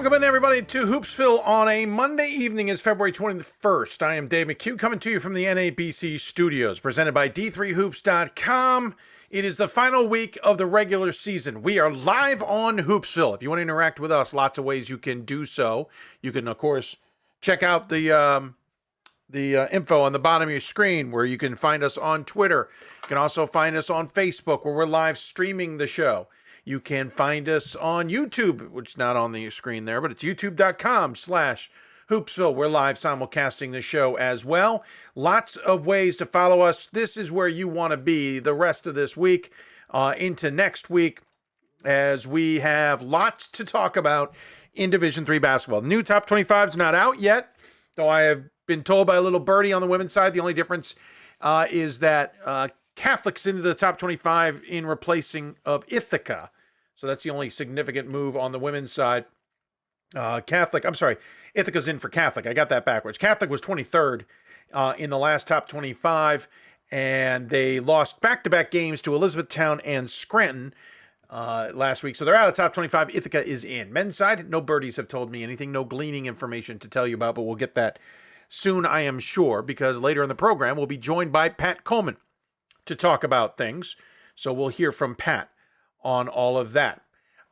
Welcome in, everybody, to Hoopsville on a Monday evening. It's February 21st. I am Dave McHugh coming to you from the NABC studios, presented by D3Hoops.com. It is the final week of the regular season. We are live on Hoopsville. If you want to interact with us, lots of ways you can do so. You can, of course, check out the info on the bottom of your screen where you can find us on Twitter. You can also find us on Facebook where we're live streaming the show. You can find us on YouTube, which is not on the screen there, but it's youtube.com/Hoopsville. We're live simulcasting the show as well. Lots of ways to follow us. This is where you want to be the rest of this week into next week, as we have lots to talk about in Division III basketball. New top 25 is not out yet, though I have been told by a little birdie on the women's side. The only difference is that Catholic's into the top 25 in replacing of Ithaca. So that's the only significant move on the women's side. Ithaca's in for Catholic. I got that backwards. Catholic was 23rd in the last top 25, and they lost back-to-back games to Elizabethtown and Scranton last week. So they're out of the top 25. Ithaca is in. Men's side, no birdies have told me anything, no gleaning information to tell you about, but we'll get that soon, I am sure, because later in the program we'll be joined by Pat Coleman to talk about things. So we'll hear from Pat on all of that.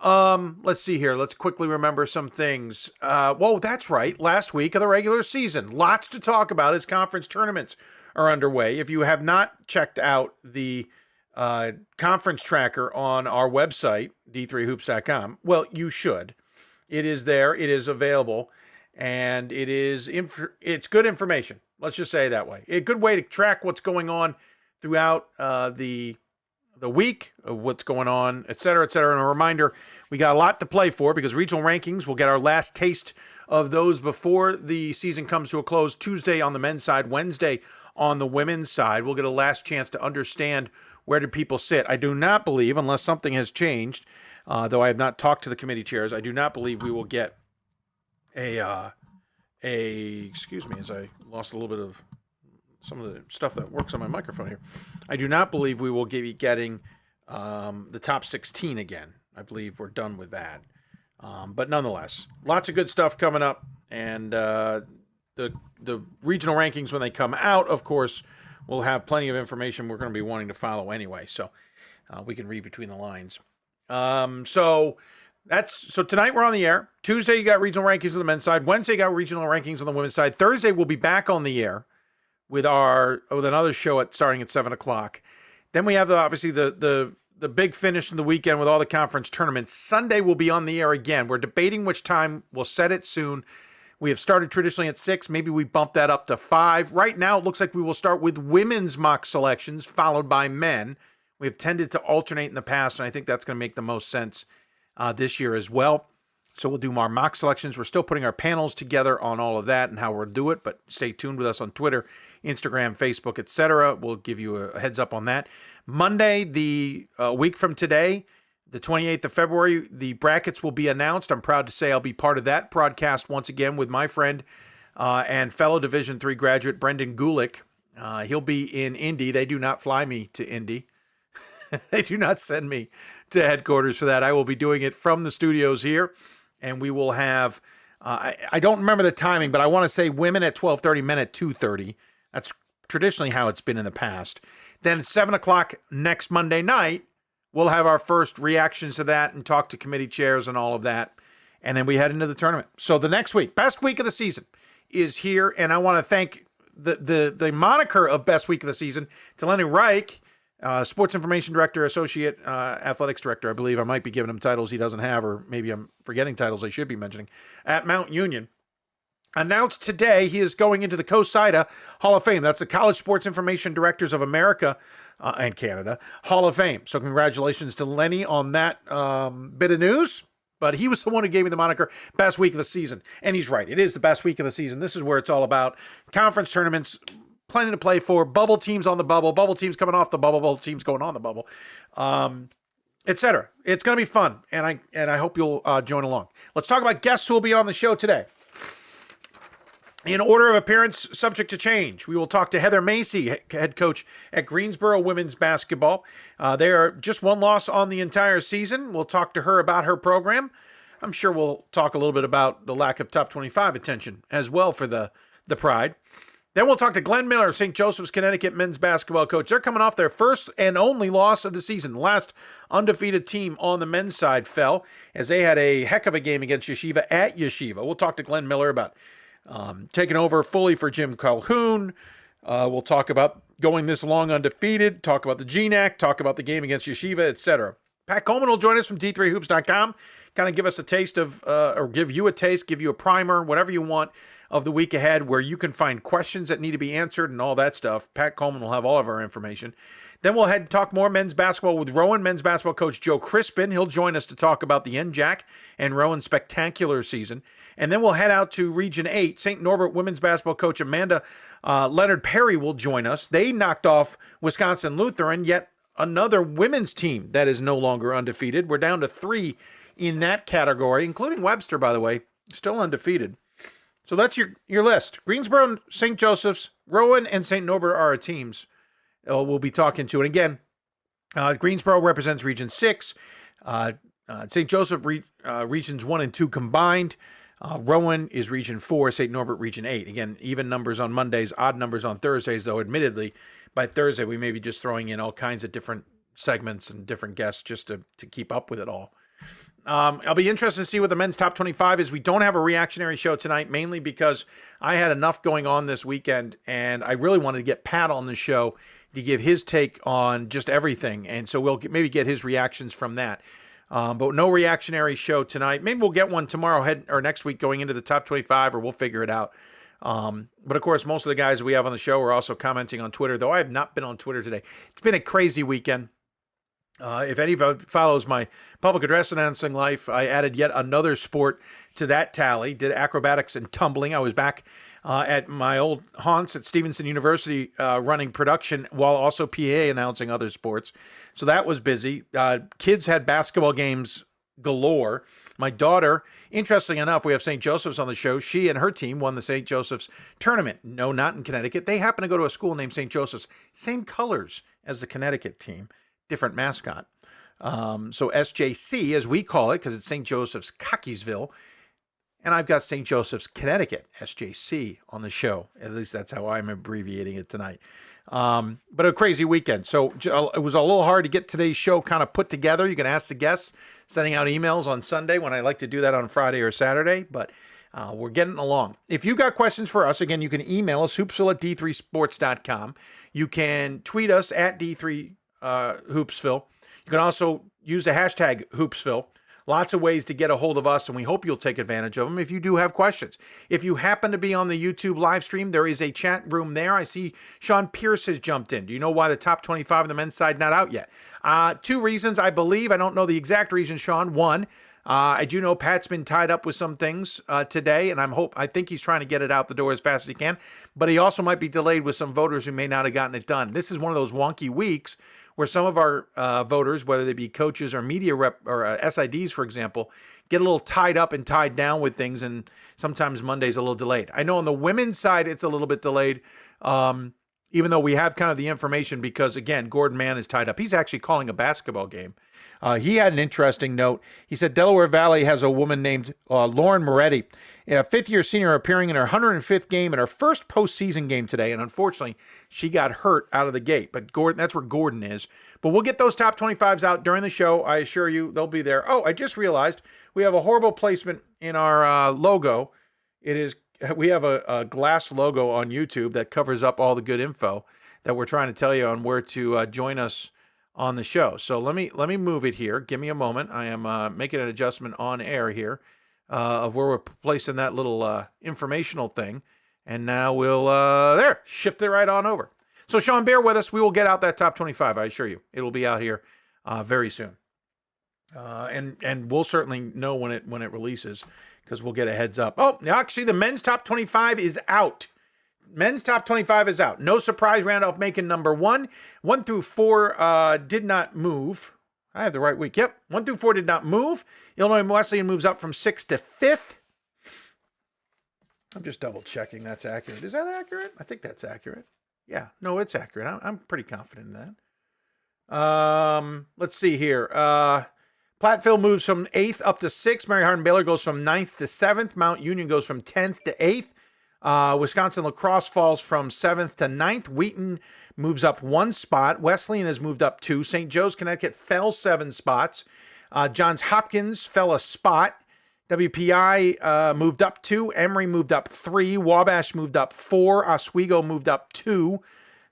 Let's see here. Let's quickly remember some things. Whoa, that's right. Last week of the regular season. Lots to talk about as conference tournaments are underway. If you have not checked out the conference tracker on our website, d3hoops.com, well, you should. It is there. It is available. And it is it's good information. Let's just say it that way. A good way to track what's going on throughout the week, of what's going on, et cetera, et cetera. And a reminder, we got a lot to play for because regional rankings, we'll get our last taste of those before the season comes to a close Tuesday on the men's side, Wednesday on the women's side. We'll get a last chance to understand where do people sit. I do not believe, unless something has changed, though I have not talked to the committee chairs, I do not believe we will get excuse me, as I lost a little bit of some of the stuff that works on my microphone here. I do not believe we will be getting the top 16 again. I believe we're done with that. But nonetheless, lots of good stuff coming up. And the regional rankings, when they come out, of course, will have plenty of information we're going to be wanting to follow anyway. So we can read between the lines. So tonight we're on the air. Tuesday, you got regional rankings on the men's side. Wednesday, you got regional rankings on the women's side. Thursday, we'll be back on the air with another show starting at 7 o'clock. Then we have obviously the big finish in the weekend with all the conference tournaments. Sunday we'll be on the air again. We're debating which time. We'll set it soon. We have started traditionally at 6. Maybe we bump that up to 5. Right now it looks like we will start with women's mock selections followed by men. We have tended to alternate in the past, and I think that's going to make the most sense this year as well. So we'll do more mock selections. We're still putting our panels together on all of that and how we'll do it, but stay tuned with us on Twitter, Instagram, Facebook, etc. We'll give you a heads up on that. Monday, the week from today, the 28th of February, the brackets will be announced. I'm proud to say I'll be part of that broadcast once again with my friend and fellow Division III graduate, Brendan Gulick. He'll be in Indy. They do not fly me to Indy. They do not send me to headquarters for that. I will be doing it from the studios here. And we will have, I don't remember the timing, but I want to say women at 12:30, men at 2:30. That's traditionally how it's been in the past. Then at 7 o'clock next Monday night, we'll have our first reactions to that and talk to committee chairs and all of that. And then we head into the tournament. So the next week, best week of the season, is here. And I want to thank the moniker of best week of the season to Lenny Reich, Sports Information Director, Associate Athletics Director. I believe I might be giving him titles he doesn't have, or maybe I'm forgetting titles I should be mentioning, at Mount Union. Announced today he is going into the COSIDA Hall of Fame. That's the College Sports Information Directors of America and Canada Hall of Fame. So congratulations to Lenny on that bit of news. But he was the one who gave me the moniker best week of the season. And he's right. It is the best week of the season. This is where it's all about. Conference tournaments, plenty to play for, bubble teams on the bubble teams coming off the bubble teams going on the bubble, etc. It's going to be fun, and I hope you'll join along. Let's talk about guests who will be on the show today. In order of appearance, subject to change, we will talk to Heather Macy, head coach at Greensboro women's basketball. They are just one loss on the entire season. We'll talk to her about her program. I'm sure we'll talk a little bit about the lack of top 25 attention as well for the Pride. Then we'll talk to Glen Miller, St. Joseph's, Connecticut men's basketball coach. They're coming off their first and only loss of the season. The last undefeated team on the men's side fell as they had a heck of a game against Yeshiva at Yeshiva. We'll talk to Glen Miller about taking over fully for Jim Calhoun. We'll talk about going this long undefeated, talk about the GNAC, talk about the game against Yeshiva, etc. Pat Coleman will join us from D3Hoops.com, kind of give us a taste of, or give you a taste, give you a primer, whatever you want, of the week ahead, where you can find questions that need to be answered and all that stuff. Pat Coleman will have all of our information. Then we'll head and talk more men's basketball with Rowan men's basketball coach Joe Crispin. He'll join us to talk about the NJAC and Rowan's spectacular season. And then we'll head out to Region 8. St. Norbert women's basketball coach Amanda Leonard Perry will join us. They knocked off Wisconsin Lutheran, yet another women's team that is no longer undefeated. We're down to 3 in that category, including Webster, by the way, still undefeated. So that's your list. Greensboro, St. Joseph's, Rowan, and St. Norbert are our teams we'll be talking to. And again, Greensboro represents Region 6. St. Joseph Regions 1 and 2 combined. Rowan is Region 4, St. Norbert Region 8. Again, even numbers on Mondays, odd numbers on Thursdays, though admittedly, by Thursday we may be just throwing in all kinds of different segments and different guests just to keep up with it all. I'll be interested to see what the men's top 25 is. We don't have a reactionary show tonight, mainly because I had enough going on this weekend, and I really wanted to get Pat on the show to give his take on just everything. And so we'll maybe get his reactions from that. But no reactionary show tonight. Maybe we'll get one tomorrow or next week going into the top 25, or we'll figure it out. But of course, most of the guys we have on the show are also commenting on Twitter, though I have not been on Twitter today. It's been a crazy weekend. If anybody follows my public address announcing life, I added yet another sport to that tally. Did acrobatics and tumbling. I was back at my old haunts at Stevenson University running production while also PA announcing other sports. So that was busy. Kids had basketball games galore. My daughter, interesting enough, we have St. Joseph's on the show. She and her team won the St. Joseph's tournament. No, not in Connecticut. They happen to go to a school named St. Joseph's. Same colors as the Connecticut team. Different mascot. So SJC, as we call it, because it's St. Joseph's Cockeysville. And I've got St. Joseph's Connecticut, SJC, on the show. At least that's how I'm abbreviating it tonight. But a crazy weekend. So it was a little hard to get today's show kind of put together. You can ask the guests, sending out emails on Sunday when I like to do that on Friday or Saturday. But we're getting along. If you got questions for us, again, you can email us, hoopsville at d3sports.com. You can tweet us at D3 Hoopsville. You can also use the hashtag Hoopsville. Lots of ways to get a hold of us, and we hope you'll take advantage of them if you do have questions. If you happen to be on the YouTube live stream, there is a chat room there. I see Sean Pierce has jumped in. Do you know why the top 25 on the men's side not out yet? 2 reasons, I believe. I don't know the exact reason, Sean. 1, I do know Pat's been tied up with some things today, and I think he's trying to get it out the door as fast as he can. But he also might be delayed with some voters who may not have gotten it done. This is one of those wonky weeks where some of our voters, whether they be coaches or media rep or SIDs, for example, get a little tied up and tied down with things, and sometimes Monday's a little delayed. I know on the women's side it's a little bit delayed, even though we have kind of the information because, again, Gordon Mann is tied up. He's actually calling a basketball game. He had an interesting note. He said Delaware Valley has a woman named Lauren Moretti, a fifth-year senior appearing in her 105th game and her first postseason game today. And unfortunately, she got hurt out of the gate. But Gordon, that's where Gordon is. But we'll get those top 25s out during the show. I assure you they'll be there. Oh, I just realized we have a horrible placement in our logo. We have a glass logo on YouTube that covers up all the good info that we're trying to tell you on where to join us on the show. So let me move it here. Give me a moment. I am making an adjustment on air here of where we're placing that little informational thing. And now we'll shift it right on over. So Sean, bear with us. We will get out that top 25. I assure you, it'll be out here very soon. And we'll certainly know when it releases because we'll get a heads up. Oh, actually, the men's top 25 is out. Men's top 25 is out. No surprise, Randolph-Macon number 1. 1 through 4 did not move. I have the right week. Yep. 1 through 4 did not move. Illinois Wesleyan moves up from 6th to 5th. I'm just double checking that's accurate. Is that accurate? I think that's accurate. Yeah. No, it's accurate. I'm pretty confident in that. Let's see here. Platteville moves from 8th up to 6th. Mary Hardin Baylor goes from 9th to 7th. Mount Union goes from 10th to 8th. Wisconsin Lacrosse falls from 7th to 9th. Wheaton moves up 1 spot. Wesleyan has moved up 2. St. Joe's Connecticut fell 7 spots. Johns Hopkins fell a spot. WPI moved up 2. Emory moved up 3. Wabash moved up 4. Oswego moved up 2.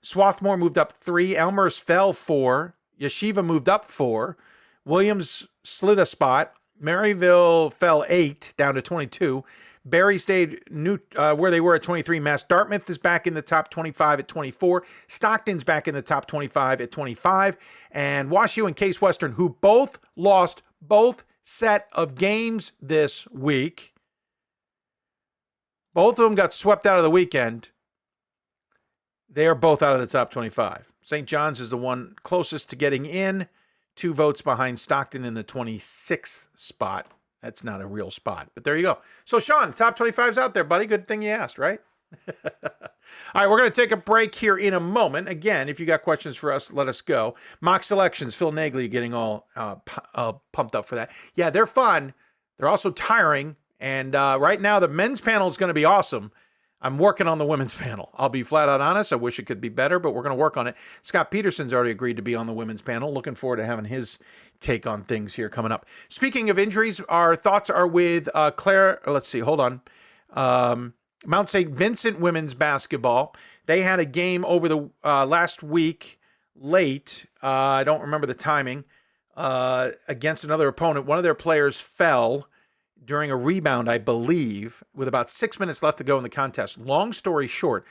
Swarthmore moved up 3. Elmhurst fell 4. Yeshiva moved up 4. Williams slid a spot. Maryville fell 8, down to 22. Barry stayed where they were at 23. Mass Dartmouth is back in the top 25 at 24. Stockton's back in the top 25 at 25. And WashU and Case Western, who both lost both set of games this week. Both of them got swept out of the weekend. They are both out of the top 25. St. John's is the one closest to getting in. 2 votes behind Stockton in the 26th spot. That's not a real spot, but there you go. So, Sean, top 25's out there, buddy. Good thing you asked, right? All right, we're going to take a break here in a moment. Again, if you got questions for us, let us go. Mock selections, Phil Nagley getting all pumped up for that. Yeah, they're fun. They're also tiring. And right now, the men's panel is going to be awesome. I'm working on the women's panel. I'll be flat out honest. I wish it could be better, but we're going to work on it. Scott Peterson's already agreed to be on the women's panel. Looking forward to having his take on things here coming up. Speaking of injuries, our thoughts are with Claire. Let's see. Hold on. Mount St. Vincent women's basketball. They had a game over the last week late. I don't remember the timing. Against another opponent. One of their players fell during a rebound, I believe, with about 6 minutes left to go in the contest. Long story short,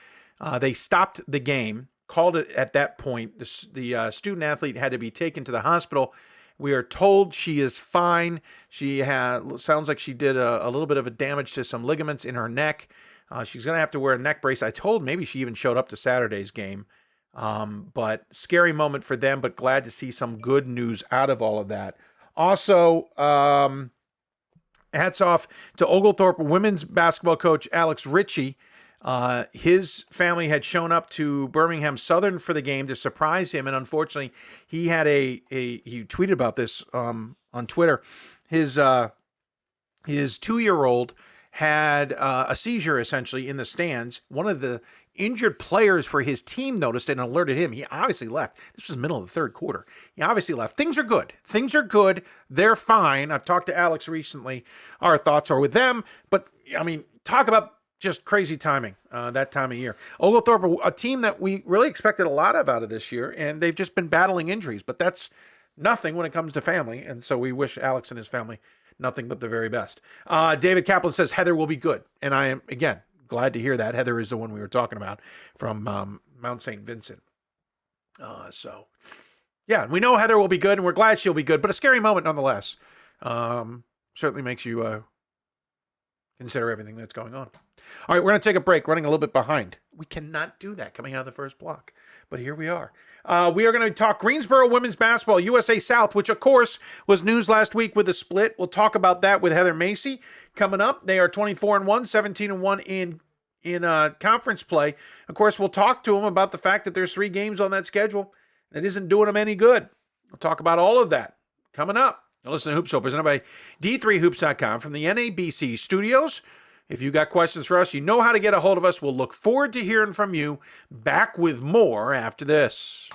they stopped the game, called it at that point. The student athlete had to be taken to the hospital. We are told she is fine. Sounds like she did a little bit of a damage to some ligaments in her neck. She's going to have to wear a neck brace. I told maybe she even showed up to Saturday's game. But scary moment for them, but glad to see some good news out of all of that. Also, hats off to Oglethorpe women's basketball coach Alex Ritchie. His family had shown up to Birmingham Southern for the game to surprise him, and unfortunately, he had he tweeted about this on Twitter. His 2-year-old had a seizure essentially in the stands. One of the injured players for his team noticed it and alerted him. He obviously left. This was middle of the third quarter. He obviously left. Things are good. Things are good. They're fine. I've talked to Alex recently. Our thoughts are with them. But, I mean, talk about just crazy timing that time of year. Oglethorpe, a team that we really expected a lot out of this year, and they've just been battling injuries. But that's nothing when it comes to family. And so we wish Alex and his family nothing but the very best. David Kaplan says Heather will be good. And I am, again, glad to hear that. Heather is the one we were talking about from Mount St. Vincent. So, yeah, we know Heather will be good, and we're glad she'll be good, but a scary moment nonetheless. Certainly makes you consider everything that's going on. All right, we're going to take a break, running a little bit behind. We cannot do that coming out of the first block, but here we are. We are going to talk Greensboro women's basketball, USA South, which, of course, was news last week with a split. We'll talk about that with Heather Macy coming up. They are 24-1, 17-1 in conference play. Of course, we'll talk to them about the fact that there's 3 games on that schedule that isn't doing them any good. We'll talk about all of that coming up. Now listen to Hoopsville, presented by D3Hoops.com from the NABC studios. If you got questions for us, you know how to get a hold of us. We'll look forward to hearing from you. Back with more after this.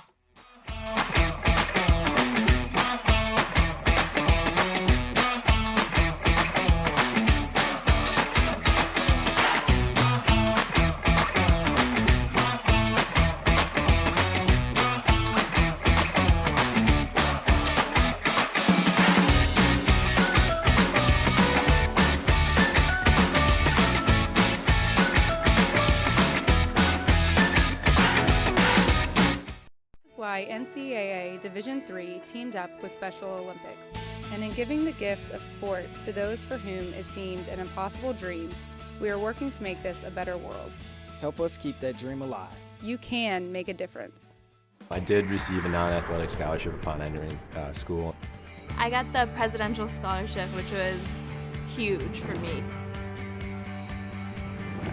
NCAA Division III teamed up with Special Olympics, and in giving the gift of sport to those for whom it seemed an impossible dream, we are working to make this a better world. Help us keep that dream alive. You can make a difference. I did receive a non-athletic scholarship upon entering school. I got the presidential scholarship, which was huge for me.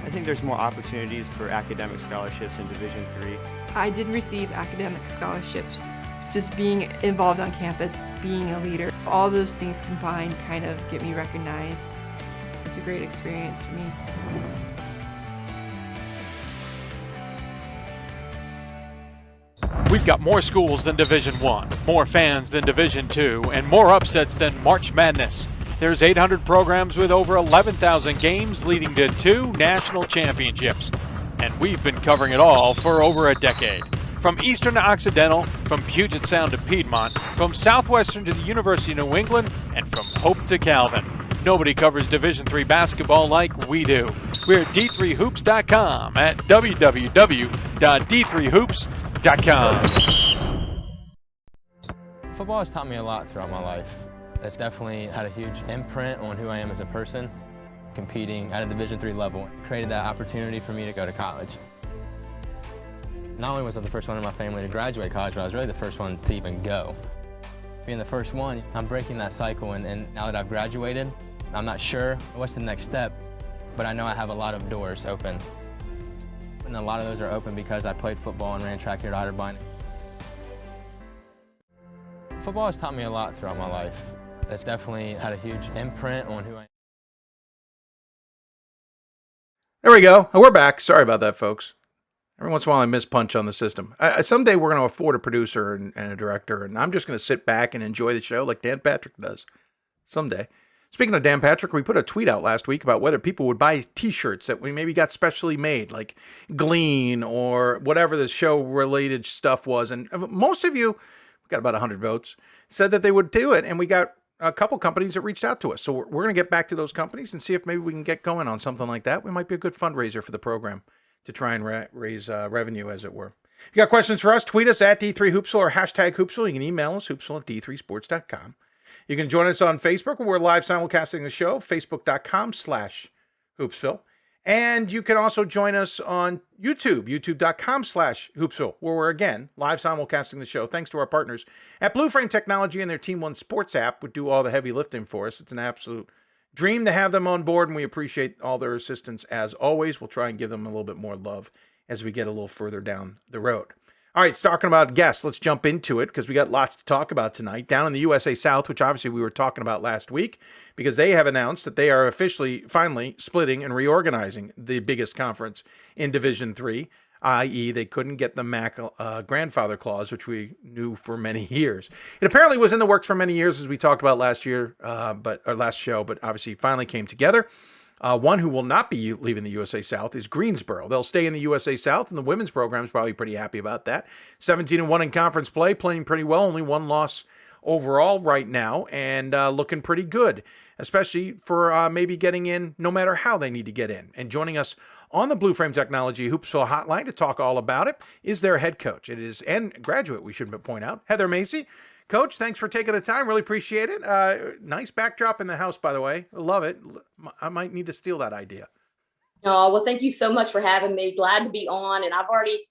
I think there's more opportunities for academic scholarships in Division III. I did receive academic scholarships. Just being involved on campus, being a leader. All those things combined kind of get me recognized. It's a great experience for me. We've got more schools than Division I, more fans than Division II, and more upsets than March Madness. There's 800 programs with over 11,000 games leading to 2 national championships. And we've been covering it all for over a decade. From Eastern to Occidental, from Puget Sound to Piedmont, from Southwestern to the University of New England, and from Hope to Calvin. Nobody covers Division III basketball like we do. We're at d3hoops.com at www.d3hoops.com. Football has taught me a lot throughout my life. It's definitely had a huge imprint on who I am as a person. Competing at a Division III level created that opportunity for me to go to college. Not only was I the first one in my family to graduate college, but I was really the first one to even go. Being the first one, I'm breaking that cycle, and now that I've graduated, I'm not sure what's the next step, but I know I have a lot of doors open. And a lot of those are open because I played football and ran track here at Otterbein. Football has taught me a lot throughout my life. It's definitely had a huge imprint on who I am. There we go. We're back. Sorry about that, folks. Every once in a while I miss punch on the system. Someday we're going to afford a producer and a director, and I'm just going to sit back and enjoy the show like Dan Patrick does. Someday. Speaking of Dan Patrick, we put a tweet out last week about whether people would buy T-shirts that we maybe got specially made, like Glean or whatever the show-related stuff was. And most of you, we got about 100 votes, said that they would do it, and we got a couple companies that reached out to us. So we're going to get back to those companies and see if maybe we can get going on something like that. We might be a good fundraiser for the program to try and raise revenue, as it were. If you got questions for us, tweet us at D3Hoopsville or hashtag Hoopsville. You can email us, hoopsville@d3sports.com. You can join us on Facebook, where we're live simulcasting the show, facebook.com/Hoopsville. And you can also join us on YouTube, youtube.com/Hoopsville, where we're, again, live simulcasting the show, thanks to our partners at Blue Frame Technology and their Team One Sports app, would do all the heavy lifting for us. It's an absolute dream to have them on board, and we appreciate all their assistance as always. We'll try and give them a little bit more love as we get a little further down the road. All right, talking about guests, let's jump into it because we got lots to talk about tonight. Down in the USA South, which obviously we were talking about last week, because they have announced that they are finally splitting and reorganizing the biggest conference in Division III, i.e. they couldn't get the MAC grandfather clause, which we knew for many years. It apparently was in the works for many years, as we talked about last year, last show, but obviously finally came together. One who will not be leaving the USA South is Greensboro. They'll stay in the USA South, and the women's program is probably pretty happy about that. 17-1 in conference play, playing pretty well, only one loss overall right now, and looking pretty good, especially for maybe getting in no matter how they need to get in. And joining us on the Blue Frame Technology Hoopsville hotline to talk all about it is their head coach. It is, and graduate, we should point out, Heather Macy. Coach, thanks for taking the time. Really appreciate it. Nice backdrop in the house, by the way. Love it. I might need to steal that idea. Oh, well, thank you so much for having me. Glad to be on. And I've already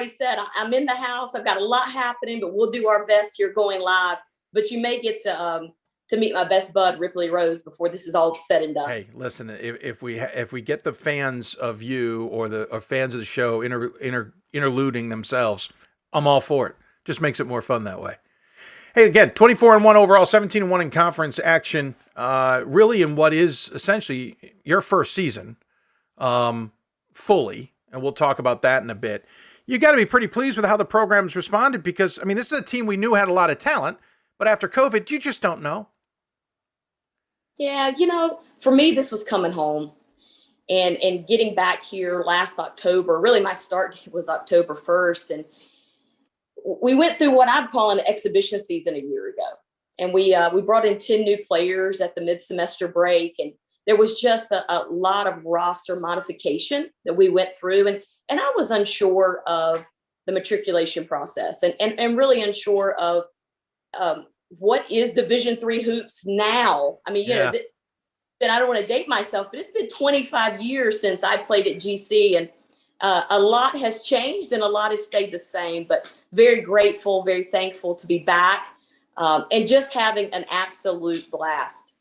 said I'm in the house. I've got a lot happening, but we'll do our best here going live. But you may get to meet my best bud, Ripley Rose, before this is all said and done. Hey, listen, if we get the fans of you or fans of the show interluding themselves, I'm all for it. Just makes it more fun that way. Hey, again, 24-1 overall, 17-1 in conference action, really in what is essentially your first season fully, and we'll talk about that in a bit. You got to be pretty pleased with how the program's responded because, I mean, this is a team we knew had a lot of talent, but after COVID, you just don't know. Yeah, for me, this was coming home and getting back here last October. Really, my start was October 1st, and we went through what I'm calling an exhibition season a year ago. And we brought in 10 new players at the mid-semester break. And there was just a lot of roster modification that we went through. And I was unsure of the matriculation process and really unsure of what is Division III hoops now. I mean, that I don't want to date myself, but it's been 25 years since I played at GC, and a lot has changed and a lot has stayed the same, but very grateful, very thankful to be back and just having an absolute blast.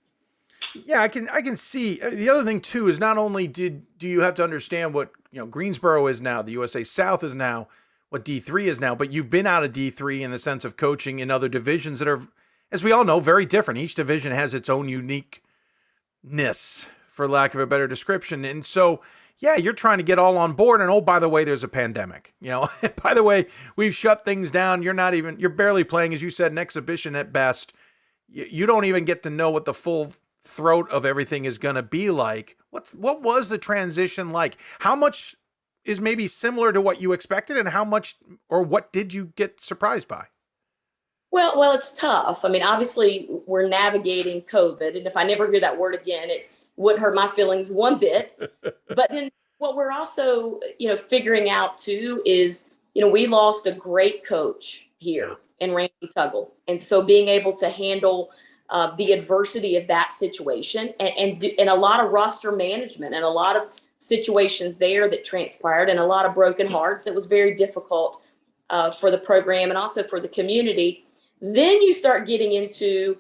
Yeah, I can see. The other thing too is not only do you have to understand what Greensboro is now, the USA South is now, what D3 is now, but you've been out of D3 in the sense of coaching in other divisions that are as we all know, very different. Each division has its own uniqueness, for lack of a better description. And so, yeah, you're trying to get all on board. And, oh, by the way, there's a pandemic. By the way, we've shut things down. You're barely playing, as you said, an exhibition at best. You don't even get to know what the full throat of everything is going to be like. What was the transition like? How much is maybe similar to what you expected, and how much or what did you get surprised by? Well, it's tough. I mean, obviously we're navigating COVID, and if I never hear that word again, it wouldn't hurt my feelings one bit. But then what we're also, figuring out too is, we lost a great coach here in Randy Tuggle. And so being able to handle the adversity of that situation and a lot of roster management and a lot of situations there that transpired and a lot of broken hearts that was very difficult for the program and also for the community. Then you start getting into,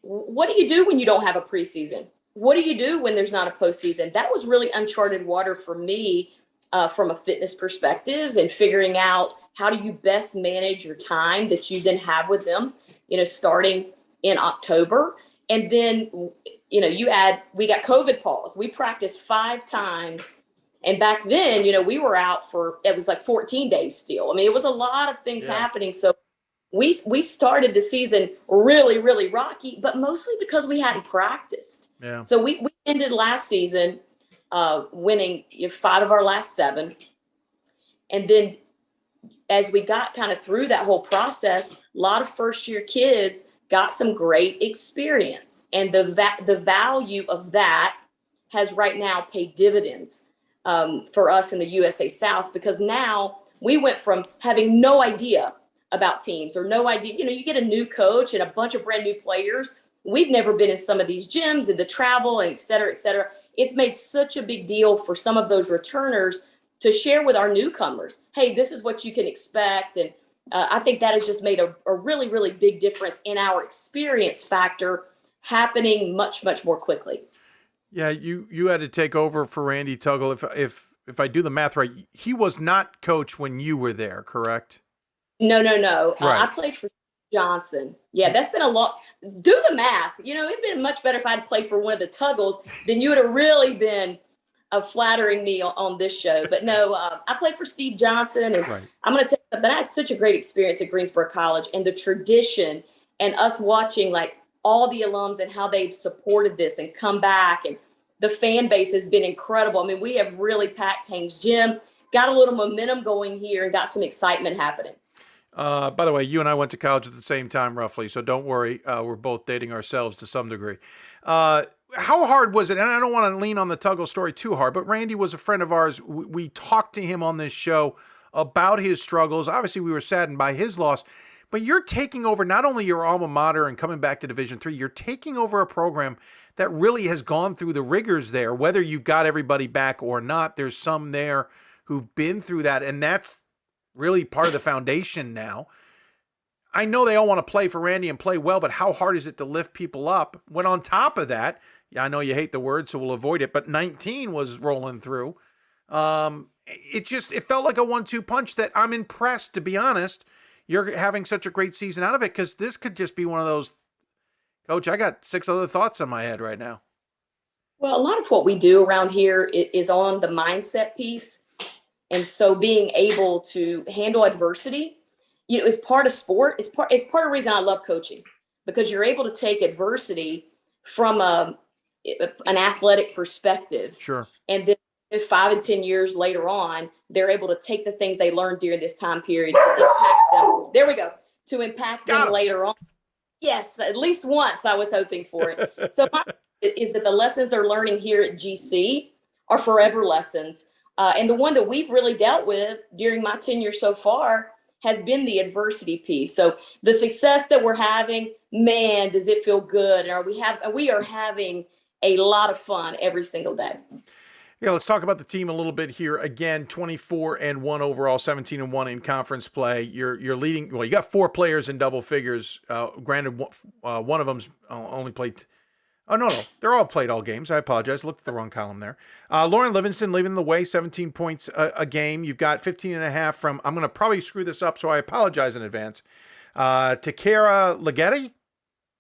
what do you do when you don't have a preseason? What do you do when there's not a postseason? That was really uncharted water for me from a fitness perspective, and figuring out how do you best manage your time that you then have with them, starting in October. And then, we got COVID pause. We practiced 5 times. And back then, we were out it was like 14 days still. I mean, it was a lot of things happening. So we started the season really, really rocky, but mostly because we hadn't practiced. Yeah. So we ended last season winning 5 of our last 7. And then as we got kind of through that whole process, a lot of first-year kids got some great experience. And the value of that has right now paid dividends for us in the USA South, because now we went from having no idea about teams or no idea, you get a new coach and a bunch of brand new players. We've never been in some of these gyms and the travel and et cetera, et cetera. It's made such a big deal for some of those returners to share with our newcomers. Hey, this is what you can expect. And I think that has just made a really, really big difference in our experience factor happening much, much more quickly. Yeah, you had to take over for Randy Tuggle. If I do the math right, he was not coach when you were there, correct? No. Right. I played for Johnson. Yeah, that's been a lot. Do the math. It'd been much better if I'd played for one of the Tuggles. Then you would have really been flattering me on this show. But no, I played for Steve Johnson. And Right. I'm going to tell you that I had such a great experience at Greensboro College, and the tradition and us watching like all the alums and how they've supported this and come back. And the fan base has been incredible. I mean, we have really packed Haynes Gym, got a little momentum going here, and got some excitement happening. By the way, you and I went to college at the same time, roughly, so don't worry. We're both dating ourselves to some degree. How hard was it? And I don't want to lean on the Tuggle story too hard, but Randy was a friend of ours. We talked to him on this show about his struggles. Obviously, we were saddened by his loss, but you're taking over not only your alma mater and coming back to Division III, you're taking over a program that really has gone through the rigors there. Whether you've got everybody back or not, there's some there who've been through that, and that's really part of the foundation now. I know they all want to play for Randy and play well, but how hard is it to lift people up when on top of that, I know you hate the word, so we'll avoid it, but 19 was rolling through. It felt like a 1-2 punch that I'm impressed, to be honest. You're having such a great season out of it, because this could just be one of those, Coach, I got 6 other thoughts in my head right now. Well, a lot of what we do around here is on the mindset piece. And so being able to handle adversity, is part of sport. It's part of the reason I love coaching, because you're able to take adversity from an athletic perspective. Sure. And then 5 and 10 years later on, they're able to take the things they learned during this time period to impact them. There we go. To impact them later on. Yes, at least once I was hoping for it. So is that the lessons they're learning here at GC are forever lessons. And the one that we've really dealt with during my tenure so far has been the adversity piece. So the success that we're having, man, does it feel good? And we are having a lot of fun every single day. Yeah, let's talk about the team a little bit here. Again, 24-1 overall, 17-1 in conference play. You're leading. Well, you got 4 players in double figures. Granted, one of them's only played. Oh, no. They're all played all games. I apologize. Looked at the wrong column there. Lauren Livingston leading the way, 17 points a game. You've got 15.5 from, I'm going to probably screw this up, so I apologize in advance. Takara Ligeti.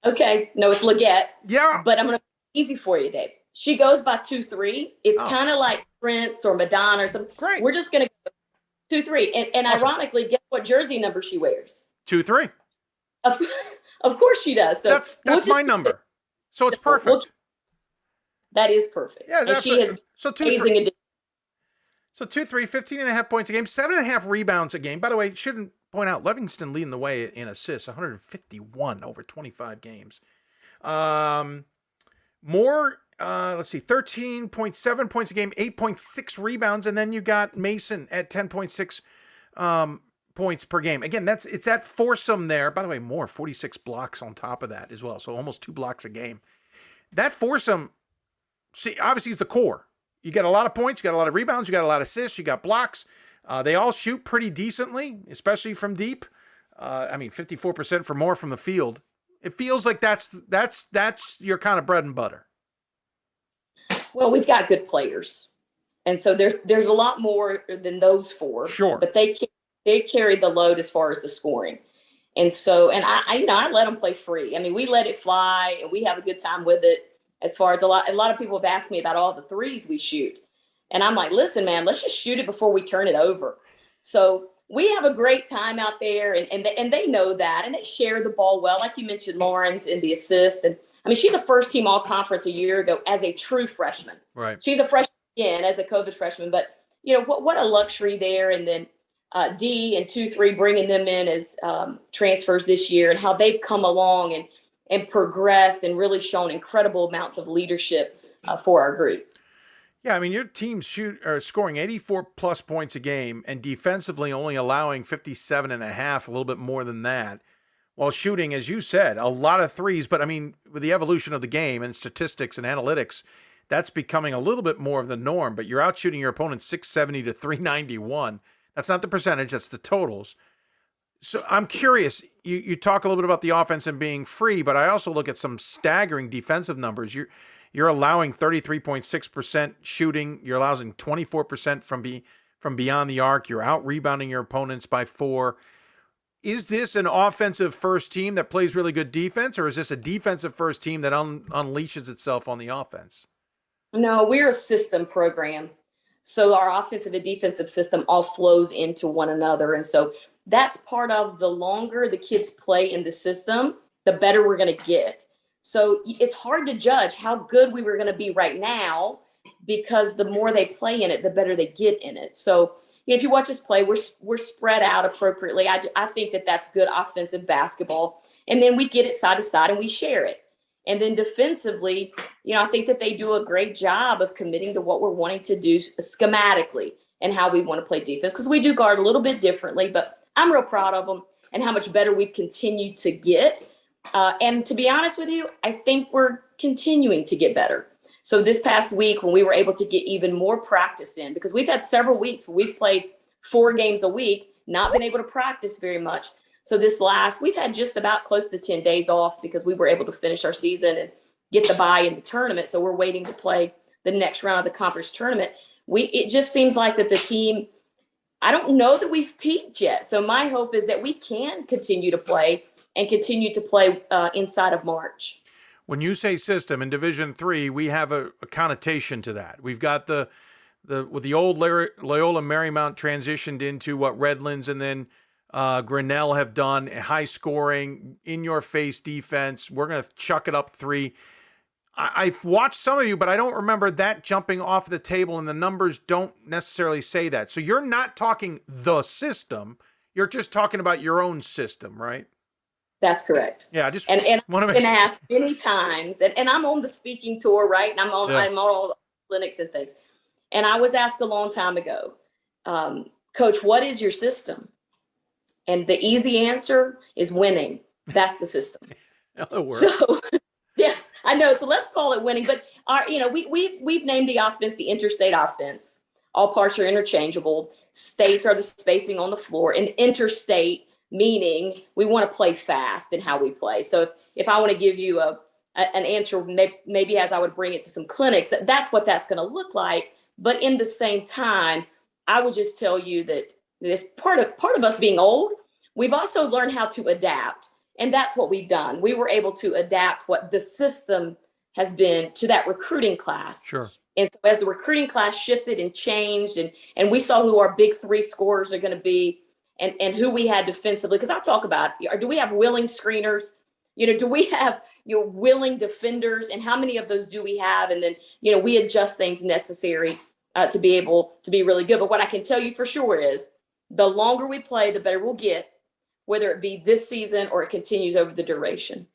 Okay. No, it's Leggett. Yeah. But I'm going to make it easy for you, Dave. She goes by 2-3. It's Oh. kind of like Prince or Madonna or something. Great. We're just going to go 2-3. And Awesome. ironically, guess what jersey number she wears? 2-3. Of course she does. So That's my number. So it's perfect. That is perfect. Yeah, and she has so 2-3. amazing addition. So 2-3, 15.5 points a game, 7.5 rebounds a game. By the way, shouldn't point out Livingston leading the way in assists, 151 over 25 games. More, let's see, 13.7 points a game, 8.6 rebounds, and then you got Mason at 10.6 points per game. Again, it's that foursome there. By the way, more 46 blocks on top of that as well, so almost 2 blocks a game. That foursome, see, obviously is the core. You got a lot of points, you got a lot of rebounds, you got a lot of assists, you got blocks. They all shoot pretty decently, especially from deep. 54% for more from the field. It feels like that's your kind of bread and butter. Well, we've got good players, and so there's a lot more than those 4. Sure, but they carry the load as far as the scoring, and so I let them play free. I mean, we let it fly, and we have a good time with it. As far as a lot of people have asked me about all the threes we shoot, and I'm like, listen, man, let's just shoot it before we turn it over. So we have a great time out there, and they know that, and they share the ball well. Like you mentioned, Lauren's in the assist. And I mean, she's a first team all conference a year ago as a true freshman. Right. She's a freshman again as a COVID freshman, but what a luxury there. And then D and 2-3 bringing them in as transfers this year, and how they've come along and progressed and really shown incredible amounts of leadership for our group. Yeah, I mean, your team scoring 84 plus points a game and defensively only allowing 57.5, a little bit more than that, while shooting, as you said, a lot of threes. But I mean, with the evolution of the game and statistics and analytics, that's becoming a little bit more of the norm. But you're out shooting your opponent 670 to 391. That's not the percentage, that's the totals. So I'm curious, you talk a little bit about the offense and being free, but I also look at some staggering defensive numbers. You're allowing 33.6% shooting. You're allowing 24% from beyond the arc. You're out rebounding your opponents by 4. Is this an offensive first team that plays really good defense, or is this a defensive first team that unleashes itself on the offense? No, we're a system program. So our offensive and defensive system all flows into one another. And so that's part of the longer the kids play in the system, the better we're going to get. So it's hard to judge how good we were going to be right now, because the more they play in it, the better they get in it. So if you watch us play, we're spread out appropriately. I think that's good offensive basketball. And then we get it side to side and we share it. And then defensively, I think that they do a great job of committing to what we're wanting to do schematically and how we want to play defense, because we do guard a little bit differently, but I'm real proud of them and how much better we've continued to get. And to be honest with you, I think we're continuing to get better. So this past week, when we were able to get even more practice in, because we've had several weeks where we've played 4 games a week, not been able to practice very much. So we've had just about close to 10 days off because we were able to finish our season and get the bye in the tournament. So we're waiting to play the next round of the conference tournament. It just seems like that the team, I don't know that we've peaked yet. So my hope is that we can continue to play and continue to play inside of March. When you say system in Division III, we have a connotation to that. We've got with the old Loyola Marymount transitioned into what Redlands and then Grinnell have done, high scoring, in your face defense. We're going to chuck it up 3. I've watched some of you, but I don't remember that jumping off the table, and the numbers don't necessarily say that. So you're not talking the system. You're just talking about your own system, right? That's correct. Yeah, I just and want to I've been asked many times, and I'm on the speaking tour, right? And I'm on all the clinics and things. And I was asked a long time ago, Coach, what is your system? And the easy answer is winning. That's the system. So yeah, I know. So let's call it winning. But we've named the offense the interstate offense. All parts are interchangeable. States are the spacing on the floor, and interstate meaning we want to play fast in how we play. So if I want to give you an answer, maybe as I would bring it to some clinics, that's what that's going to look like. But in the same time, I would just tell you that this part of us being old, we've also learned how to adapt And that's what we've done. We were able to adapt what the system has been to that recruiting class. Sure. And so as the recruiting class shifted and changed, and we saw who our big three scorers are going to be, and who we had defensively, because I'll talk about, do we have willing screeners? Do we have willing defenders, and how many of those do we have? And then, we adjust things necessary to be able to be really good. But what I can tell you for sure is the longer we play, the better we'll get, whether it be this season or it continues over the duration.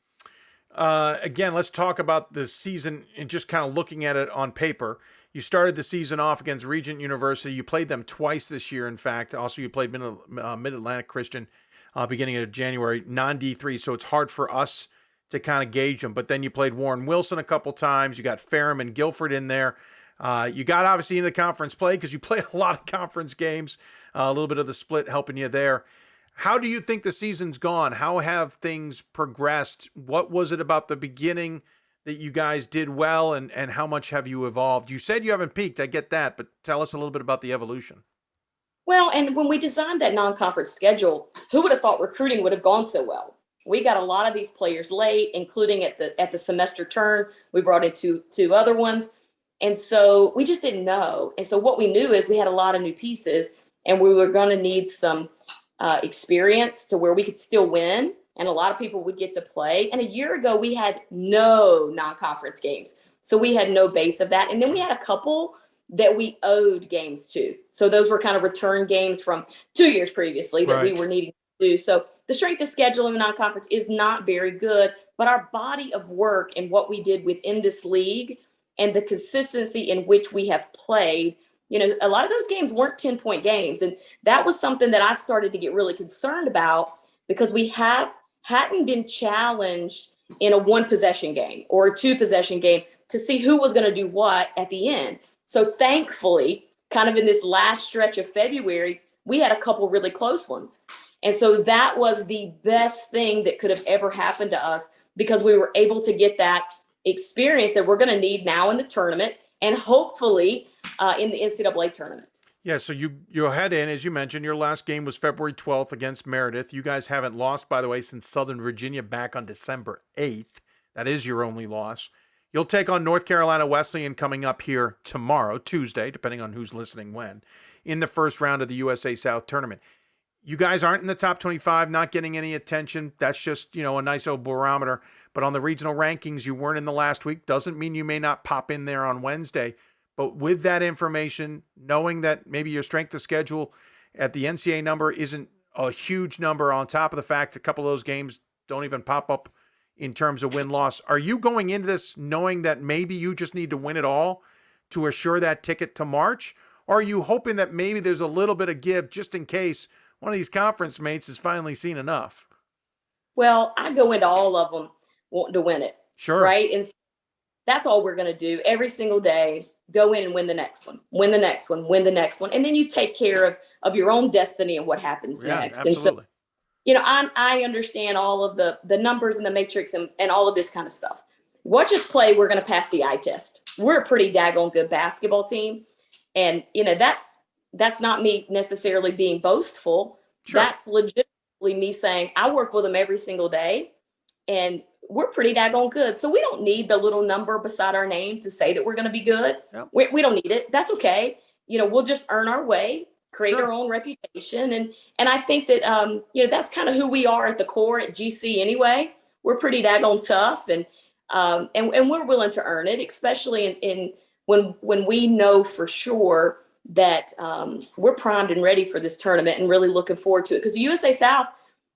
Again, let's talk about the season and just kind of looking at it on paper. You started the season off against Regent University. You played them twice this year, in fact. Also, you played Mid-Atlantic Christian beginning of January, non-D3, so it's hard for us to kind of gauge them. But then you played Warren Wilson a couple times. You got Ferrum and Guilford in there. You got obviously into conference play because you play a lot of conference games, a little bit of the split helping you there. How do you think the season's gone? How have things progressed? What was it about the beginning that you guys did well, and how much have you evolved? You said you haven't peaked. I get that, but tell us a little bit about the evolution. Well, and when we designed that non-conference schedule, who would have thought recruiting would have gone so well? We got a lot of these players late, including at the semester turn. We brought in two other ones. And so we just didn't know. And so what we knew is we had a lot of new pieces, and we were going to need some experience to where we could still win. And a lot of people would get to play. And a year ago, we had no non-conference games. So we had no base of that. And then we had a couple that we owed games to. So those were kind of return games from 2 years previously that we were needing to do. So the strength of schedule in the non-conference is not very good, but our body of work and what we did within this league and the consistency in which we have played, a lot of those games weren't 10-point games. And that was something that I started to get really concerned about, because we hadn't been challenged in a 1-possession game or a 2-possession game to see who was going to do what at the end. So thankfully, kind of in this last stretch of February, we had a couple really close ones. And so that was the best thing that could have ever happened to us, because we were able to get that experience that we're going to need now in the tournament and hopefully in the NCAA tournament. Yeah, so you head in, as you mentioned, your last game was February 12th against Meredith. You guys haven't lost, by the way, since Southern Virginia back on December 8th. That is your only loss. You'll take on North Carolina Wesleyan coming up here tomorrow, Tuesday, depending on who's listening when, in the first round of the USA South tournament. You guys aren't in the top 25, not getting any attention. That's just, a nice old barometer. But on the regional rankings, you weren't in the last week. Doesn't mean you may not pop in there on Wednesday. But with that information, knowing that maybe your strength of schedule at the NCAA number isn't a huge number, on top of the fact a couple of those games don't even pop up in terms of win-loss, are you going into this knowing that maybe you just need to win it all to assure that ticket to March? Or are you hoping that maybe there's a little bit of give just in case one of these conference mates has finally seen enough? Well, I go into all of them wanting to win it. Sure. Right? And that's all we're going to do every single day. Go in and win the next one, win the next one, win the next one. And then you take care of your own destiny and what happens next. Absolutely. And so, I understand all of the numbers and the matrix and all of this kind of stuff. Watch us play. We're going to pass the eye test. We're a pretty daggone good basketball team. And, that's not me necessarily being boastful. Sure. That's legitimately me saying I work with them every single day, and we're pretty daggone good. So we don't need the little number beside our name to say that we're going to be good. Yep. We don't need it. That's okay. We'll just earn our way, create Sure. our own reputation. And I think that, that's kind of who we are at the core at GC anyway. We're pretty daggone tough, and we're willing to earn it, especially in when we know for sure that we're primed and ready for this tournament and really looking forward to it. Because the USA South,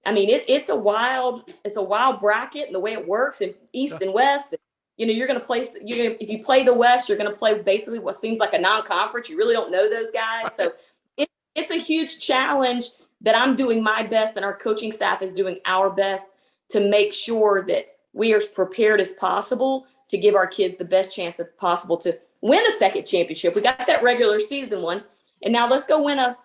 it's a wild bracket, and the way it works in East and West. You're going to play. If you play the West, you're going to play basically what seems like a non-conference. You really don't know those guys, so it's a huge challenge that I'm doing my best, and our coaching staff is doing our best to make sure that we are as prepared as possible to give our kids the best chance possible to win a second championship. We got that regular season one, and now let's go win a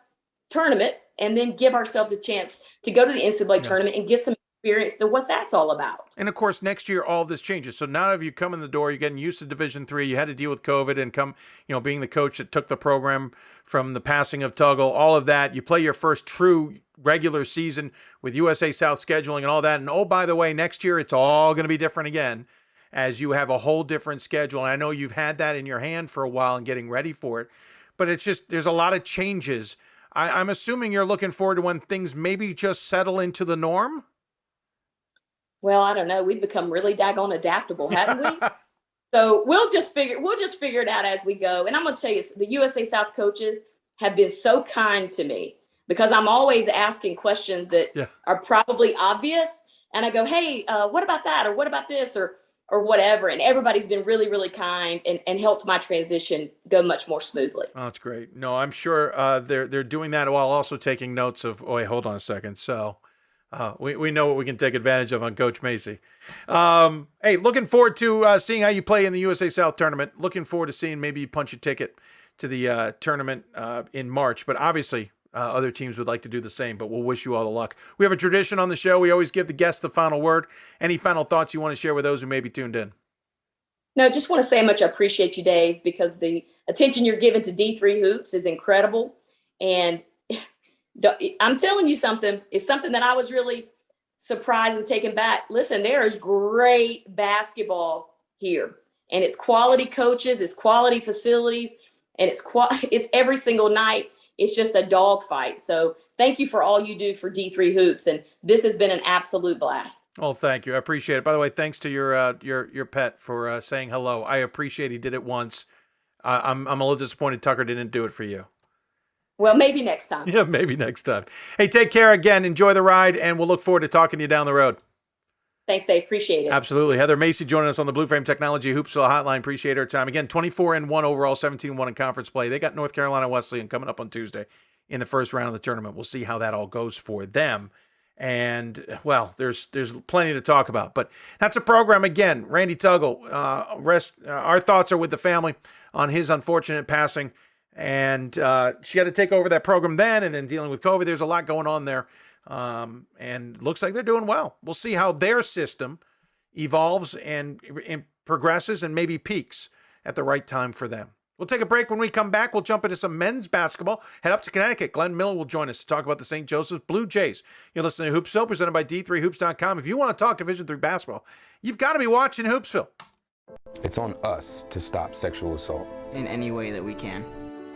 tournament and then give ourselves a chance to go to the NCAA tournament and get some experience to what that's all about. And of course, next year, all of this changes. So now if you come in the door, you're getting used to Division III. You had to deal with COVID and come, being the coach that took the program from the passing of Tuggle, all of that. You play your first true regular season with USA South scheduling and all that. And oh, by the way, next year, it's all going to be different again as you have a whole different schedule. And I know you've had that in your hand for a while and getting ready for it, but it's just, there's a lot of changes. I'm assuming you're looking forward to when things maybe just settle into the norm. Well, I don't know. We've become really daggone adaptable, haven't we? So we'll just figure it out as we go. And I'm going to tell you, the USA South coaches have been so kind to me because I'm always asking questions that are probably obvious. And I go, hey, what about that? Or what about this? Or whatever. And everybody's been really, really kind and helped my transition go much more smoothly. Oh, that's great. No, I'm sure they're doing that while also taking notes of, oh, wait, hold on a second. So we know what we can take advantage of on Coach Macy. Hey, looking forward to seeing how you play in the USA South tournament. Looking forward to seeing maybe you punch a ticket to the tournament in March. But obviously, other teams would like to do the same, but we'll wish you all the luck. We have a tradition on the show. We always give the guests the final word. Any final thoughts you want to share with those who may be tuned in? No, just want to say how much I appreciate you, Dave, because the attention you're giving to D3 hoops is incredible. And I'm telling you something. It's something that I was really surprised and taken back. Listen, there is great basketball here, and it's quality coaches, it's quality facilities, and it's every single night. It's just a dogfight. So thank you for all you do for D3 hoops, and this has been an absolute blast. Oh, thank you. I appreciate it. By the way, thanks to your pet for saying hello. I appreciate he did it once. I'm a little disappointed Tucker didn't do it for you. Well, maybe next time. Yeah, maybe next time. Hey, take care again. Enjoy the ride, and we'll look forward to talking to you down the road. Thanks, Dave. Appreciate it. Absolutely. Heather Macy joining us on the Blue Frame Technology Hoopsville Hotline. Appreciate her time. Again, 24-1 overall, 17-1 in conference play. They got North Carolina Wesleyan coming up on Tuesday in the first round of the tournament. We'll see how that all goes for them. And, well, there's plenty to talk about. But that's a program, again. Randy Tuggle, our thoughts are with the family on his unfortunate passing. And she had to take over that program then, and then dealing with COVID. There's a lot going on there. And looks like they're doing well. We'll see how their system evolves and progresses and maybe peaks at the right time for them. We'll take a break. When we come back, we'll jump into some men's basketball. Head up to Connecticut. Glen Miller will join us to talk about the St. Joseph's Blue Jays. You're listening to Hoopsville, presented by D3Hoops.com. If you want to talk Division III basketball, you've got to be watching Hoopsville. It's on us to stop sexual assault in any way that we can.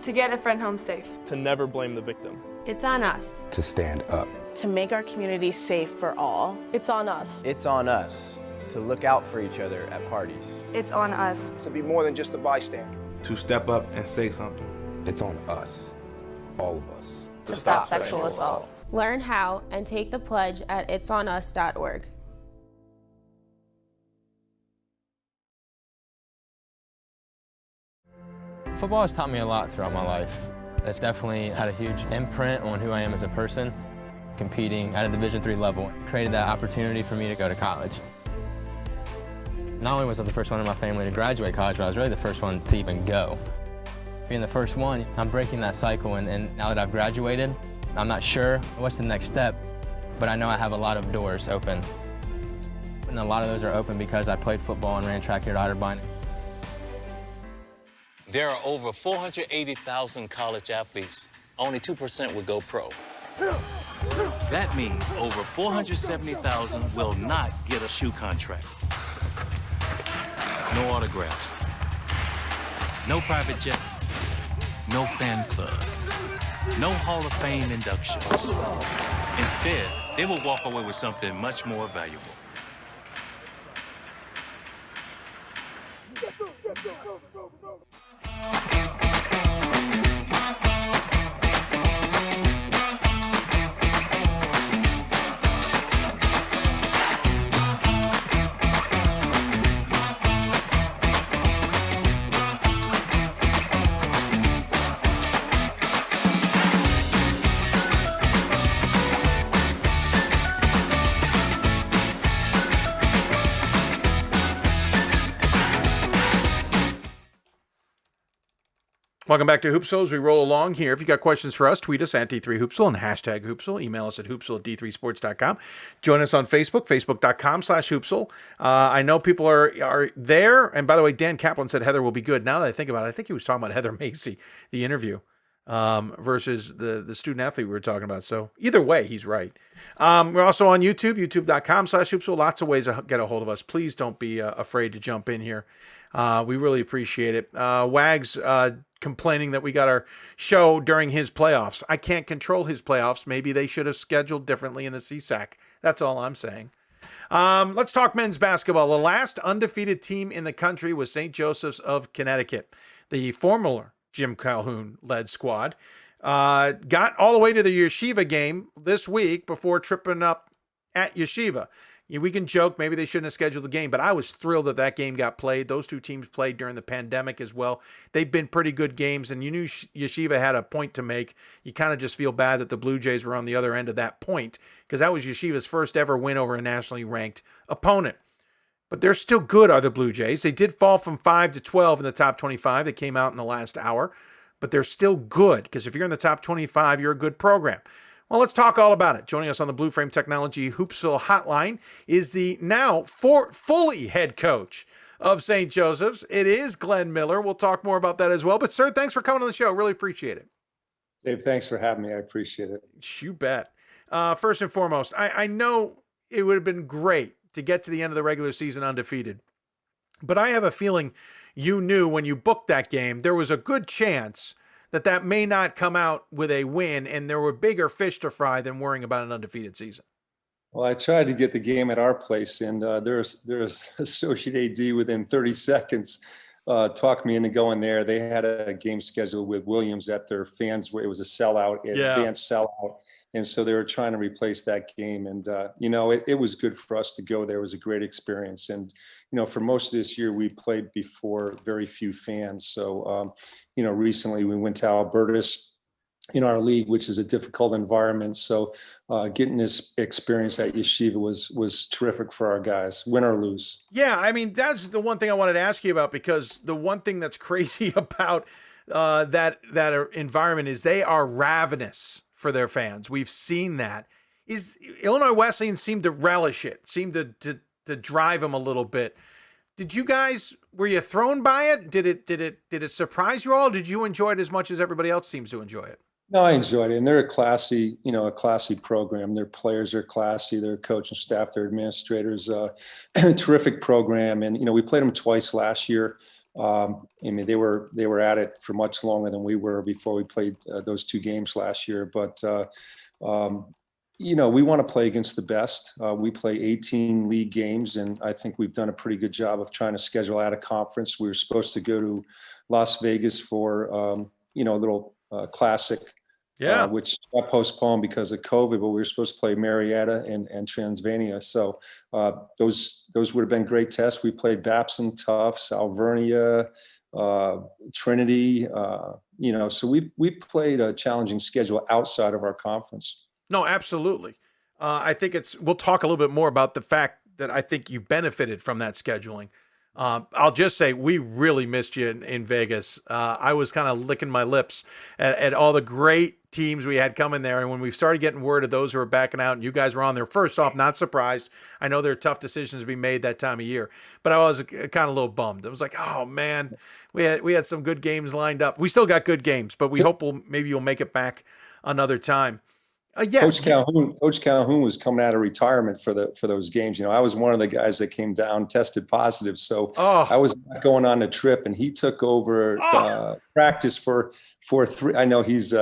To get a friend home safe. To never blame the victim. It's on us. To stand up. To make our community safe for all. It's on us. It's on us to look out for each other at parties. It's on us. To be more than just a bystander. To step up and say something. It's on us, all of us. To stop sexual assault. Learn how and take the pledge at itsonus.org. Football has taught me a lot throughout my life. It's definitely had a huge imprint on who I am as a person. Competing at a Division III level created that opportunity for me to go to college. Not only was I the first one in my family to graduate college, but I was really the first one to even go. Being the first one, I'm breaking that cycle, and now that I've graduated, I'm not sure what's the next step, but I know I have a lot of doors open. And a lot of those are open because I played football and ran track here at Otterbein. There are over 480,000 college athletes. Only 2% would go pro. That means over 470,000 will not get a shoe contract. No autographs. No private jets. No fan clubs. No Hall of Fame inductions. Instead, they will walk away with something much more valuable. Welcome back to Hoopsville as we roll along here. If you got questions for us, tweet us at D3Hoopsville and hashtag Hoopsville. Email us at hoopsville@d3sports.com. Join us on Facebook, facebook.com/Hoopsville. I know people are there. And by the way, Dan Kaplan said Heather will be good. Now that I think about it, I think he was talking about Heather Macy, the interview, versus the student athlete we were talking about. So either way, he's right. We're also on YouTube, youtube.com/Hoopsville. Lots of ways to get a hold of us. Please don't be afraid to jump in here. We really appreciate it. Wags complaining that we got our show during his playoffs. I can't control his playoffs. Maybe they should have scheduled differently in the CSAC. That's all I'm saying. Let's talk men's basketball. The last undefeated team in the country was St. Joseph's of Connecticut. The former Jim Calhoun-led squad got all the way to the Yeshiva game this week before tripping up at Yeshiva. We can joke, maybe they shouldn't have scheduled the game, but I was thrilled that that game got played. Those two teams played during the pandemic as well. They've been pretty good games, and you knew Yeshiva had a point to make. You kind of just feel bad that the Blue Jays were on the other end of that point, because that was Yeshiva's first ever win over a nationally ranked opponent. But they're still good, are the Blue Jays. They did fall from 5 to 12 in the top 25. They came out in the last hour, but they're still good, because if you're in the top 25, you're a good program. Well, let's talk all about it. Joining us on the Blue Frame Technology Hoopsville hotline is the now fully head coach of St. Joseph's. It is Glen Miller. We'll talk more about that as well. But, sir, thanks for coming on the show. Really appreciate it. Dave, thanks for having me. I appreciate it. You bet. First and foremost, I know it would have been great to get to the end of the regular season undefeated. But I have a feeling you knew when you booked that game there was a good chance that may not come out with a win, and there were bigger fish to fry than worrying about an undefeated season. Well, I tried to get the game at our place, and there's associate AD within 30 seconds talked me into going there. They had a game scheduled with Williams at their fans where it was a sellout, advanced sellout. And so they were trying to replace that game. And, it was good for us to go there. It was a great experience. And, for most of this year, we played before very few fans. So, recently we went to Albertus in our league, which is a difficult environment. So getting this experience at Yeshiva was terrific for our guys, win or lose. Yeah, I mean, that's the one thing I wanted to ask you about, because the one thing that's crazy about that environment is they are ravenous for their fans. We've seen that. Illinois Wesleyan seemed to relish it, seemed to drive them a little bit. Did you guys, were you thrown by it? Did it surprise you all? Did you enjoy it as much as everybody else seems to enjoy it? No, I enjoyed it. And they're a classy program. Their players are classy, their coach and staff, their administrators, terrific program. And, we played them twice last year. They were at it for much longer than we were before we played those two games last year. But, we want to play against the best. We play 18 league games, and I think we've done a pretty good job of trying to schedule out a conference. We were supposed to go to Las Vegas for, a little classic, which got postponed because of COVID, but we were supposed to play Marietta and Transylvania. So those would have been great tests. We played Babson, Tufts, Alvernia, Trinity, so we played a challenging schedule outside of our conference. No, absolutely. I think we'll talk a little bit more about the fact that I think you benefited from that scheduling. I'll just say we really missed you in Vegas. I was kind of licking my lips at all the great teams we had coming there. And when we started getting word of those who were backing out and you guys were on there, first off, not surprised. I know there are tough decisions to be made that time of year, but I was kind of a little bummed. I was like, oh man, we had some good games lined up. We still got good games, but we hope maybe you'll make it back another time. Coach Calhoun was coming out of retirement for those games. I was one of the guys that came down, tested positive. So I was going on a trip, and he took over practice for 3. I know he's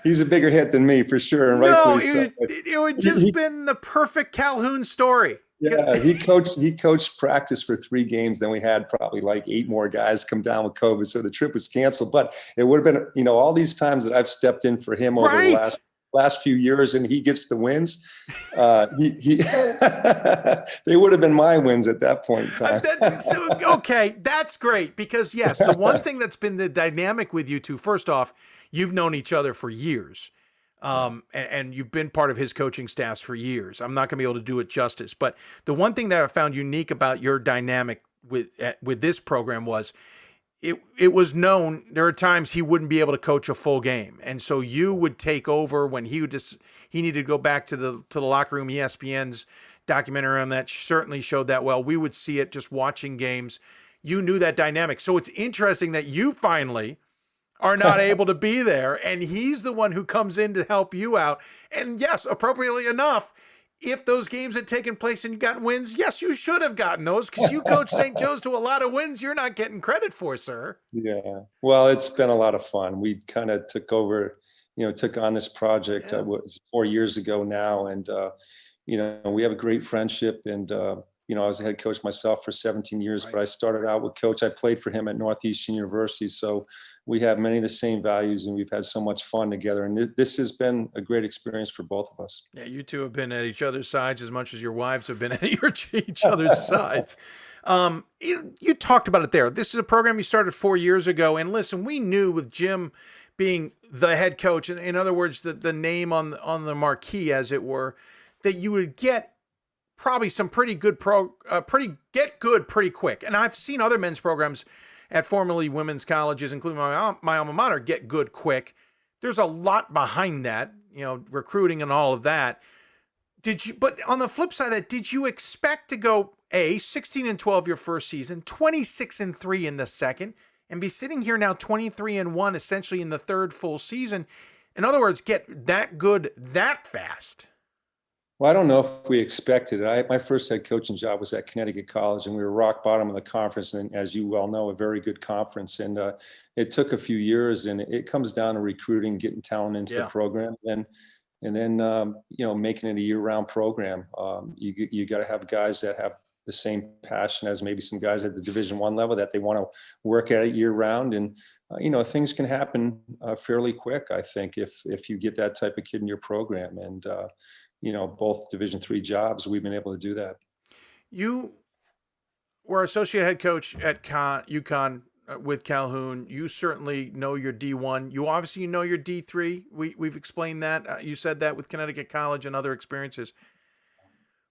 he's a bigger hit than me for sure. And it would just been the perfect Calhoun story. Yeah, he coached practice for 3 games. Then we had probably like 8 more guys come down with COVID. So the trip was canceled, but it would have been, all these times that I've stepped in for him over the last few years, and he gets the wins. They would have been my wins at that point in time. Okay, that's great, because yes, the one thing that's been the dynamic with you two, first off, you've known each other for years, and you've been part of his coaching staffs for years. I'm not going to be able to do it justice, but the one thing that I found unique about your dynamic with this program was it was known there are times he wouldn't be able to coach a full game, and so you would take over when he needed to go back to the locker room. ESPN's documentary on that certainly showed that well. We would see it just watching games. You knew that dynamic, so it's interesting that you finally are not able to be there, and he's the one who comes in to help you out. And yes, appropriately enough, if those games had taken place and you gotten wins, yes, you should have gotten those because you coached St. Joe's to a lot of wins you're not getting credit for, sir. Yeah. Well, it's been a lot of fun. We kind of took on this project was 4 years ago now. And, we have a great friendship. And, I was a head coach myself for 17 years, but I started out with Coach. I played for him at Northeastern University. So we have many of the same values, and we've had so much fun together. And this has been a great experience for both of us. Yeah, you two have been at each other's sides as much as your wives have been at each other's sides. You talked about it there. This is a program you started 4 years ago. And listen, we knew with Jim being the head coach, in other words, the name on the marquee, as it were, that you would get probably some pretty good pretty quick. And I've seen other men's programs at formerly women's colleges, including my alma mater, get good quick. There's a lot behind that, recruiting and all of that. But on the flip side of that, did you expect to go 16-12 your first season, 26-3 in the second, and be sitting here now 23-1 essentially in the third full season? In other words, get that good that fast? Well, I don't know if we expected it. My first head coaching job was at Connecticut College, and we were rock bottom of the conference. And as you well know, a very good conference. And it took a few years, and it comes down to recruiting, getting talent into the program, and then making it a year-round program. You got to have guys that have the same passion as maybe some guys at the Division I level, that they want to work at it year-round. And things can happen fairly quick, I think, if you get that type of kid in your program. And both Division III jobs, we've been able to do that. You were associate head coach at UConn with Calhoun. You certainly know your D1. You obviously know your D3. We've explained that. You said that with Connecticut College and other experiences.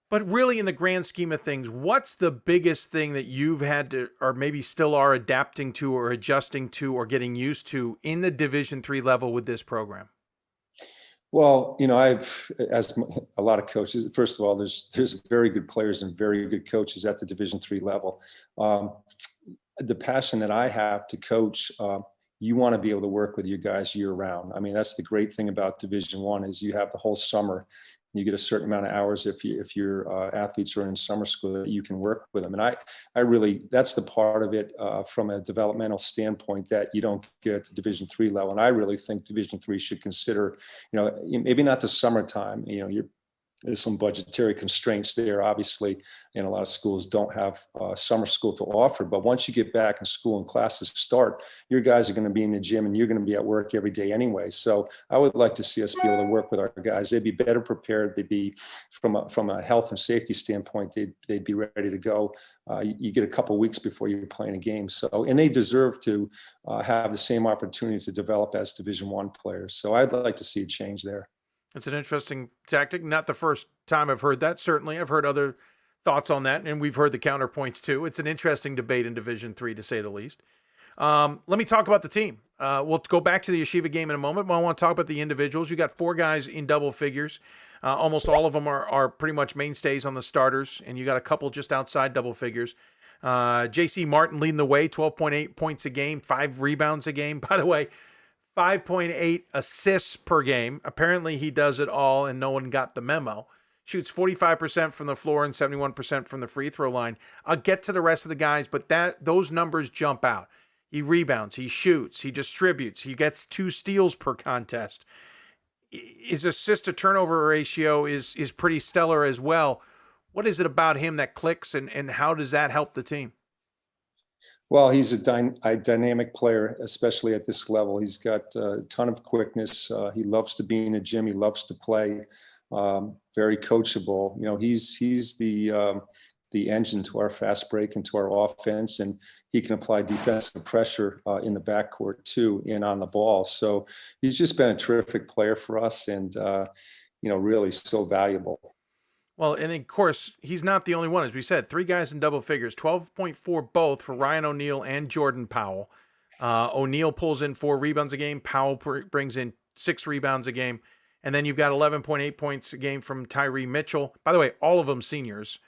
But really, in the grand scheme of things, what's the biggest thing that you've had to, or maybe still are adapting to or adjusting to or getting used to in the Division III level with this program? Well, I've, as a lot of coaches, first of all, there's very good players and very good coaches at the Division III level. The passion that I have to coach, you want to be able to work with your guys year round. I mean, that's the great thing about Division I is you have the whole summer. You get a certain amount of hours if your athletes are in summer school that you can work with them. And I really, that's the part of it from a developmental standpoint that you don't get at the Division III level. And I really think Division III should consider, maybe not the summertime, there's some budgetary constraints there, obviously, and a lot of schools don't have summer school to offer. But once you get back in school and classes start, your guys are going to be in the gym and you're going to be at work every day anyway. So I would like to see us be able to work with our guys. They'd be better prepared. They'd be, from a health and safety standpoint, they'd be ready to go. You get a couple of weeks before you're playing a game. So, and they deserve to have the same opportunity to develop as Division I players. So I'd like to see a change there. It's an interesting tactic. Not the first time I've heard that. Certainly, I've heard other thoughts on that, and we've heard the counterpoints too. It's an interesting debate in Division III, to say the least. Let me talk about the team. We'll go back to the Yeshiva game in a moment, but I want to talk about the individuals. You got 4 guys in double figures. Almost all of them are pretty much mainstays on the starters, and you got a couple just outside double figures. J.C. Martin leading the way, 12.8 points a game, 5 rebounds a game. By the way, 5.8 assists per game. Apparently he does it all and no one got the memo. Shoots 45% from the floor and 71% from the free throw line. I'll get to the rest of the guys, but those numbers jump out. He rebounds, he shoots, he distributes, he gets 2 steals per contest. His assist to turnover ratio is pretty stellar as well. What is it about him that clicks, and how does that help the team? Well, he's a dynamic player, especially at this level. He's got a ton of quickness. He loves to be in the gym. He loves to play. Very coachable. He's the engine to our fast break and to our offense, and he can apply defensive pressure in the backcourt too, and on the ball. So he's just been a terrific player for us, and really so valuable. Well, and of course, he's not the only one. As we said, 3 guys in double figures, 12.4 both for Ryan O'Neal and Jordan Powell. O'Neal pulls in 4 rebounds a game. Powell brings in 6 rebounds a game. And then you've got 11.8 points a game from Tyree Mitchell. By the way, all of them seniors.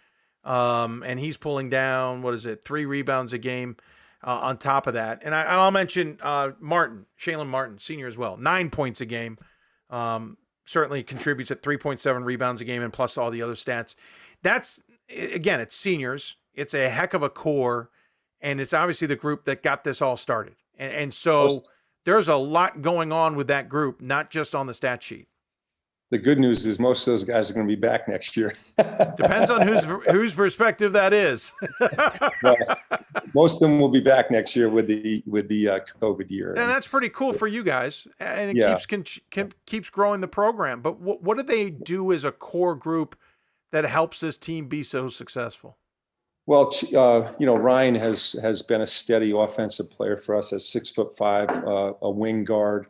And he's pulling down, 3 rebounds a game on top of that. And I'll mention Shaylin Martin, senior as well, 9 points a game. Certainly contributes at 3.7 rebounds a game and plus all the other stats. That's, again, it's seniors. It's a heck of a core. And it's obviously the group that got this all started. And so there's a lot going on with that group, not just on the stat sheet. The good news is most of those guys are going to be back next year. Depends on whose perspective that is. Well, most of them will be back next year with the COVID year. And that's pretty cool for you guys, and it keeps growing the program. But what do they do as a core group that helps this team be so successful? Well, Ryan has been a steady offensive player for us at 6'5", a wing guard.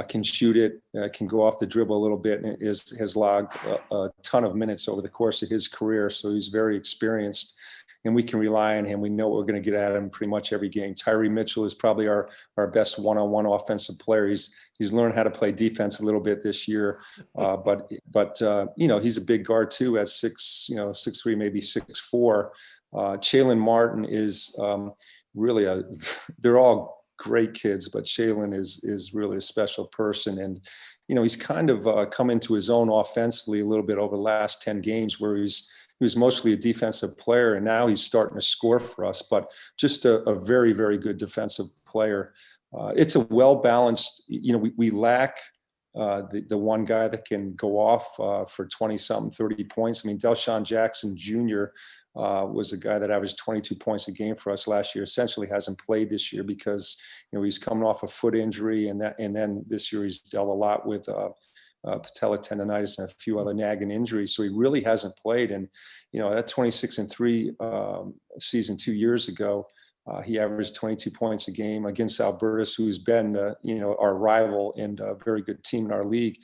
Can shoot it, can go off the dribble a little bit, and has logged a ton of minutes over the course of his career. So he's very experienced, and we can rely on him. We know what we're going to get at him pretty much every game. Tyree Mitchell is probably our best one-on-one offensive player. He's learned how to play defense a little bit this year, but he's a big guard too at 6'3", maybe 6'4". Shaylin Martin is really they're all great kids, but Shaylin is really a special person. And, he's kind of come into his own offensively a little bit over the last 10 games where he was mostly a defensive player, and now he's starting to score for us, but just a very, very good defensive player. It's a well-balanced, we lack the one guy that can go off for 20-something, 30 points. I mean, Delshawn Jackson Jr. Was a guy that averaged 22 points a game for us last year. Essentially hasn't played this year because he's coming off a foot injury, and then this year he's dealt a lot with patella tendonitis and a few other nagging injuries. So he really hasn't played. And that 26-3 season 2 years ago, he averaged 22 points a game against Albertus, who's been our rival and a very good team in our league.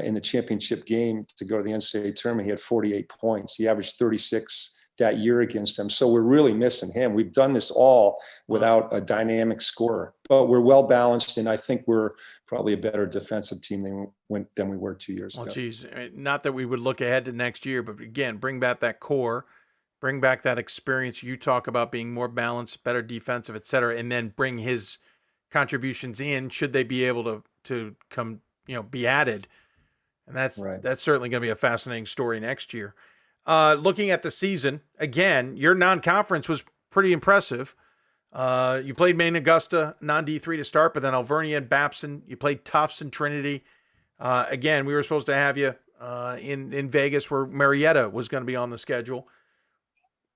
In the championship game to go to the NCAA tournament, he had 48 points. He averaged 36 that year against them. So we're really missing him. We've done this all without a dynamic scorer, but we're well balanced, and I think we're probably a better defensive team than we were 2 years ago. Well, geez, not that we would look ahead to next year, but again, bring back that core, bring back that experience you talk about being more balanced, better defensive, et cetera, and then bring his contributions in should they be able to come, be added. And that's certainly going to be a fascinating story next year. Looking at the season, again, your non-conference was pretty impressive. You played Maine Augusta, non-D3 to start, but then Alvernia and Babson. You played Tufts and Trinity. Again, we were supposed to have you in Vegas where Marietta was going to be on the schedule.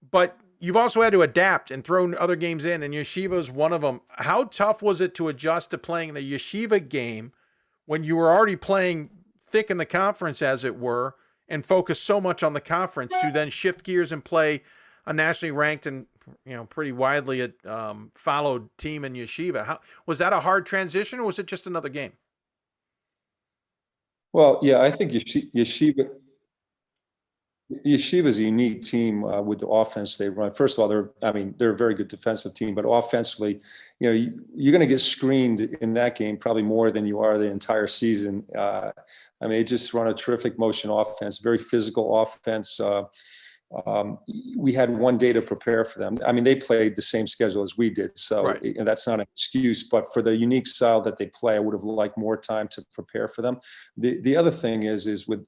But you've also had to adapt and throw other games in, and Yeshiva is one of them. How tough was it to adjust to playing the Yeshiva game when you were already playing thick in the conference, as it were, and focus so much on the conference to then shift gears and play a nationally ranked and pretty widely followed team in Yeshiva? Was that a hard transition, or was it just another game? Well, yeah, I think Yeshiva is a unique team with the offense they run. First of all, they're a very good defensive team, but offensively, you're going to get screened in that game probably more than you are the entire season. They just run a terrific motion offense, very physical offense. We had one day to prepare for them. They played the same schedule as we did, so and that's not an excuse. But for the unique style that they play, I would have liked more time to prepare for them. The other thing is with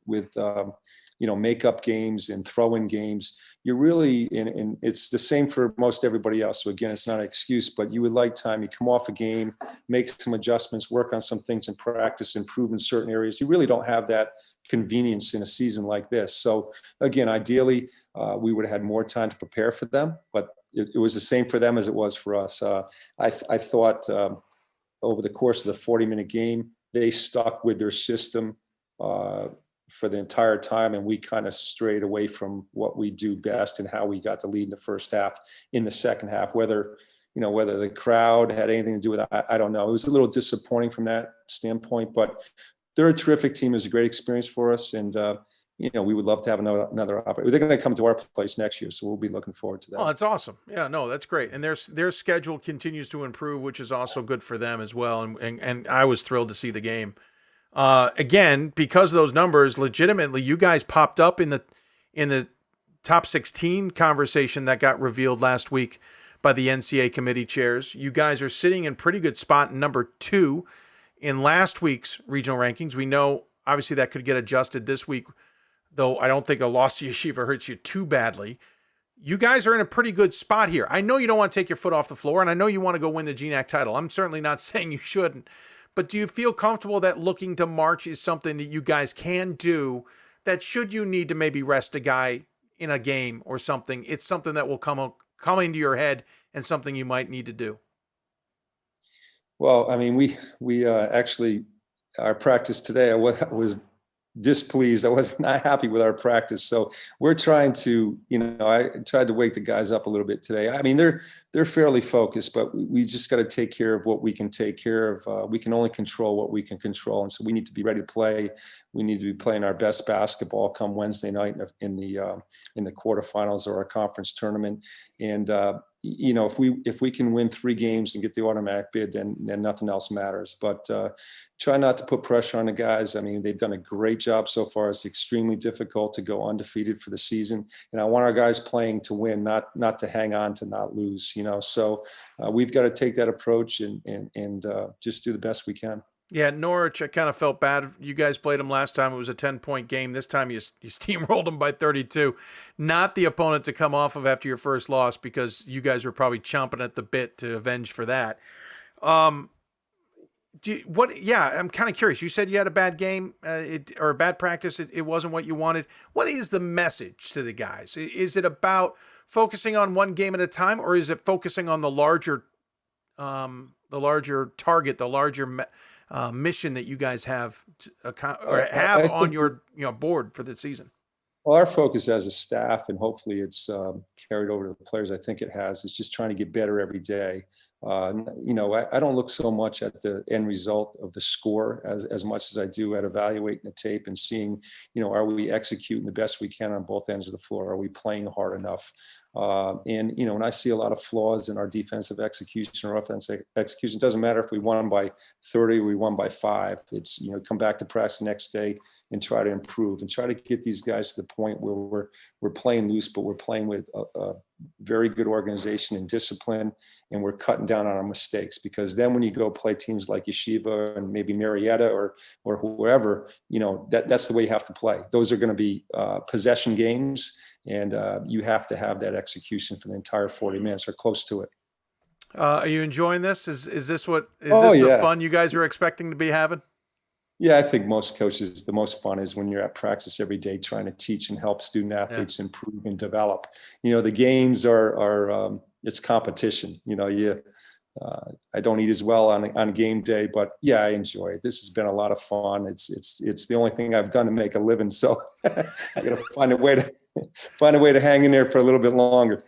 makeup games and throw-in games, you're really in it's the same for most everybody else. So again, it's not an excuse, but you would like time. You come off a game, make some adjustments, work on some things in practice, improve in certain areas. You really don't have that convenience in a season like this. So again, ideally, we would have had more time to prepare for them, but it was the same for them as it was for us. I thought over the course of the 40-minute game, they stuck with their system for the entire time, and we kind of strayed away from what we do best and how we got the lead in the first half. In the second half, whether the crowd had anything to do with it, I don't know. It was a little disappointing from that standpoint, but they're a terrific team. It was a great experience for us, and we would love to have another opportunity. They're going to come to our place next year, so we'll be looking forward to that. Oh, that's awesome. Yeah, no, that's great. And their schedule continues to improve, which is also good for them as well. And I was thrilled to see the game. Again, because of those numbers, legitimately, you guys popped up in the top 16 conversation that got revealed last week by the NCAA committee chairs. You guys are sitting in pretty good spot in number 2 in last week's regional rankings. We know, obviously, that could get adjusted this week, though I don't think a loss to Yeshiva hurts you too badly. You guys are in a pretty good spot here. I know you don't want to take your foot off the floor, and I know you want to go win the GNAC title. I'm certainly not saying you shouldn't. But do you feel comfortable that looking to March is something that you guys can do, that should you need to maybe rest a guy in a game or something, it's something that will come into your head and something you might need to do? Well, I mean, we actually, our practice today, I was displeased. I was not happy with our practice. So we're trying to, I tried to wake the guys up a little bit today. I mean, they're fairly focused, but we just got to take care of what we can take care of. We can only control what we can control. And so we need to be ready to play. We need to be playing our best basketball come Wednesday night in the quarterfinals of our conference tournament. And, if we can win 3 games and get the automatic bid, then nothing else matters. But try not to put pressure on the guys. I mean, they've done a great job so far. It's extremely difficult to go undefeated for the season. And I want our guys playing to win, not to hang on, to not lose, So we've got to take that approach and just do the best we can. Yeah, Norwich, I kind of felt bad. You guys played them last time. It was a 10-point game. This time you steamrolled them by 32. Not the opponent to come off of after your first loss, because you guys were probably chomping at the bit to avenge for that. I'm kind of curious. You said you had a bad game or a bad practice. It wasn't what you wanted. What is the message to the guys? Is it about focusing on one game at a time, or is it focusing on the larger target, the larger mission that you guys have on your board for the season? Well, our focus as a staff, and hopefully it's carried over to the players, I think it has, is just trying to get better every day. I don't look so much at the end result of the score as much as I do at evaluating the tape and seeing, are we executing the best we can on both ends of the floor? Are we playing hard enough? When I see a lot of flaws in our defensive execution or offensive execution, it doesn't matter if we won by 30 or we won by 5. It's, come back to practice the next day and try to improve and try to get these guys to the point where we're playing loose, but we're playing with a very good organization and discipline, and we're cutting down on our mistakes. Because then when you go play teams like Yeshiva and maybe Marietta or whoever, that's the way you have to play. Those are going to be possession games, and you have to have that execution for the entire 40 minutes or close to it. Are you enjoying this? Is this Yeah. The fun you guys are expecting to be having? Yeah, I think most coaches, the most fun is when you're at practice every day trying to teach and help student athletes improve and develop. The games are it's competition. I don't eat as well on game day, but yeah, I enjoy it. This has been a lot of fun. It's the only thing I've done to make a living, so I got to find a way to hang in there for a little bit longer.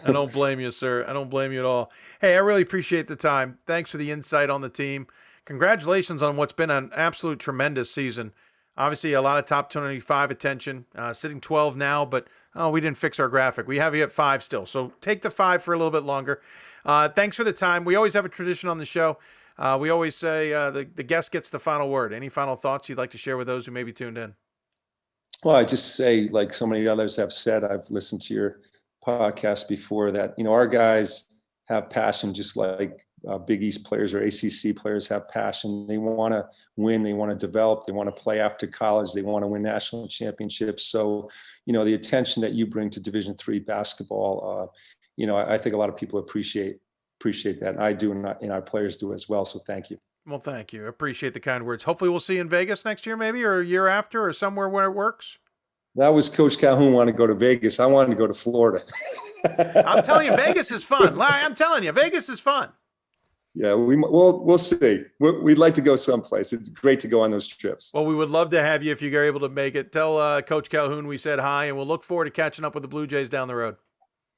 I don't blame you, sir. I don't blame you at all. Hey, I really appreciate the time. Thanks for the insight on the team. Congratulations on what's been an absolute tremendous season. Obviously, a lot of top 25 attention, sitting 12 now, but we didn't fix our graphic. We have you at 5 still, so take the 5 for a little bit longer. Thanks for the time. We always have a tradition on the show. We always say the guest gets the final word. Any final thoughts you'd like to share with those who may be tuned in? Well, I just say, like so many others have said, I've listened to your podcast before, that, our guys have passion, just like Big East players or ACC players have passion. They want to win. They want to develop. They want to play after college. They want to win national championships. So, the attention that you bring to Division III basketball, I think a lot of people appreciate that. And I do, and our players do as well. So thank you. Well, thank you. I appreciate the kind words. Hopefully we'll see you in Vegas next year, maybe, or a year after, or somewhere where it works. That was Coach Calhoun wanted to go to Vegas. I wanted to go to Florida. I'm telling you, Vegas is fun. I'm telling you, Vegas is fun. Yeah, we'll see. We'd like to go someplace. It's great to go on those trips. Well, we would love to have you if you're able to make it. Tell Coach Calhoun we said hi, and we'll look forward to catching up with the Blue Jays down the road.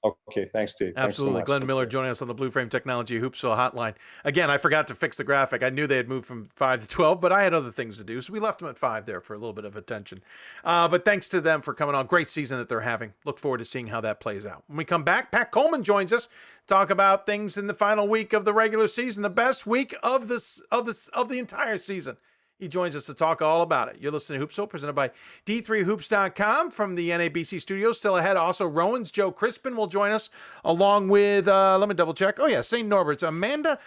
Okay, thanks, Dave. Absolutely. Thanks so much. Glen Miller joining us on the Blue Frame Technology Hoopsville hotline. Again, I forgot to fix the graphic. I knew they had moved from 5 to 12, but I had other things to do, so we left them at 5 there for a little bit of attention. But thanks to them for coming on. Great season that they're having. Look forward to seeing how that plays out. When we come back, Pat Coleman joins us. Talk about things in the final week of the regular season, the best week of the entire season. He joins us to talk all about it. You're listening to Hoopsville, presented by D3Hoops.com from the NABC studios. Still ahead, also Rowan's Joe Crispin will join us, along with, let me double check. Oh, yeah, St. Norbert's Amanda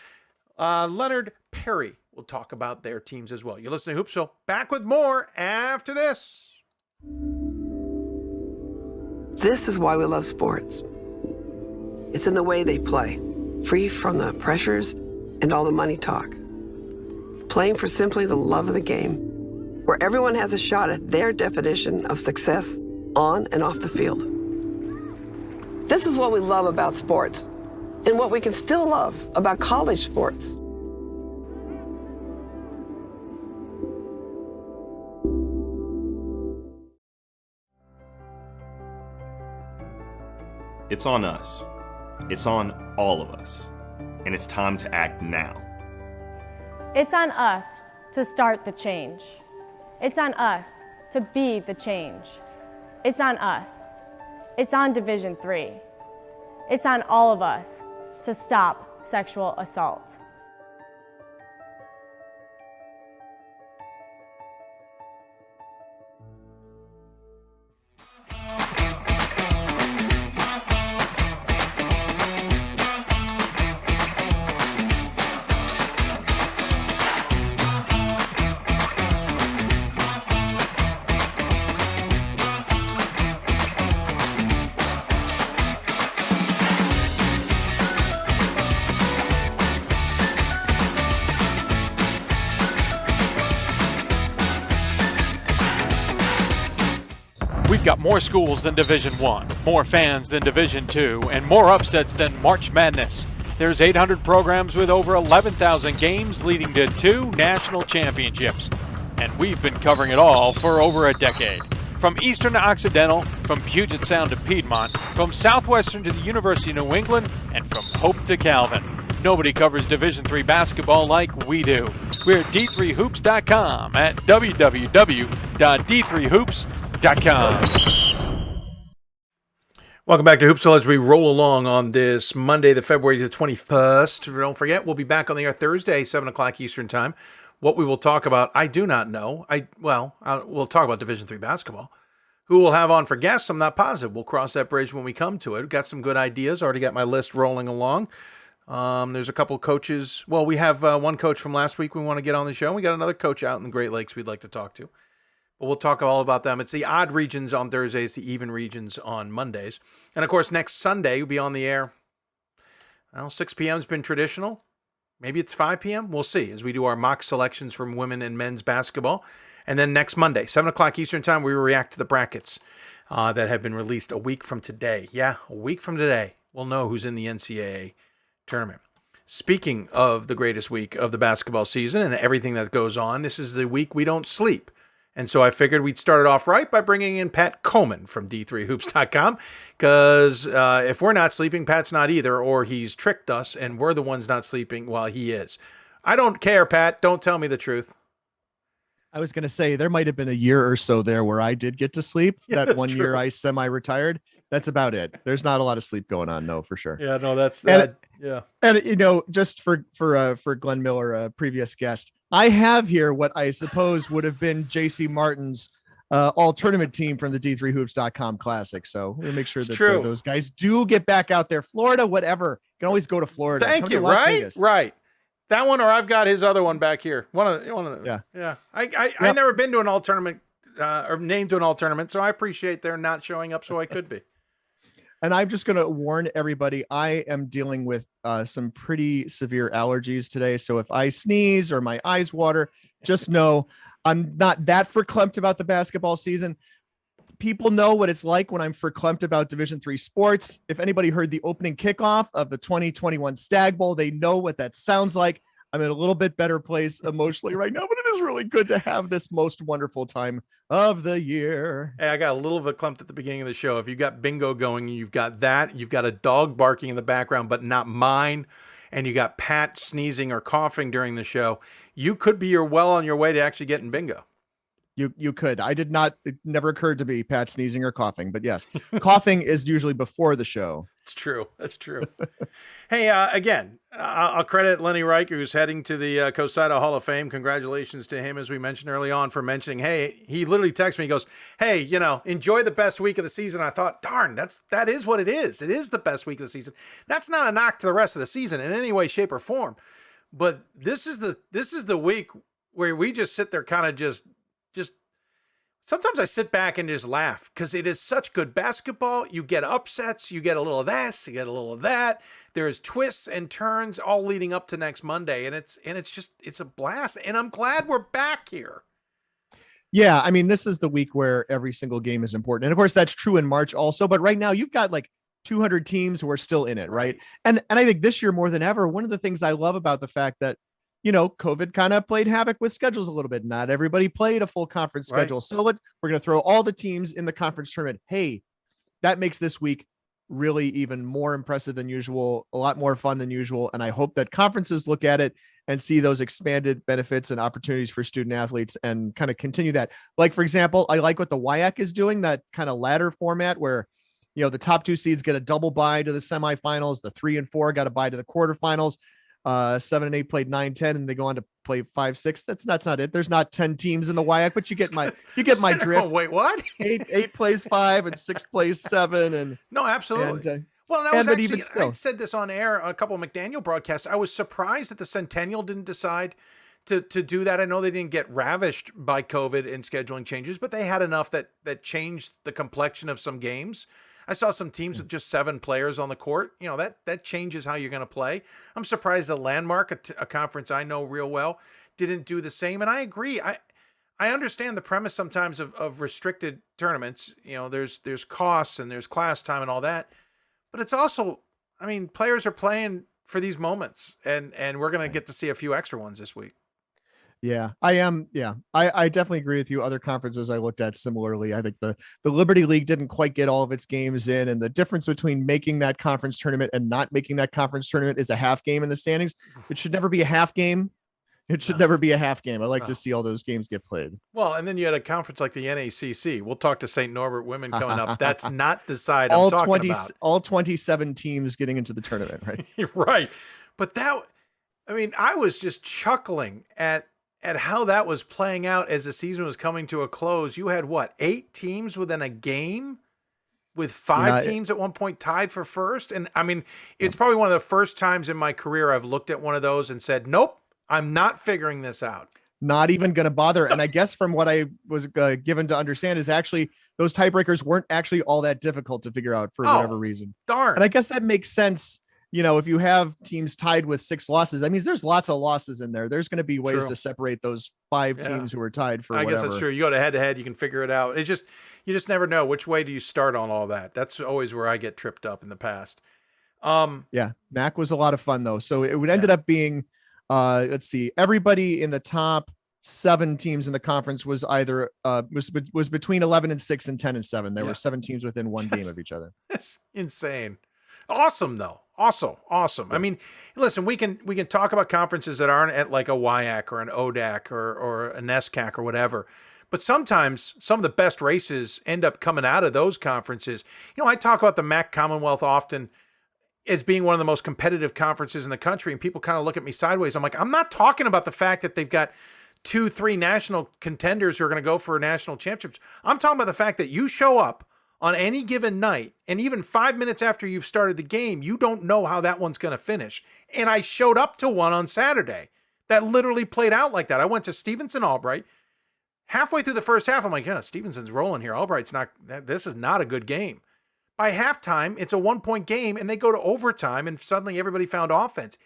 Leonard Perry will talk about their teams as well. You're listening to Hoopsville. Back with more after this. This is why we love sports. It's in the way they play, free from the pressures and all the money talk. Playing for simply the love of the game, where everyone has a shot at their definition of success on and off the field. This is what we love about sports, and what we can still love about college sports. It's on us. It's on all of us. And it's time to act now. It's on us to start the change. It's on us to be the change. It's on us. It's on Division III. It's on all of us to stop sexual assault. Got more schools than Division I, more fans than Division II, and more upsets than March Madness. There's 800 programs with over 11,000 games leading to 2 national championships. And we've been covering it all for over a decade. From Eastern to Occidental, from Puget Sound to Piedmont, from Southwestern to the University of New England, and from Hope to Calvin. Nobody covers Division III basketball like we do. We're at D3Hoops.com at www.d3hoops.com. Welcome back to Hoopsville as we roll along on this Monday, the February the 21st. Don't forget, we'll be back on the air Thursday, 7 o'clock Eastern time. What we will talk about, I do not know. We'll talk about Division III basketball. Who we'll have on for guests, I'm not positive. We'll cross that bridge when we come to it. We've got some good ideas. Already got my list rolling along. There's a couple coaches. Well, we have one coach from last week we want to get on the show. We got another coach out in the Great Lakes we'd like to talk to. But we'll talk all about them. It's the odd regions on Thursdays, the even regions on Mondays. And, of course, next Sunday we'll be on the air. Well, 6 p.m. has been traditional. Maybe it's 5 p.m. We'll see as we do our mock selections from women and men's basketball. And then next Monday, 7 o'clock Eastern time, we will react to the brackets that have been released a week from today. Yeah, a week from today, we'll know who's in the NCAA tournament. Speaking of the greatest week of the basketball season and everything that goes on, this is the week we don't sleep. And so I figured we'd start it off right by bringing in Pat Coleman from D3Hoops.com, because if we're not sleeping, Pat's not either, or he's tricked us and we're the ones not sleeping while he is. I don't care, Pat. Don't tell me the truth. I was going to say there might have been a year or so there where I did get to sleep. Yeah, that one true. year I semi-retired. That's about it. There's not a lot of sleep going on. No, for sure. Yeah, no, that's and, that. Yeah. And just for Glen Miller, a previous guest, I have here what I suppose would have been JC Martin's all tournament team from the D3Hoops.com Classic. So we'll make sure that those guys do get back out there. Florida, whatever. You can always go to Florida. Thank you. Right. That one, or I've got his other one back here. One of them. Yeah. I never been to an all tournament or named to an all tournament, so I appreciate their not showing up so I could be. And I'm just going to warn everybody, I am dealing with some pretty severe allergies today. So if I sneeze or my eyes water, just know I'm not that verklempt about the basketball season. People know what it's like when I'm verklempt about Division III sports. If anybody heard the opening kickoff of the 2021 Stag Bowl, they know what that sounds like. I'm in a little bit better place emotionally right now, but it is really good to have this most wonderful time of the year. Hey, I got a little of a clump at the beginning of the show. If you got bingo going, you've got that. You've got a dog barking in the background, but not mine. And you got Pat sneezing or coughing during the show. You could be well on your way to actually getting bingo. You could. It never occurred to me, Pat sneezing or coughing, but yes, coughing is usually before the show. It's true. That's true. Hey, again, I'll credit Lenny Reich, who's heading to the COSIDA Hall of Fame. Congratulations to him, as we mentioned early on, for mentioning, hey, he literally texted me, he goes, hey, enjoy the best week of the season. I thought, darn, that is what it is. It is the best week of the season. That's not a knock to the rest of the season in any way, shape, or form. But this is the week where we just sit there kind of just sometimes I sit back and just laugh because it is such good basketball. You get upsets, you get a little of this, you get a little of that. There's twists and turns all leading up to next Monday, and it's a blast. And I'm glad we're back here. Yeah, I mean, this is the week where every single game is important. And of course, that's true in March also. But right now, you've got like 200 teams who are still in it, right? And I think this year more than ever, one of the things I love about the fact that COVID kind of played havoc with schedules a little bit. Not everybody played a full conference schedule. So we're going to throw all the teams in the conference tournament. Hey, that makes this week really even more impressive than usual, a lot more fun than usual. And I hope that conferences look at it and see those expanded benefits and opportunities for student athletes and kind of continue that. Like, for example, I like what the WIAC is doing, that kind of ladder format where, the top 2 seeds get a double bye to the semifinals. The 3 and 4 got a bye to the quarterfinals. 7 and 8 played 9, 10, and they go on to play 5, 6. That's not it. There's not 10 teams in the WIAC, but you get my drift. Wait, what? 8 plays 5 and 6 plays 7. And no, absolutely. I said this on air on a couple of McDaniel broadcasts. I was surprised that the Centennial didn't decide to do that. I know they didn't get ravished by COVID and scheduling changes, but they had enough that changed the complexion of some games. I saw some teams with just 7 players on the court. That changes how you're going to play. I'm surprised the Landmark, a conference I know real well, didn't do the same. And I agree. I understand the premise sometimes of restricted tournaments. There's costs and there's class time and all that. But it's also, players are playing for these moments. And we're going to get to see a few extra ones this week. Yeah, I am. Yeah, I definitely agree with you. Other conferences I looked at similarly. I think the Liberty League didn't quite get all of its games in. And the difference between making that conference tournament and not making that conference tournament is a half game in the standings. It should never be a half game. It should never be a half game. I like to see all those games get played. Well, and then you had a conference like the NACC. We'll talk to St. Norbert women coming up. That's not the side I'm talking about. All 27 teams getting into the tournament, right? Right. But I was just chuckling at how that was playing out as the season was coming to a close. You had 8 teams within a game with 5 teams at one point tied for first. And it's probably one of the first times in my career I've looked at one of those and said, nope, I'm not figuring this out. Not even going to bother. And I guess from what I was given to understand is actually those tiebreakers weren't actually all that difficult to figure out for whatever reason. Darn. And I guess that makes sense. If you have teams tied with 6 losses, there's lots of losses in there. There's going to be ways to separate those 5 teams who are tied for whatever. I guess that's true. You go to head to head, you can figure it out. It's just, you just never know which way do you start on all that. That's always where I get tripped up in the past. Yeah, MAC was a lot of fun though. So it would ended up being, let's see, everybody in the top 7 teams in the conference was either was between 11 and 6 and 10 and 7. There were 7 teams within one game of each other. That's insane. Awesome though. Also awesome. Listen, we can talk about conferences that aren't at like a WIAC or an ODAC or a NESCAC or whatever. But sometimes some of the best races end up coming out of those conferences. I talk about the MAC Commonwealth often as being one of the most competitive conferences in the country, and people kind of look at me sideways. I'm like, I'm not talking about the fact that they've got 2-3 national contenders who are going to go for national championships. I'm talking about the fact that you show up on any given night, and even 5 minutes after you've started the game, you don't know how that one's going to finish. And I showed up to one on Saturday that literally played out like that. I went to Stevenson Albright. Halfway through the first half, I'm like, yeah, Stevenson's rolling here. Albright's not, this is not a good game. By halftime, it's a 1-point game, and they go to overtime, and suddenly everybody found offense.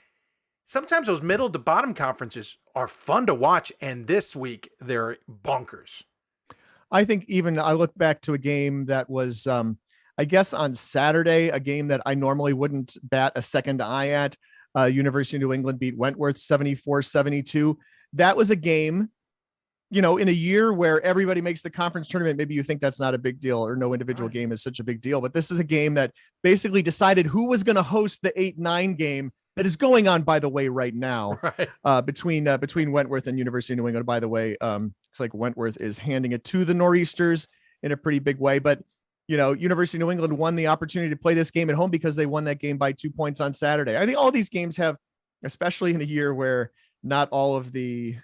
Sometimes those middle to bottom conferences are fun to watch, and this week they're bonkers. I think even I look back to a game that was, I guess on Saturday, a game that I normally wouldn't bat a second eye at. University of New England beat Wentworth 74-72. That was a game, in a year where everybody makes the conference tournament. Maybe you think that's not a big deal, or no individual game is such a big deal, but this is a game that basically decided who was going to host the 8-9 game that is going on, by the way, right now, between Wentworth and University of New England. By the way, looks like Wentworth is handing it to the Nor'easters in a pretty big way, but University of New England won the opportunity to play this game at home because they won that game by 2 points on Saturday. I think all these games have, especially in a year where not all of the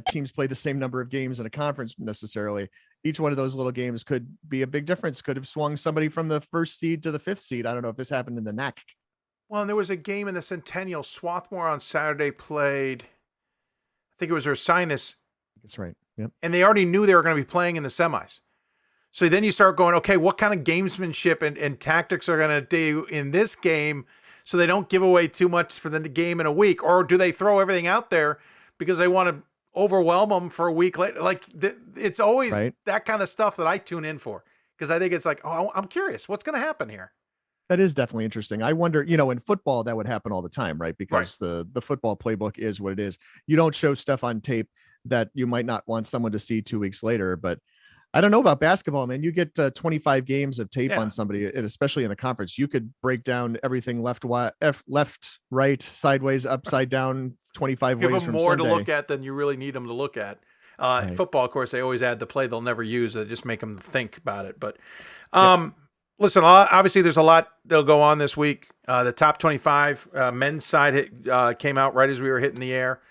teams play the same number of games in a conference necessarily, each one of those little games could be a big difference, could have swung somebody from the 1st seed to the 5th seed. I don't know if this happened in the NAC. Well, and there was a game in the Centennial. Swarthmore on Saturday played, I think it was Ursinus. That's right. Yep. And they already knew they were going to be playing in the semis. So then you start going, okay, what kind of gamesmanship and tactics are going to do in this game so they don't give away too much for the game in a week? Or do they throw everything out there because they want to overwhelm them for a week later? It's always that kind of stuff that I tune in for, because I think it's like, oh, I'm curious. What's going to happen here? That is definitely interesting. I wonder, in football, that would happen all the time, right? Because the football playbook is what it is. You don't show stuff on tape that you might not want someone to see 2 weeks later, but I don't know about basketball, man. You get 25 games of tape on somebody, and especially in the conference, you could break down everything left, right, sideways, upside down, 25 Give ways them from more Sunday. to look at than you really need them to look at. Football, of course, they always add the play they'll never use. They just make them think about it. But listen, obviously there's a lot that'll go on this week. The top 25 men's side came out right as we were hitting the air.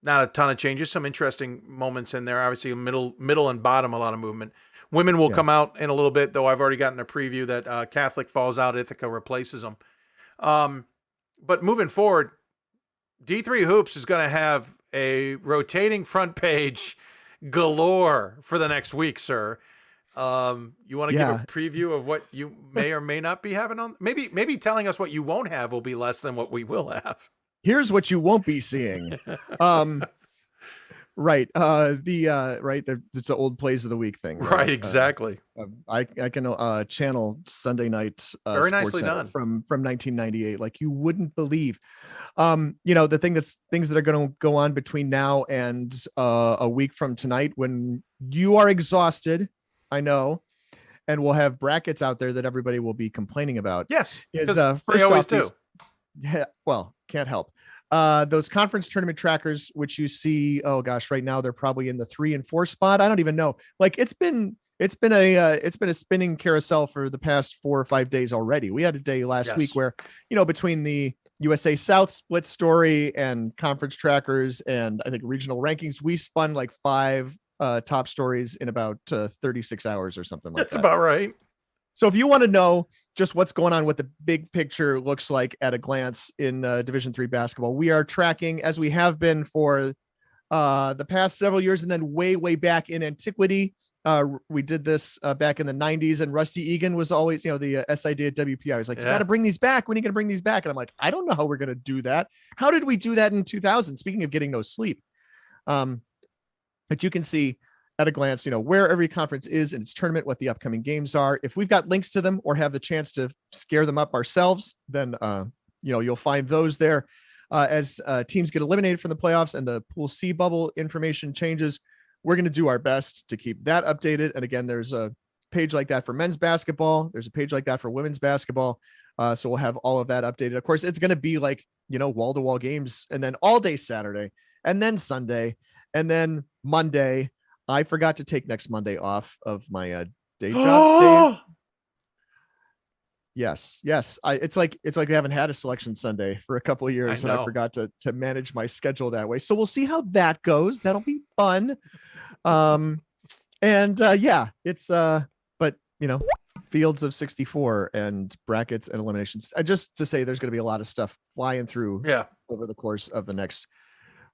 Not a ton of changes, some interesting moments in there. Obviously, middle and bottom, a lot of movement. Women will come out in a little bit, though I've already gotten a preview that Catholic falls out, Ithaca replaces them. But moving forward, D3 Hoops is going to have a rotating front page galore for the next week, sir. You want to give a preview of what you may or may not be having on? Maybe telling us what you won't have will be less than what we will have. Here's what you won't be seeing. Right. It's the old plays of the week thing. Right. Exactly. I can channel Sunday night. Very nicely done. From 1998. Like you wouldn't believe. The things that are going to go on between now and a week from tonight, when you are exhausted, I know, and we'll have brackets out there that everybody will be complaining about. Yes. Is first they always off, do. Yeah. Well, can't help. Those conference tournament trackers, which you see, oh gosh, right now they're probably in the 3 and 4 spot. I don't even know. Like it's been a spinning carousel for the past 4 or 5 days already. We had a day last week where, between the USA South split story and conference trackers and I think regional rankings, we spun like 5 top stories in about 36 hours or something like that. That's about right. So if you want to know just what's going on, what the big picture looks like at a glance in Division III basketball, we are tracking, as we have been for the past several years, and then way back in antiquity. We did this back in the 90s, and Rusty Egan was always, the SID at WPI. I was like, you got to bring these back. When are you going to bring these back? And I'm like, I don't know how we're going to do that. How did we do that in 2000? Speaking of getting no sleep. But you can see at a glance, where every conference is in its tournament, what the upcoming games are. If we've got links to them or have the chance to scare them up ourselves, then, you'll find those there. As teams get eliminated from the playoffs and the Pool C bubble information changes, we're going to do our best to keep that updated. And again, there's a page like that for men's basketball. There's a page like that for women's basketball. So we'll have all of that updated. Of course, it's going to be like, wall-to-wall games, and then all day Saturday, and then Sunday, and then Monday. I forgot to take next Monday off of my day job. Yes. It's like we haven't had a selection Sunday for a couple of years, and I forgot to manage my schedule that way. So we'll see how that goes. That'll be fun. It's but fields of 64 and brackets and eliminations. Just to say, there's going to be a lot of stuff flying through over the course of the next.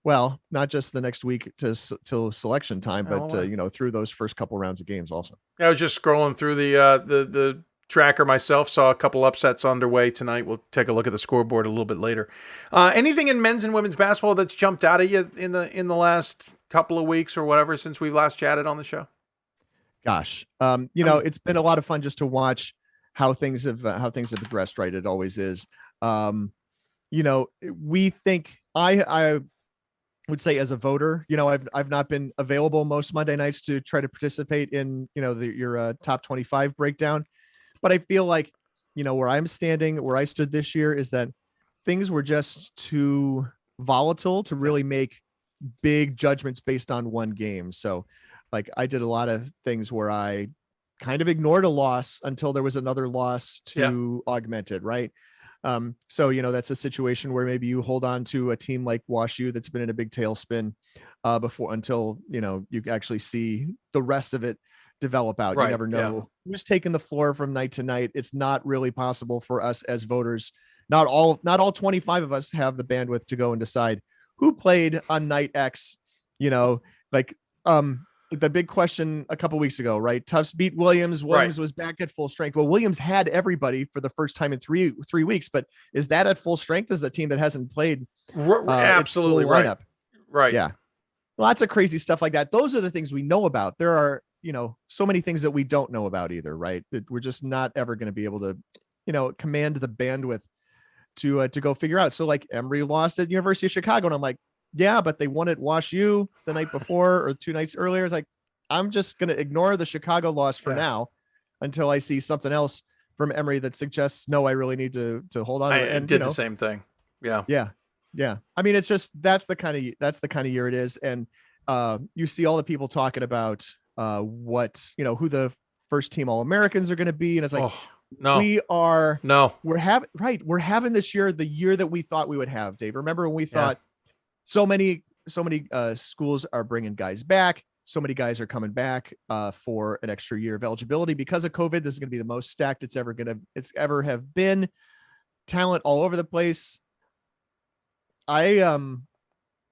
Well, not just the next week till selection time, but through those first couple rounds of games also. I was just scrolling through the tracker myself, saw a couple upsets underway tonight. We'll take a look at the scoreboard a little bit later. Anything in men's and women's basketball that's jumped out at you in the last couple of weeks or whatever since we've last chatted on the show? Gosh, it's been a lot of fun just to watch how things have progressed. Right, it always is. we think I would say as a voter, I've not been available most Monday nights to try to participate in, your top 25 breakdown. But I feel like, where I'm standing, where I stood this year is that things were just too volatile to really make big judgments based on one game. So like I did a lot of things where I kind of ignored a loss until there was another loss to augment it. Right. So, that's a situation where maybe you hold on to a team like WashU that's been in a big tailspin until, you actually see the rest of it develop out. Right, You never know who's taking the floor from night to night. It's not really possible for us as voters. Not all 25 of us have the bandwidth to go and decide who played on night X, the big question a couple weeks ago, right? Tufts beat Williams. Williams was back at full strength. Well, Williams had everybody for the first time in three weeks, but is that at full strength as a team that hasn't played? Absolutely right. Lineup? Right. Yeah. Lots of crazy stuff like that. Those are the things we know about. There are, so many things that we don't know about either, right? That we're just not ever going to be able to, command the bandwidth to go figure out. So like Emory lost at University of Chicago. And I'm like, yeah, but they won at WashU the night before or 2 nights earlier. It's like, I'm just going to ignore the Chicago loss for now until I see something else from Emory that suggests, no, I really need to hold on. And did the same thing. Yeah. Yeah. Yeah. I mean, it's just, that's the kind of year it is. And you see all the people talking about who the first team All-Americans are going to be. And it's like, we're having this year, the year that we thought we would have, Dave. Remember when we thought so many schools are bringing guys back. So many guys are coming back for an extra year of eligibility because of COVID. This is going to be the most stacked it's ever have been. Talent all over the place. I'm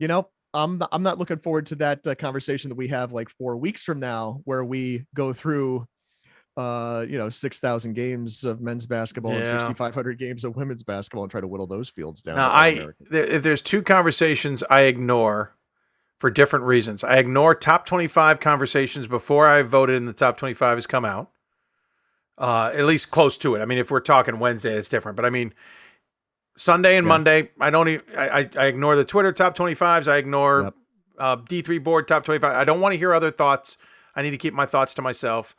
not looking forward to that conversation that we have like 4 weeks from now, where we go through 6,000 games of men's basketball and 6,500 games of women's basketball and try to whittle those fields down. Now, if there's two conversations I ignore for different reasons. I ignore top 25 conversations before I voted in the top 25 has come out, at least close to it. I mean, if we're talking Wednesday, it's different. But I mean, Sunday and Monday, I ignore the Twitter top 25s. I ignore D3 board top 25. I don't want to hear other thoughts. I need to keep my thoughts to myself.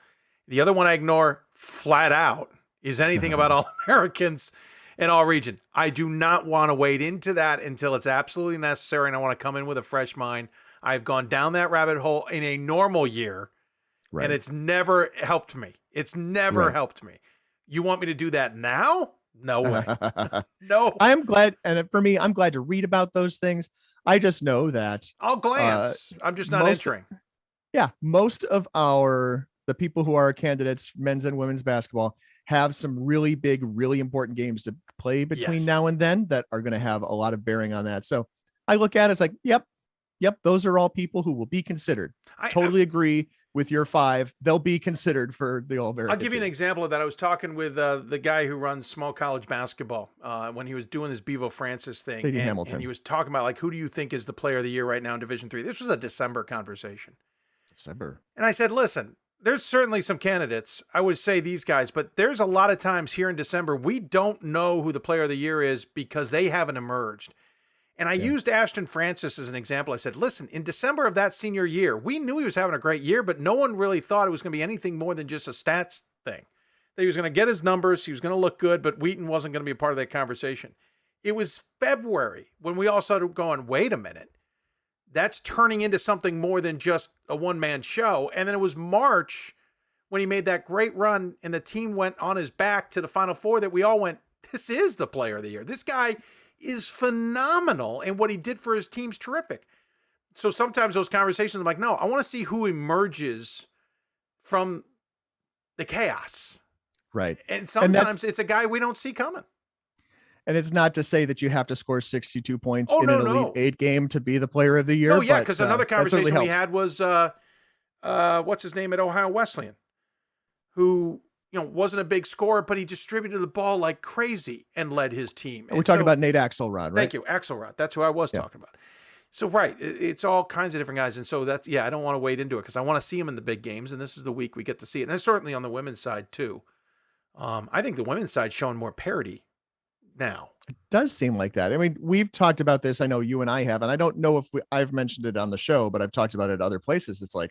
The other one I ignore flat out is anything about All-Americans in all region. I do not want to wade into that until it's absolutely necessary, and I want to come in with a fresh mind. I've gone down that rabbit hole in a normal year, and it's never helped me. It's never helped me. You want me to do that now? No way. No. I'm glad, and for me, I'm glad to read about those things. I just know that I'll glance. I'm just not entering. Yeah, most of the people who are candidates, men's and women's basketball, have some really big, really important games to play between now and then that are going to have a lot of bearing on that. So I look at it, it's like, yep, those are all people who will be considered. I totally agree with your 5. They'll be considered for the All-American. I'll give you an example of that. I was talking with the guy who runs small college basketball when he was doing this Bevo Francis thing. And he was talking about, like, who do you think is the player of the year right now in Division III? This was a December conversation. And I said, listen, there's certainly some candidates. I would say these guys, but there's a lot of times here in December, we don't know who the player of the year is because they haven't emerged. And I used Ashton Francis as an example. I said, listen, in December of that senior year, we knew he was having a great year, but no one really thought it was going to be anything more than just a stats thing. That he was going to get his numbers, he was going to look good, but Wheaton wasn't going to be a part of that conversation. It was February when we all started going, wait a minute. That's turning into something more than just a one-man show. And then it was March when he made that great run and the team went on his back to the Final Four that we all went, this is the player of the year. This guy is phenomenal, and what he did for his team's terrific. So sometimes those conversations, I'm like, no, I want to see who emerges from the chaos. Right. And sometimes it's a guy we don't see coming. And it's not to say that you have to score 62 points in an Elite 8 game to be the player of the year. Oh, yeah, because another conversation we had was, what's his name at Ohio Wesleyan, who, wasn't a big scorer, but he distributed the ball like crazy and led his team. And we're talking about Nate Axelrod, right? Thank you, Axelrod. That's who I was talking about. So, it's all kinds of different guys. And so that's, I don't want to wade into it because I want to see him in the big games, and this is the week we get to see it. And certainly on the women's side, too. I think the women's side showing more parity now. It does seem like that. I mean, we've talked about this. I know you and I have, and I don't know if I've mentioned it on the show, but I've talked about it at other places. It's like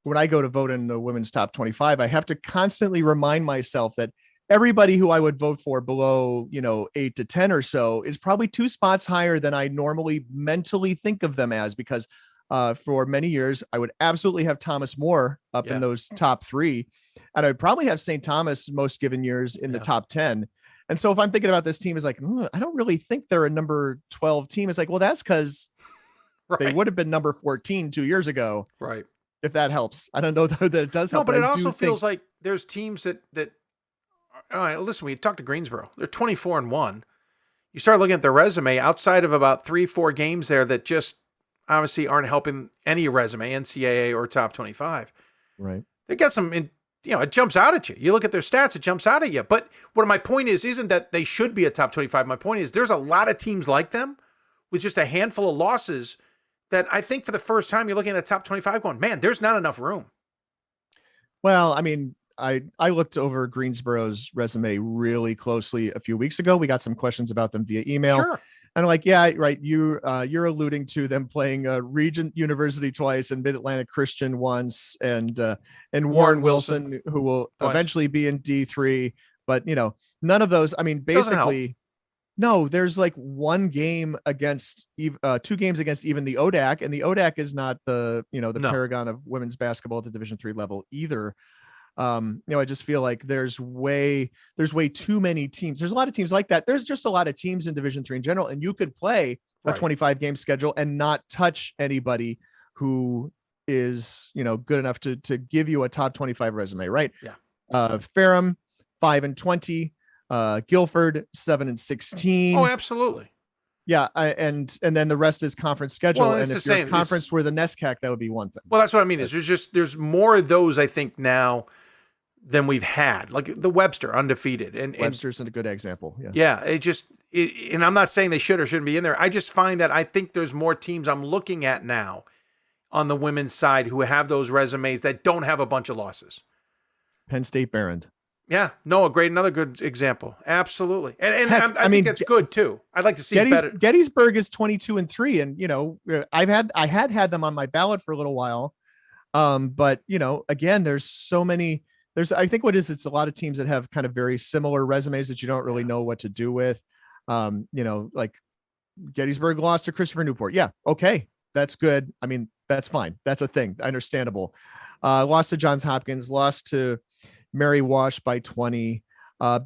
when I go to vote in the women's top 25, I have to constantly remind myself that everybody who I would vote for below, 8 to 10 or so is probably 2 spots higher than I normally mentally think of them as, because for many years, I would absolutely have Thomas More up in those top 3. And I'd probably have St. Thomas most given years in the top 10. And so if I'm thinking about this team, it's like, I don't really think they're a number 12 team. It's like, well, that's because they would have been number 14 2 years ago. Right. If that helps. I don't know that it does help. No, but it also feels like there's teams that all right, listen, we talked to Greensboro. They're 24-1. You start looking at their resume outside of about 3-4 games there that just obviously aren't helping any resume, NCAA or top 25. Right. They got some, it jumps out at you. You look at their stats, it jumps out at you. But what my point isn't that they should be a top 25. My point is there's a lot of teams like them with just a handful of losses that I think for the first time you're looking at a top 25 going, man, there's not enough room. Well, I mean, I looked over Greensboro's resume really closely a few weeks ago. We got some questions about them via email. Sure. And I'm like, yeah, right. You're alluding to them playing Regent University twice and Mid-Atlantic Christian once, and Warren Wilson, who will eventually be in D3. But none of those. I mean, basically, no. There's like 1 game against 2 games against even the ODAC, and the ODAC is not the paragon of women's basketball at the Division III level either. I just feel like there's way too many teams. There's a lot of teams like that. There's just a lot of teams in Division III in general, and you could play a 25 game schedule and not touch anybody who is, good enough to give you a top 25 resume. Right. Yeah. Ferrum 5-20, Guilford 7-16. Oh, absolutely. Yeah. And then the rest is conference schedule. Well, and if your conference were the NESCAC, that would be one thing. Well, that's what I mean is there's more of those, I think, now than we've had, like the Webster undefeated, and Webster's a good example. Yeah. And I'm not saying they should or shouldn't be in there. I just find that I think there's more teams I'm looking at now on the women's side who have those resumes that don't have a bunch of losses. Penn State Barron. Yeah, no, another good example. Absolutely. And heck, I think that's good too. I'd like to see better. Gettysburg is 22-3. And, I had them on my ballot for a little while. But again, there's so many, I think it's a lot of teams that have kind of very similar resumes that you don't really know what to do with. Like Gettysburg lost to Christopher Newport. Yeah. Okay. That's good. I mean, that's fine. That's a thing. Understandable. Lost to Johns Hopkins, lost to Mary Wash by 20,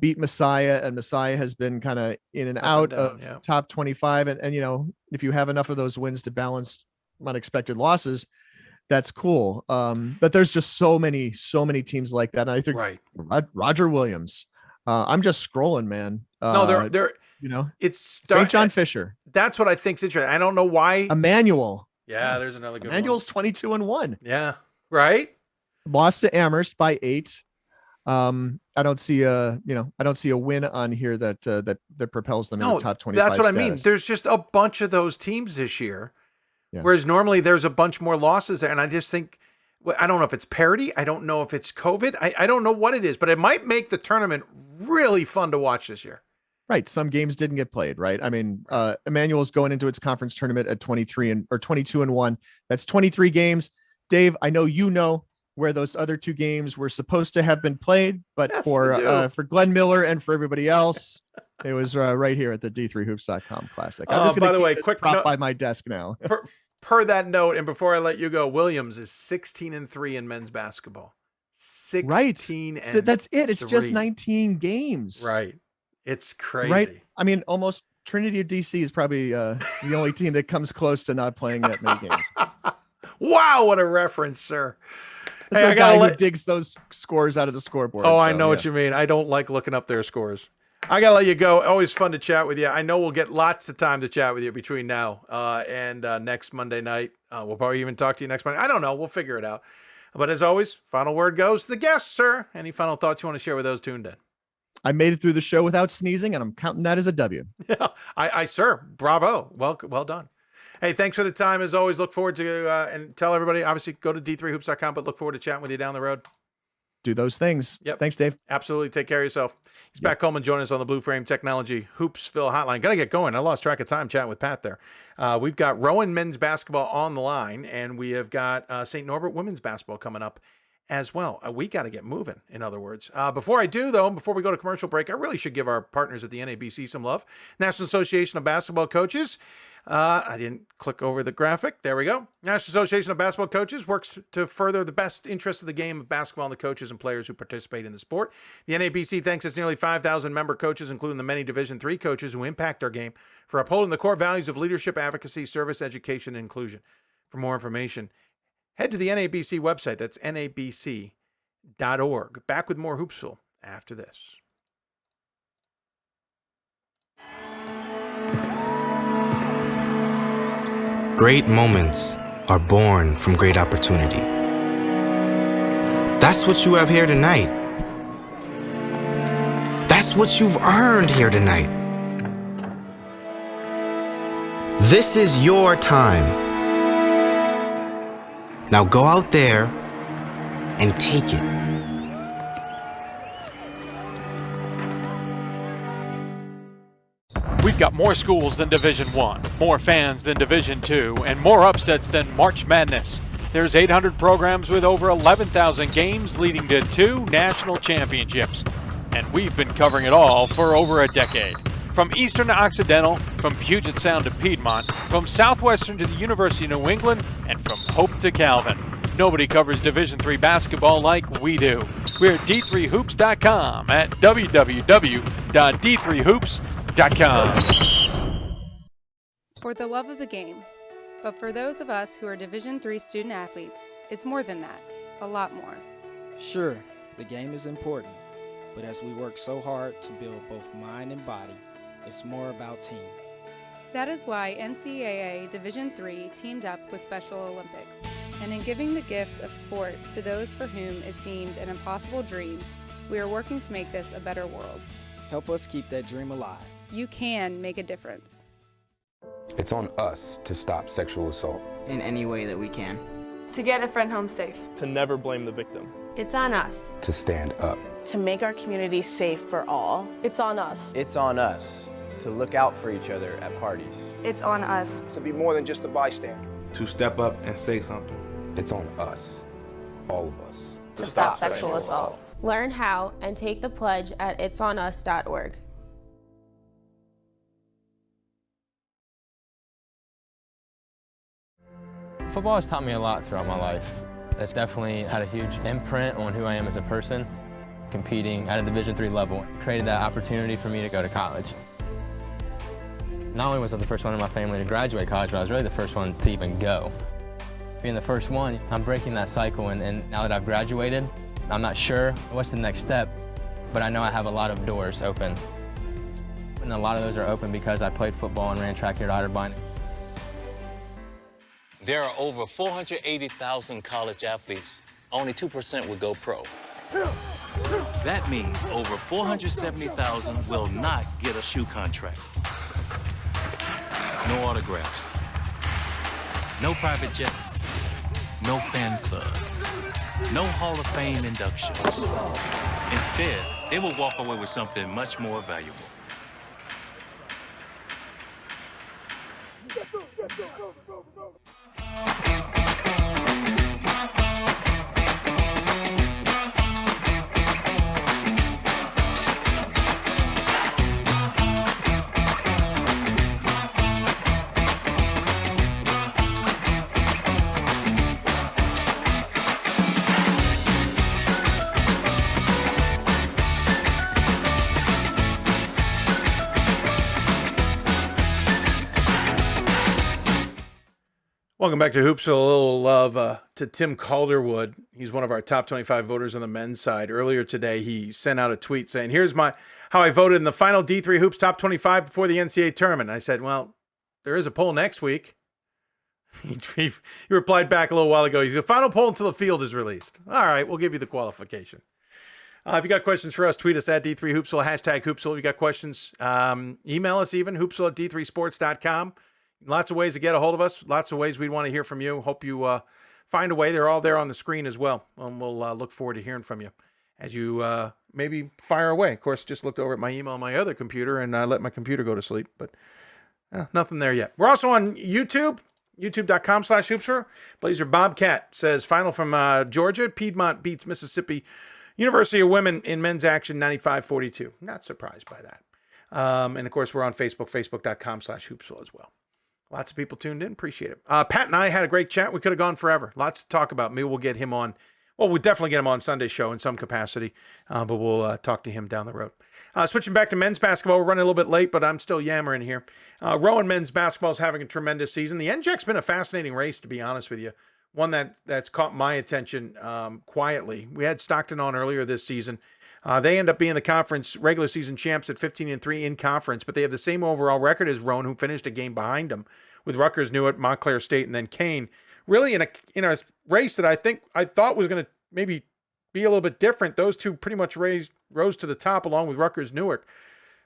beat Messiah, and Messiah has been kind of in and out of top 25. And, if you have enough of those wins to balance unexpected losses, that's cool. But there's just so many teams like that. And I think Roger Williams, I'm just scrolling, man. No, they're it's St. John Fisher. That's what I think's interesting. I don't know why. Emmanuel. Yeah, there's another good Emmanuel's 22-1. Yeah. Right. Lost to Amherst by 8. I don't see a win on here that propels them in the top 25. That's what I mean. There's just a bunch of those teams this year, whereas normally there's a bunch more losses there. And I just think, I don't know if it's parity. I don't know if it's COVID. I don't know what it is, but it might make the tournament really fun to watch this year. Right. Some games didn't get played. Right. I mean, Emmanuel's going into its conference tournament at 22-1. That's 23 games. Dave, I know where those other 2 games were supposed to have been played, but for Glen Miller and for everybody else, it was right here at the D3Hoops.com Classic. I'm just by the way, quick prop by my desk now. per that note, and before I let you go, Williams is 16-3 in men's basketball. 16 so that's it. It's just 19 games. Right. It's crazy. Right. I mean, almost Trinity of DC is probably the only team that comes close to not playing that many games. Wow, what a reference, sir. It's a guy who digs those scores out of the scoreboard. Oh, I know what you mean. I don't like looking up their scores. I got to let you go. Always fun to chat with you. I know we'll get lots of time to chat with you between now and next Monday night. We'll probably even talk to you next Monday. I don't know. We'll figure it out. But as always, final word goes to the guests, sir. Any final thoughts you want to share with those tuned in? I made it through the show without sneezing, and I'm counting that as a W. Yeah, sir. Bravo. Well done. Hey, thanks for the time. As always, look forward to, and tell everybody, obviously, go to d3hoops.com, but look forward to chatting with you down the road. do those things. Yep. Thanks, Dave. Absolutely. Take care of yourself. He's Pat Coleman joining us on the Blue Frame Technology Hoopsville hotline. Got to get going. I lost track of time chatting with Pat there. We've got Rowan men's basketball on the line, and we have got St. Norbert women's basketball coming up as well. We got to get moving, in other words. Before I do, though, before we go to commercial break, I really should give our partners at the NABC some love. National Association of Basketball Coaches. I didn't click over the graphic. There we go. National Association of Basketball Coaches works to further the best interest of the game of basketball and the coaches and players who participate in the sport. The NABC thanks its nearly 5,000 member coaches, including the many Division III coaches who impact our game, for upholding the core values of leadership, advocacy, service, education, and inclusion. For more information, head to the NABC website. That's nabc.org. Back with more Hoopsville after this. Great moments are born from great opportunity. That's what you have here tonight. That's what you've earned here tonight. This is your time. Now go out there and take it. We've got more schools than Division I, more fans than Division II, and more upsets than March Madness. There's 800 programs with over 11,000 games leading to 2 national championships. And we've been covering it all for over a decade. From Eastern to Occidental, from Puget Sound to Piedmont, from Southwestern to the University of New England, and from Hope to Calvin. Nobody covers Division III basketball like we do. We're at d3hoops.com at www.d3hoops.com. For the love of the game. But for those of us who are Division III student athletes, it's more than that. A lot more. Sure, the game is important, but as we work so hard to build both mind and body, it's more about team. That is why NCAA Division III teamed up with Special Olympics. And in giving the gift of sport to those for whom it seemed an impossible dream, we are working to make this a better world. Help us keep that dream alive. You can make a difference. It's on us to stop sexual assault. In any way that we can. To get a friend home safe. To never blame the victim. It's on us. To stand up. To make our community safe for all. It's on us. It's on us to look out for each other at parties. It's on us. To be more than just a bystander. To step up and say something. It's on us, all of us. To stop sexual assault. Learn how and take the pledge at itsonus.org. Football has taught me a lot throughout my life. It's definitely had a huge imprint on who I am as a person. Competing at a Division III level created that opportunity for me to go to college. Not only was I the first one in my family to graduate college, but I was really the first one to even go. Being the first one, I'm breaking that cycle, and now that I've graduated, I'm not sure what's the next step, but I know I have a lot of doors open. And a lot of those are open because I played football and ran track here at Otterbein. There are over 480,000 college athletes. Only 2% will go pro. That means over 470,000 will not get a shoe contract. No autographs. No private jets. No fan clubs. No Hall of Fame inductions. Instead, they will walk away with something much more valuable. Welcome back to Hoopsville. A little love to Tim Calderwood. He's one of our top 25 voters on the men's side. Earlier today, he sent out a tweet saying, "Here's how I voted in the final D3 Hoops top 25 before the NCAA tournament." I said, well, there is a poll next week. He replied back a little while ago. He's the final poll until the field is released. All right, we'll give you the qualification. If you got questions for us, tweet us at D3Hoopsville, hashtag Hoopsville. If you got questions, email us even, hoopsville at d3sports.com. Lots of ways to get a hold of us. Lots of ways we'd want to hear from you. Hope you find a way. They're all there on the screen as well. And we'll look forward to hearing from you. as you maybe fire away. Of course, just looked over at my email on my other computer, and I let my computer go to sleep, but nothing there yet. We're also on YouTube, youtube.com/Hoopsville. Blazer Bobcat says, final from Georgia. Piedmont beats Mississippi University of Women in men's action 95-42. Not surprised by that. And, of course, we're on Facebook, facebook.com/Hoopsville as well. Lots of people tuned in. Appreciate it. Pat and I had a great chat. We could have gone forever. Lots to talk about. Maybe we'll get him on. Well, we'll definitely get him on Sunday's show in some capacity, but we'll talk to him down the road. Switching back to men's basketball, we're running a little bit late, but I'm still yammering here. Rowan men's basketball is having a tremendous season. The NJAC's been a fascinating race, to be honest with you. One that's caught my attention quietly. We had Stockton on earlier this season. They end up being the conference regular season champs at 15-3 in conference, but they have the same overall record as Rowan, who finished a game behind them, with Rutgers, Newark, Montclair State, and then Kane. Really in a race that I thought was going to maybe be a little bit different. Those two pretty much rose to the top along with Rutgers, Newark.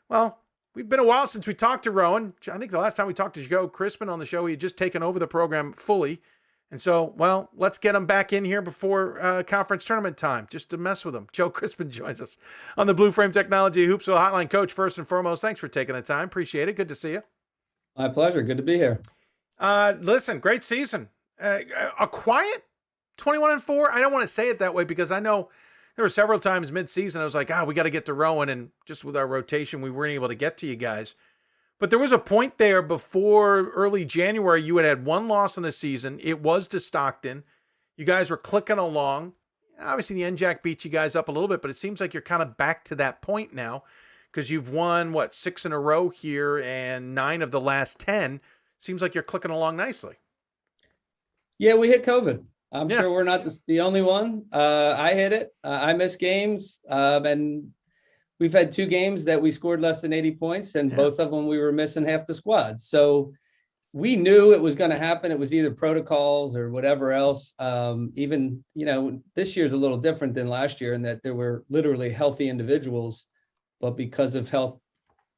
Well, we've been a while since we talked to Rowan. I think the last time we talked to Joe Crispin on the show, he had just taken over the program fully. And so, well, let's get him back in here before conference tournament time, just to mess with him. Joe Crispin joins us on the Blue Frame Technology Hoopsville Hotline. Coach, first and foremost, thanks for taking the time. Appreciate it. Good to see you. My pleasure. Good to be here. Listen, great season. A quiet 21-4. I don't want to say it that way because I know there were several times mid-season I was like, we got to get to Rowan, and just with our rotation, we weren't able to get to you guys. But there was a point there before early January, you had one loss in the season. It was to Stockton. You guys were clicking along. Obviously, the NJAC beat you guys up a little bit, but it seems like you're kind of back to that point now because you've won, 6 in a row here and 9 of the last 10. Seems like you're clicking along nicely. Yeah, we hit COVID. I'm sure we're not the only one. I hit it. I missed games. And we've had 2 games that we scored less than 80 points, and both of them we were missing half the squad. So we knew it was going to happen. It was either protocols or whatever else. Even, this year's a little different than last year in that there were literally healthy individuals, but because of health,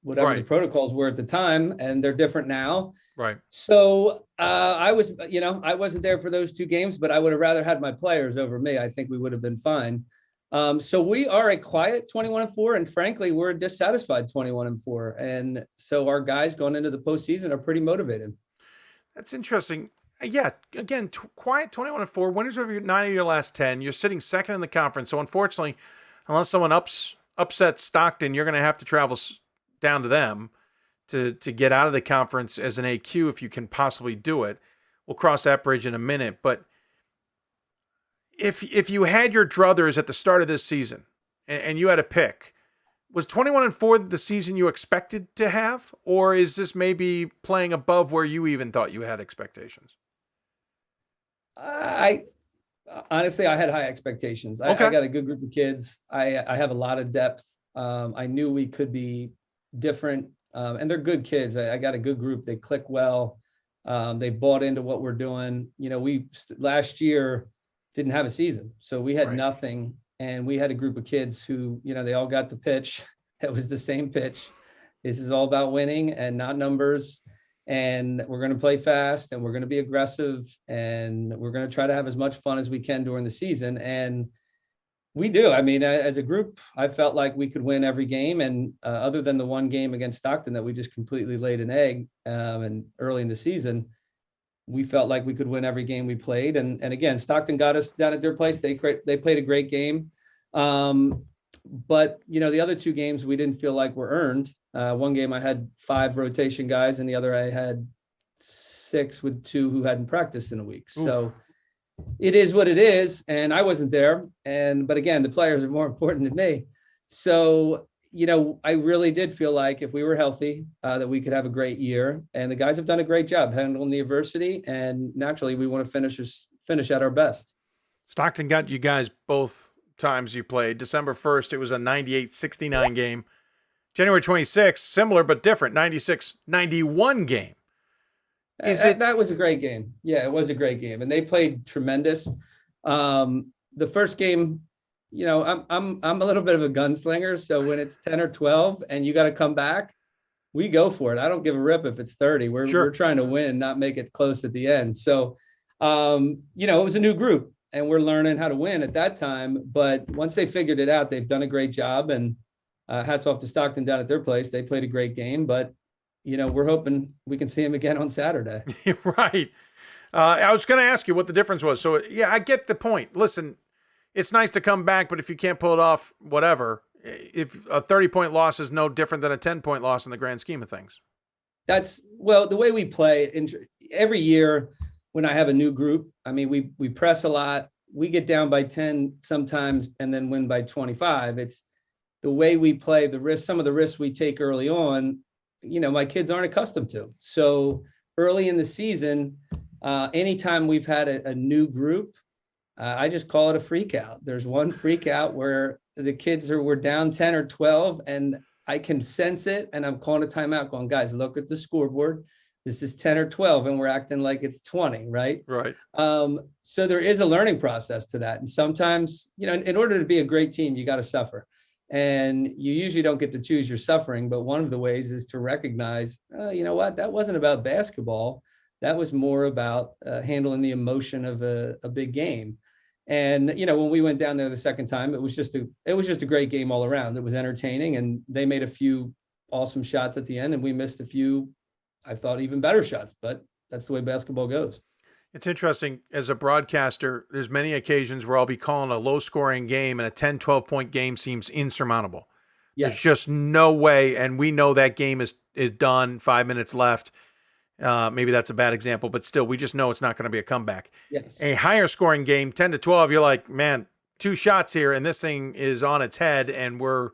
whatever the protocols were at the time, and they're different now. Right. So I wasn't there for those 2 games, but I would have rather had my players over me. I think we would have been fine. So we are a quiet 21-4, and frankly, we're a dissatisfied 21-4. And so our guys going into the postseason are pretty motivated. That's interesting. Yeah. Again, quiet 21-4, winners over 9 of your last 10. You're sitting second in the conference. So unfortunately, unless someone upsets Stockton, you're going to have to travel down to them to get out of the conference as an AQ if you can possibly do it. We'll cross that bridge in a minute. But if you had your druthers at the start of this season and you had a pick, was 21-4 the season you expected to have? Or is this maybe playing above where you even thought you had expectations? Honestly, I had high expectations. I got a good group of kids. I have a lot of depth. I knew we could be different. And they're good kids. I got a good group. They click well. They bought into what we're doing. We last year didn't have a season, so we had nothing. And we had a group of kids who, they all got the pitch. It was the same pitch. This is all about winning and not numbers. And we're going to play fast and we're going to be aggressive and we're going to try to have as much fun as we can during the season. And we do. I mean, as a group, I felt like we could win every game. And other than the one game against Stockton that we just completely laid an egg and early in the season, we felt like we could win every game we played. And again, Stockton got us down at their place. They played a great game. But, the other 2 games we didn't feel like were earned. One game I had 5 rotation guys and the other I had 6 with 2 who hadn't practiced in a week. Oof. So it is what it is. And I wasn't there. But again, the players are more important than me. So, I really did feel like if we were healthy, that we could have a great year. And the guys have done a great job handling the adversity. And naturally, we want to finish at our best. Stockton got you guys both times you played. December 1st, it was a 98-69 game. January 26th, similar but different, 96-91 game. That was a great game. Yeah, it was a great game. And they played tremendous. The first game, I'm a little bit of a gunslinger. So when it's 10 or 12 and you got to come back, we go for it. I don't give a rip if it's 30. We're trying to win, not make it close at the end. So, it was a new group. and we're learning how to win at that time. But once they figured it out, they've done a great job, and hats off to Stockton down at their place. They played a great game, but we're hoping we can see them again on Saturday. Right. I was going to ask you what the difference was. So yeah, I get the point. Listen, it's nice to come back, but if you can't pull it off, whatever. If a 30-point loss is no different than a 10-point loss in the grand scheme of things. The way we play every year when I have a new group, I mean, we press a lot. We get down by 10 sometimes and then win by 25. It's the way we play, some of the risks we take early on, my kids aren't accustomed to. So early in the season, anytime we've had a new group, I just call it a freak out. There's one freak out where the kids we're down 10 or 12 and I can sense it. And I'm calling a timeout going, guys, look at the scoreboard. This is 10 or 12 and we're acting like it's 20, right? Right. So there is a learning process to that. And sometimes, in order to be a great team, you got to suffer. And you usually don't get to choose your suffering. But one of the ways is to recognize, you know what, that wasn't about basketball. That was more about handling the emotion of a big game. And, when we went down there the second time, it was just a great game all around. It was entertaining, and they made a few awesome shots at the end, and we missed a few, I thought, even better shots, but that's the way basketball goes. It's interesting. As a broadcaster, there's many occasions where I'll be calling a low-scoring game, and a 10, 12-point game seems insurmountable. Yes. There's just no way, and we know that game is done, 5 minutes left. Maybe that's a bad example, but still, we just know it's not going to be a comeback. Yes. A higher scoring game, 10 to 12, you're like, man, 2 shots here, and this thing is on its head, and we're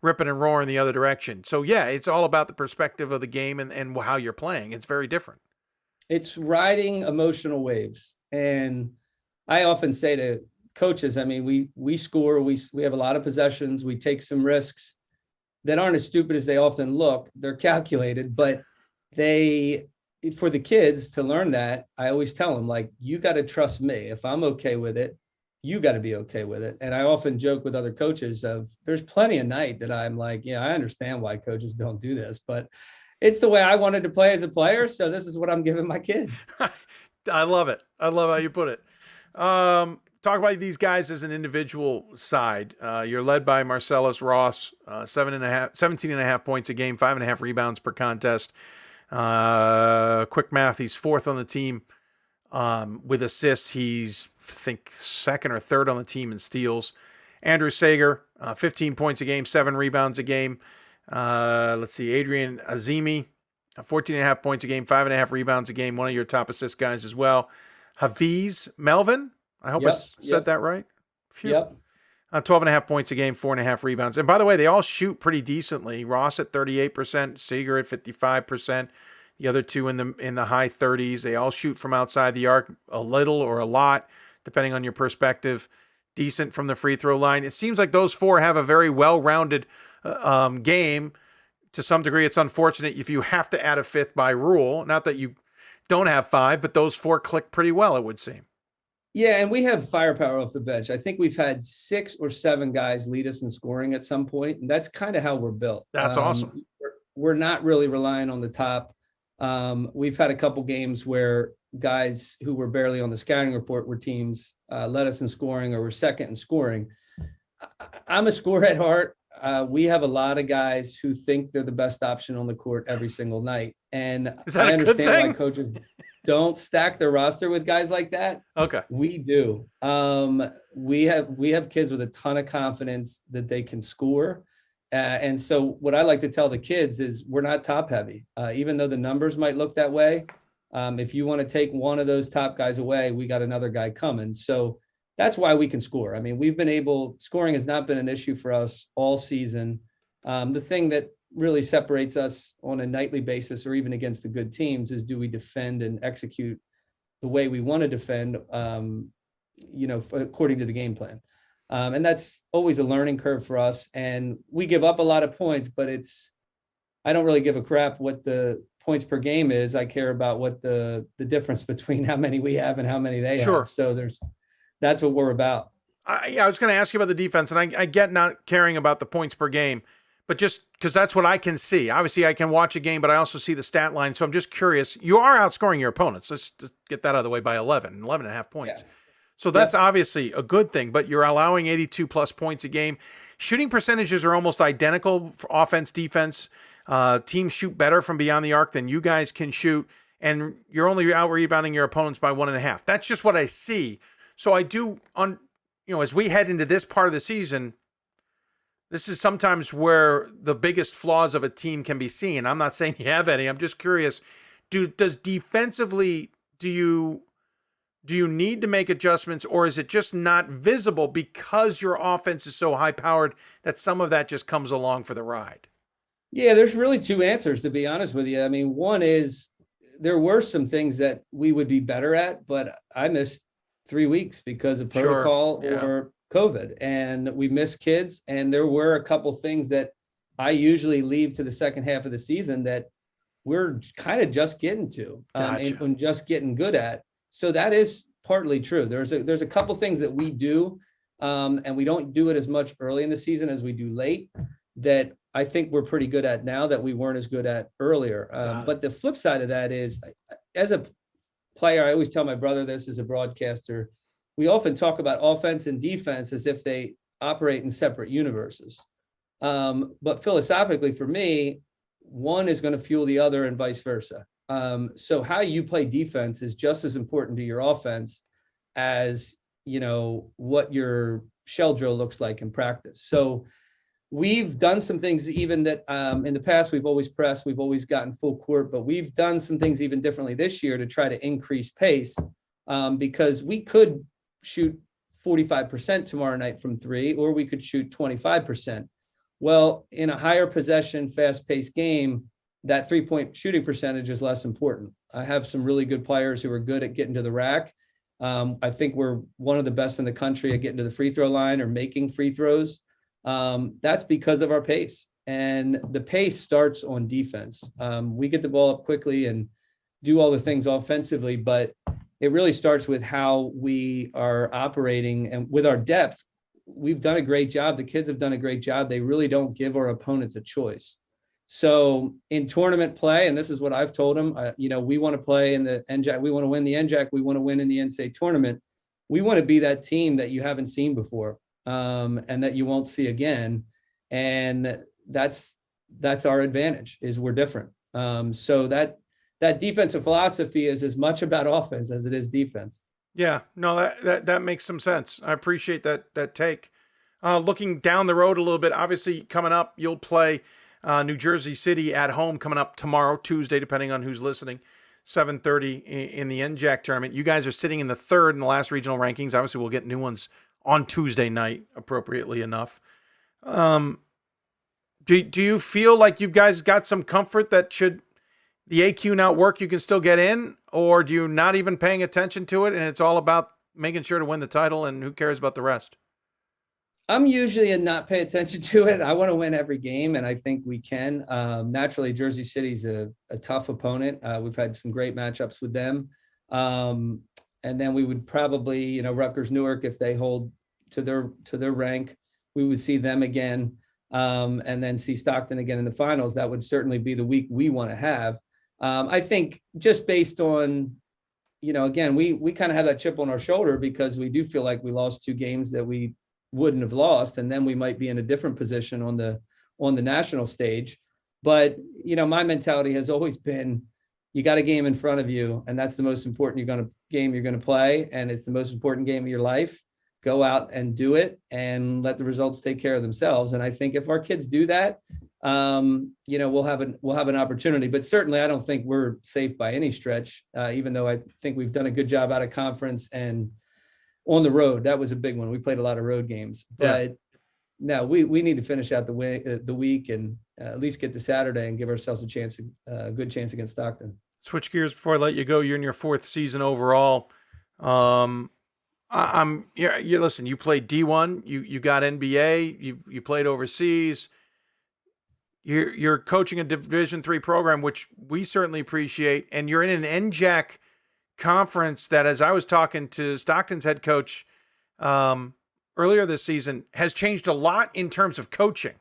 ripping and roaring the other direction. So, yeah, it's all about the perspective of the game and how you're playing. It's very different. It's riding emotional waves. And I often say to coaches, I mean, we score, we have a lot of possessions, we take some risks that aren't as stupid as they often look. They're calculated, but for the kids to learn that, I always tell them, like, you got to trust me. If I'm okay with it, you got to be okay with it. And I often joke with other coaches there's plenty of night that I'm like, I understand why coaches don't do this, but it's the way I wanted to play as a player. So this is what I'm giving my kids. I love it. I love how you put it. Talk about these guys as an individual side. You're led by Marcellus Ross, 17.5 points a game, 5.5 rebounds per contest. Quick math, he's 4th on the team with assists. He's, I think, 2nd or 3rd on the team in steals. Andrew Sager, 15 points a game, 7 rebounds a game. Let's see, Adrian Azimi, 14.5 points a game, 5.5 rebounds a game, one of your top assist guys as well. Hafiz Melvin, I hope I said that right. Phew. Yep. 12.5 points a game, 4.5 rebounds. And by the way, they all shoot pretty decently. Ross at 38%, Sager at 55%. The other two in the high 30s. They all shoot from outside the arc a little or a lot, depending on your perspective. Decent from the free throw line. It seems like those 4 have a very well-rounded game. To some degree, it's unfortunate if you have to add a 5th by rule. Not that you don't have 5, but those 4 click pretty well, it would seem. Yeah, and we have firepower off the bench. I think we've had 6 or 7 guys lead us in scoring at some point, and that's kind of how we're built. That's awesome. We're not really relying on the top. We've had a couple games where guys who were barely on the scouting report were teams led us in scoring or were 2nd in scoring. I'm a scorer at heart. We have a lot of guys who think they're the best option on the court every single night, and I understand why coaches don't stack their roster with guys like that. Okay. We do. We have kids with a ton of confidence that they can score. And so what I like to tell the kids is we're not top heavy. Even though the numbers might look that way, if you want to take one of those top guys away, we got another guy coming. So that's why we can score. I mean, scoring has not been an issue for us all season. The thing that really separates us on a nightly basis or even against the good teams is, do we defend and execute the way we want to defend, according to the game plan. And that's always a learning curve for us. And we give up a lot of points, but I don't really give a crap what the points per game is. I care about what the difference between how many we have and how many they have. So that's what we're about. I was going to ask you about the defense, and I get not caring about the points per game, but just because that's what I can see. Obviously, I can watch a game, but I also see the stat line. So I'm just curious. You are outscoring your opponents. Let's just get that out of the way by 11.5 points. Yeah. So that's obviously a good thing, but you're allowing 82 plus points a game. Shooting percentages are almost identical for offense, defense. Teams shoot better from beyond the arc than you guys can shoot, and you're only out rebounding your opponents by 1.5. That's just what I see. So I do, as we head into this part of the season, this is sometimes where the biggest flaws of a team can be seen. I'm not saying you have any. I'm just curious. Does defensively, do you need to make adjustments, or is it just not visible because your offense is so high powered that some of that just comes along for the ride? Yeah, there's really two answers, to be honest with you. I mean, one is there were some things that we would be better at, but I missed 3 weeks because of protocol or COVID, and we missed kids. And there were a couple things that I usually leave to the second half of the season that we're kind of just getting to and just getting good at. So that is partly true. There's a couple things that we do, and we don't do it as much early in the season as we do late, that I think we're pretty good at now that we weren't as good at earlier. But the flip side of that is, as a player, I always tell my brother this as a broadcaster, we often talk about offense and defense as if they operate in separate universes. But philosophically, for me, one is going to fuel the other and vice versa. So how you play defense is just as important to your offense as, what your shell drill looks like in practice. So we've done some things even that in the past, we've always pressed, we've always gotten full court, but we've done some things even differently this year to try to increase pace, because we could shoot 45% tomorrow night from three, or we could shoot 25%. Well, in a higher possession, fast-paced game, that three-point shooting percentage is less important. I have some really good players who are good at getting to the rack. I think we're one of the best in the country at getting to the free throw line or making free throws. That's because of our pace. And the pace starts on defense. We get the ball up quickly and do all the things offensively, but it really starts with how we are operating. And with our depth, we've done a great job. The kids have done a great job. They really don't give our opponents a choice. So in tournament play, and this is what I've told them, we want to play in the NJAC. We want to win the NJAC. We want to win in the NCAA tournament. We want to be that team that you haven't seen before, and that you won't see again. And that's our advantage, is we're different. So that defensive philosophy is as much about offense as it is defense. Yeah, no, that makes some sense. I appreciate that take. Looking down the road a little bit, obviously coming up, you'll play New Jersey City at home coming up tomorrow, Tuesday, depending on who's listening, 7:30 in the NJAC tournament. You guys are sitting in the third in the last regional rankings. Obviously, we'll get new ones on Tuesday night, appropriately enough. Do you feel like you guys got some comfort that should the AQ not work, you can still get in? Or do you not even paying attention to it and it's all about making sure to win the title and who cares about the rest? I'm usually a not pay attention to it. I want to win every game, and I think we can. Naturally, Jersey City's a tough opponent. We've had some great matchups with them. And then we would probably, Rutgers Newark, if they hold to their rank, we would see them again, and then see Stockton again in the finals. That would certainly be the week we want to have. I think just based on, again, we kind of have that chip on our shoulder because we do feel like we lost 2 games that we wouldn't have lost, and then we might be in a different position on the national stage. But my mentality has always been, you got a game in front of you, and that's the most important game you're going to play, and it's the most important game of your life. Go out and do it, and let the results take care of themselves. And I think if our kids do that, we'll have an opportunity. But certainly, I don't think we're safe by any stretch. Even though I think we've done a good job out of conference and on the road. That was a big one. We played a lot of road games, but no, we need to finish out the week and at least get to Saturday and give ourselves a good chance against Stockton. Switch gears before I let you go. You're in your 4th season overall. Listen, you played D1, you got NBA, you played overseas. You're coaching a Division III program, which we certainly appreciate. And you're in an NJAC conference that, as I was talking to Stockton's head coach earlier this season, has changed a lot in terms of coaching.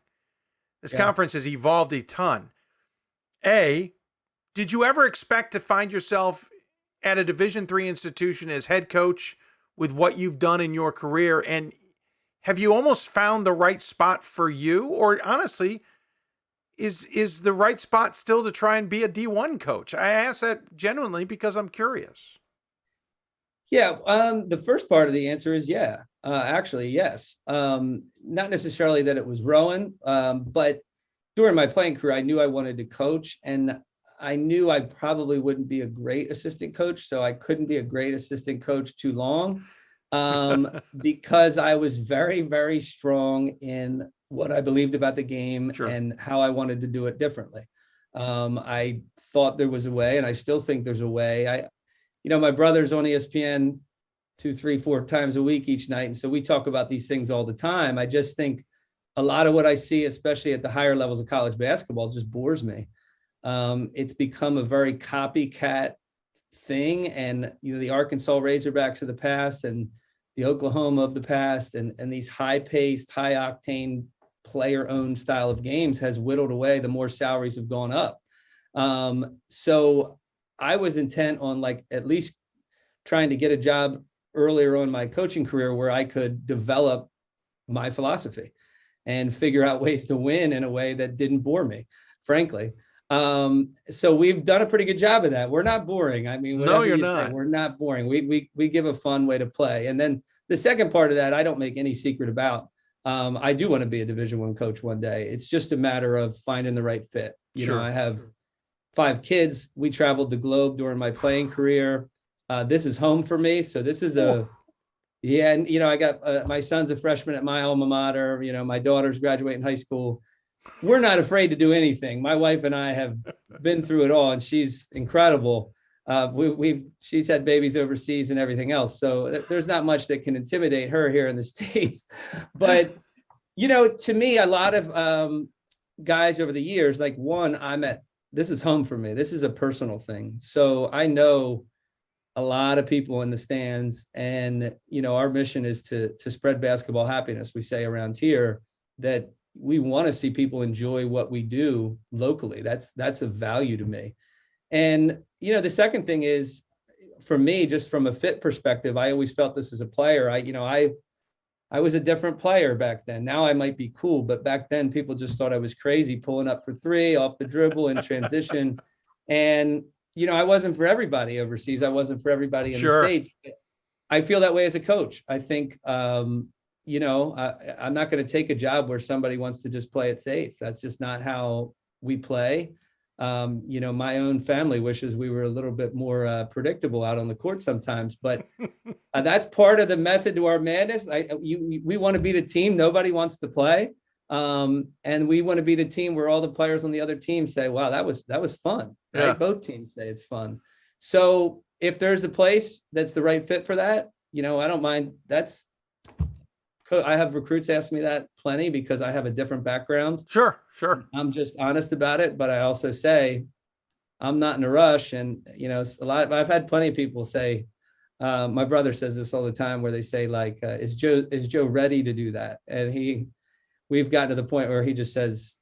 This conference has evolved a ton. Did you ever expect to find yourself at a Division III institution as head coach with what you've done in your career? And have you almost found the right spot for you? Or honestly, is the right spot still to try and be a D1 coach? I ask that genuinely because I'm curious. Yeah, the first part of the answer is yeah. Actually, yes. Not necessarily that it was Rowan, but during my playing career, I knew I wanted to coach, and I knew I probably wouldn't be a great assistant coach, so I couldn't be a great assistant coach too long, because I was very, very strong in what I believed about the game and how I wanted to do it differently. I thought there was a way, and I still think there's a way. My brother's on ESPN 2, 3, 4 times a week each night. And so we talk about these things all the time. I just think a lot of what I see, especially at the higher levels of college basketball, just bores me. It's become a very copycat thing. And, the Arkansas Razorbacks of the past and the Oklahoma of the past and these high-paced, high-octane, player-owned style of games has whittled away the more salaries have gone up. So I was intent on at least trying to get a job earlier on in my coaching career where I could develop my philosophy and figure out ways to win in a way that didn't bore me, frankly. So we've done a pretty good job of that. We're not boring. I mean, no, you're not. We're not boring. We give a fun way to play. And then the second part of that, I don't make any secret about. I do want to be a Division I coach one day. It's just a matter of finding the right fit. I have 5 kids. We traveled the globe during my playing career. This is home for me. So this is and I got my son's a freshman at my alma mater. My daughter's graduating high school. We're not afraid to do anything. My wife and I have been through it all, and she's incredible. She's had babies overseas and everything else. So there's not much that can intimidate her here in the States. But, to me, a lot of guys over the years, this is home for me. This is a personal thing. So I know a lot of people in the stands, and, our mission is to spread basketball happiness. We say around here that we want to see people enjoy what we do locally. That's a value to me. And, the second thing is, for me, just from a fit perspective, I always felt this as a player. I was a different player back then. Now I might be cool, but back then people just thought I was crazy, pulling up for 3 off the dribble in transition. And, I wasn't for everybody overseas. I wasn't for everybody in the States. But I feel that way as a coach. I think, I'm not going to take a job where somebody wants to just play it safe. That's just not how we play. My own family wishes we were a little bit more predictable out on the court sometimes, but that's part of the method to our madness. We want to be the team nobody wants to play. And we want to be the team where all the players on the other team say, wow, that was fun. Yeah. Right? Both teams say it's fun. So if there's a place that's the right fit for that, I don't mind. I have recruits ask me that plenty because I have a different background. Sure. I'm just honest about it, but I also say I'm not in a rush. And, I've had plenty of people say, my brother says this all the time where they say is Joe ready to do that? And we've gotten to the point where he just says,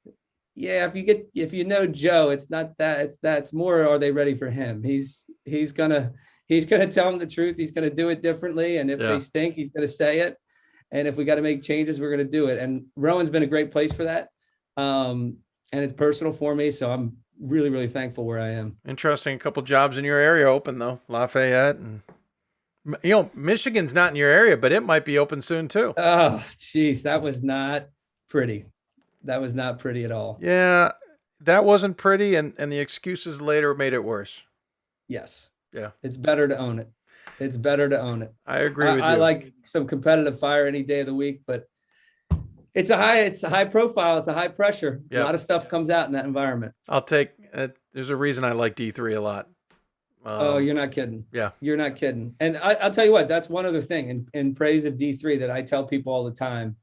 yeah, if you know Joe, it's not that, that's more, are they ready for him? He's going to tell them the truth. He's going to do it differently. And if they stink, he's going to say it. And if we got to make changes, we're going to do it. And Rowan's been a great place for that. And it's personal for me. So I'm really, really thankful where I am. Interesting. A couple jobs in your area open though. Lafayette and, Michigan's not in your area, but it might be open soon too. Oh, geez. That was not pretty. That was not pretty at all. Yeah, that wasn't pretty. And the excuses later made it worse. Yes. Yeah. It's better to own it. It's better to own it. I agree with you. I like some competitive fire any day of the week, but it's a high profile. It's a high pressure. Yep. A lot of stuff comes out in that environment. I'll take, there's a reason I like D3 a lot. Oh, you're not kidding. Yeah. You're not kidding. And I'll tell you what, that's one other thing in praise of D3 that I tell people all the time.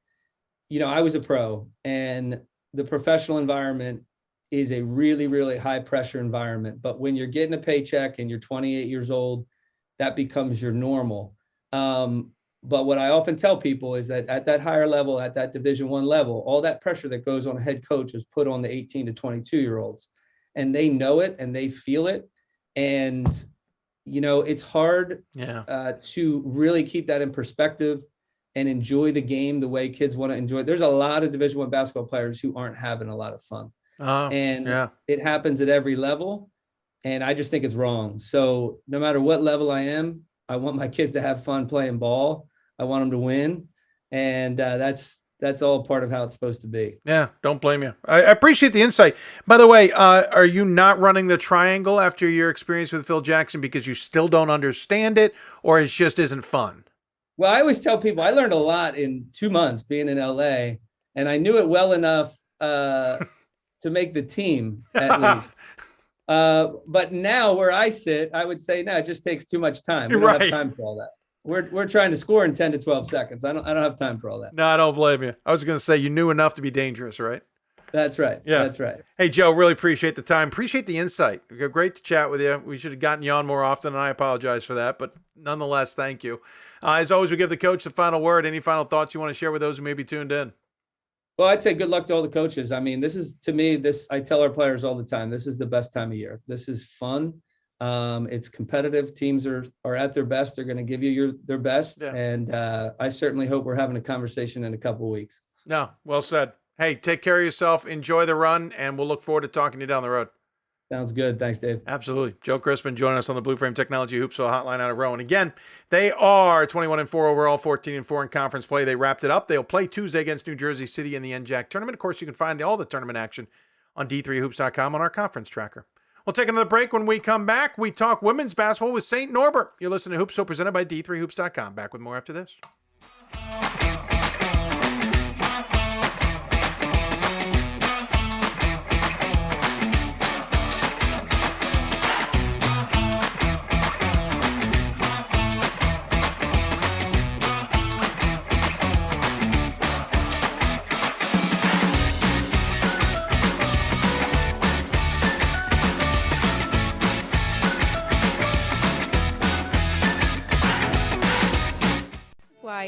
I was a pro, and the professional environment is a really, really high pressure environment. But when you're getting a paycheck and you're 28 years old, that becomes your normal. But what I often tell people is that at that higher level, at that Division I level, all that pressure that goes on a head coach is put on the 18 to 22-year-olds. And they know it and they feel it. And, it's hard Yeah. to really keep that in perspective and enjoy the game the way kids want to enjoy it. There's a lot of Division I basketball players who aren't having a lot of fun. And it happens at every level. And I just think it's wrong. So no matter what level I am, I want my kids to have fun playing ball. I want them to win. And that's all part of how it's supposed to be. Yeah, don't blame you. I appreciate the insight. By the way, are you not running the triangle after your experience with Phil Jackson because you still don't understand it, or it just isn't fun? Well, I always tell people I learned a lot in 2 months being in LA, and I knew it well enough to make the team at least. But now where I sit, I would say, no, it just takes too much time. We don't have time for all that. We're trying to score in 10 to 12 seconds. I don't have time for all that. No, I don't blame you. I was going to say you knew enough to be dangerous, right? That's right. Yeah, that's right. Hey, Joe, really appreciate the time. Appreciate the insight. Great to chat with you. We should have gotten you on more often, and I apologize for that. But nonetheless, thank you. As always, we give the coach the final word. Any final thoughts you want to share with those who may be tuned in? Well, I'd say good luck to all the coaches. I mean, this is, to me, I tell our players all the time, this is the best time of year. This is fun. It's competitive. Teams are at their best. They're going to give you their best. Yeah. And I certainly hope we're having a conversation in a couple of weeks. No, well said. Hey, take care of yourself. Enjoy the run, and we'll look forward to talking to you down the road. Sounds good. Thanks, Dave. Absolutely. Joe Crispin joining us on the Blue Frame Technology Hoopsville hotline out of Rowan. Again, they are 21-4 overall, 14-4 in conference play. They wrapped it up. They'll play Tuesday against New Jersey City in the NJAC tournament. Of course, you can find all the tournament action on d3hoops.com on our conference tracker. We'll take another break. When we come back, we talk women's basketball with St. Norbert. You're listening to Hoopsville, presented by d3hoops.com. Back with more after this.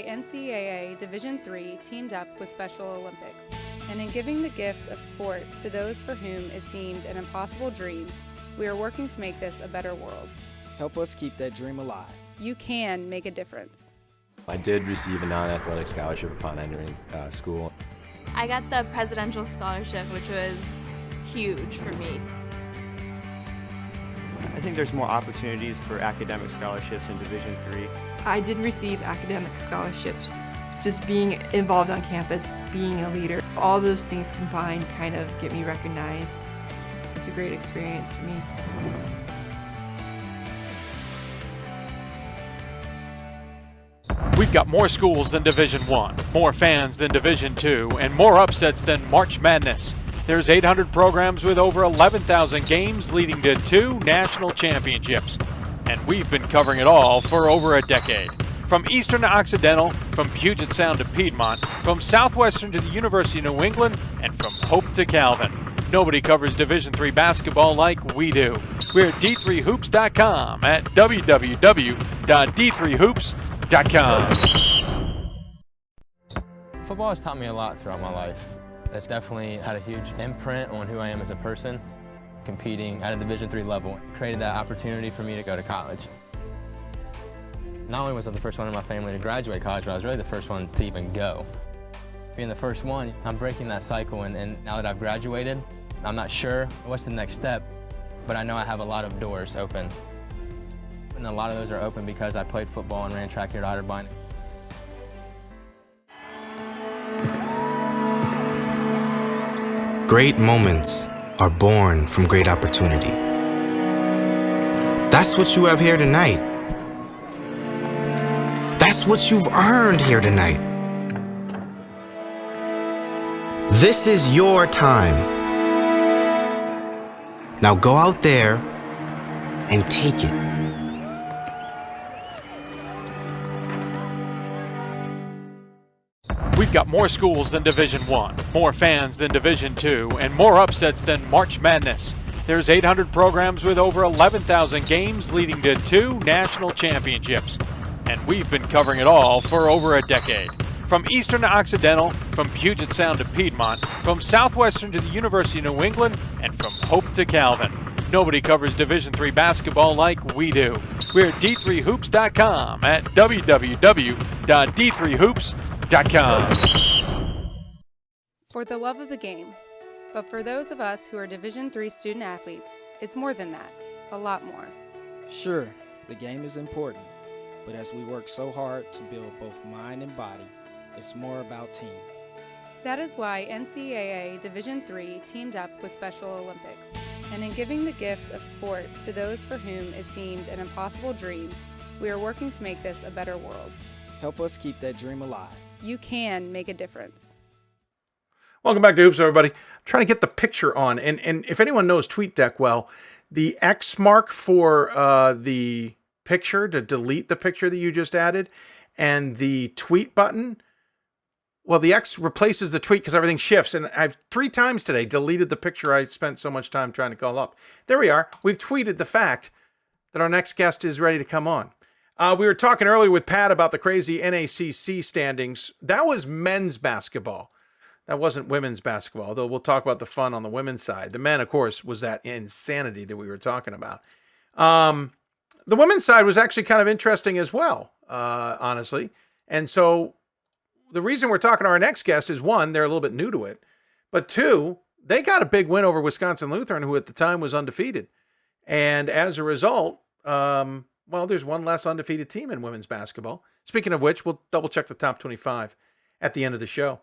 NCAA Division III teamed up with Special Olympics, and in giving the gift of sport to those for whom it seemed an impossible dream, we are working to make this a better world. Help us keep that dream alive. You can make a difference. I did receive a non-athletic scholarship upon entering school. I got the presidential scholarship, which was huge for me. I think there's more opportunities for academic scholarships in Division III. I did receive academic scholarships. Just being involved on campus, being a leader, all those things combined kind of get me recognized. It's a great experience for me. We've got more schools than Division I, more fans than Division II, and more upsets than March Madness. There's 800 programs with over 11,000 games leading to 2 national championships. And we've been covering it all for over a decade. From Eastern to Occidental, from Puget Sound to Piedmont, from Southwestern to the University of New England, and from Hope to Calvin. Nobody covers Division III basketball like we do. We're at d3hoops.com at www.d3hoops.com. Football has taught me a lot throughout my life. It's definitely had a huge imprint on who I am as a person. Competing at a Division III level created that opportunity for me to go to college. Not only was I the first one in my family to graduate college, but I was really the first one to even go. Being the first one, I'm breaking that cycle, and now that I've graduated, I'm not sure what's the next step, but I know I have a lot of doors open. And a lot of those are open because I played football and ran track here at Otterbein. Great moments are born from great opportunity. That's what you have here tonight. That's what you've earned here tonight. This is your time. Now go out there and take it. We've got more schools than Division I, more fans than Division II, and more upsets than March Madness. There's 800 programs with over 11,000 games leading to 2 national championships. And we've been covering it all for over a decade. From Eastern to Occidental, from Puget Sound to Piedmont, from Southwestern to the University of New England, and from Hope to Calvin. Nobody covers Division III basketball like we do. We're at d3hoops.com at www.d3hoops.com. For the love of the game. But for those of us who are Division III student athletes, it's more than that. A lot more. Sure, the game is important, but as we work so hard to build both mind and body, it's more about team. That is why NCAA Division III teamed up with Special Olympics, and in giving the gift of sport to those for whom it seemed an impossible dream, we are working to make this a better world. Help us keep that dream alive. You can make a difference. Welcome back to Hoops, everybody. I'm trying to get the picture on, and if anyone knows TweetDeck well, the X mark for the picture to delete the picture that you just added, and the tweet button. Well, the X replaces the tweet because everything shifts. And I've 3 times today deleted the picture I spent so much time trying to call up. There we are. We've tweeted the fact that our next guest is ready to come on. We were talking earlier with Pat about the crazy NACC standings. That was men's basketball. That wasn't women's basketball, although we'll talk about the fun on the women's side. The men, of course, was that insanity that we were talking about. The women's side was actually kind of interesting as well, honestly. And so the reason we're talking to our next guest is, one, they're a little bit new to it, but two, they got a big win over Wisconsin Lutheran, who at the time was undefeated. And as a result, well, there's one less undefeated team in women's basketball. Speaking of which, we'll double check the top 25 at the end of the show.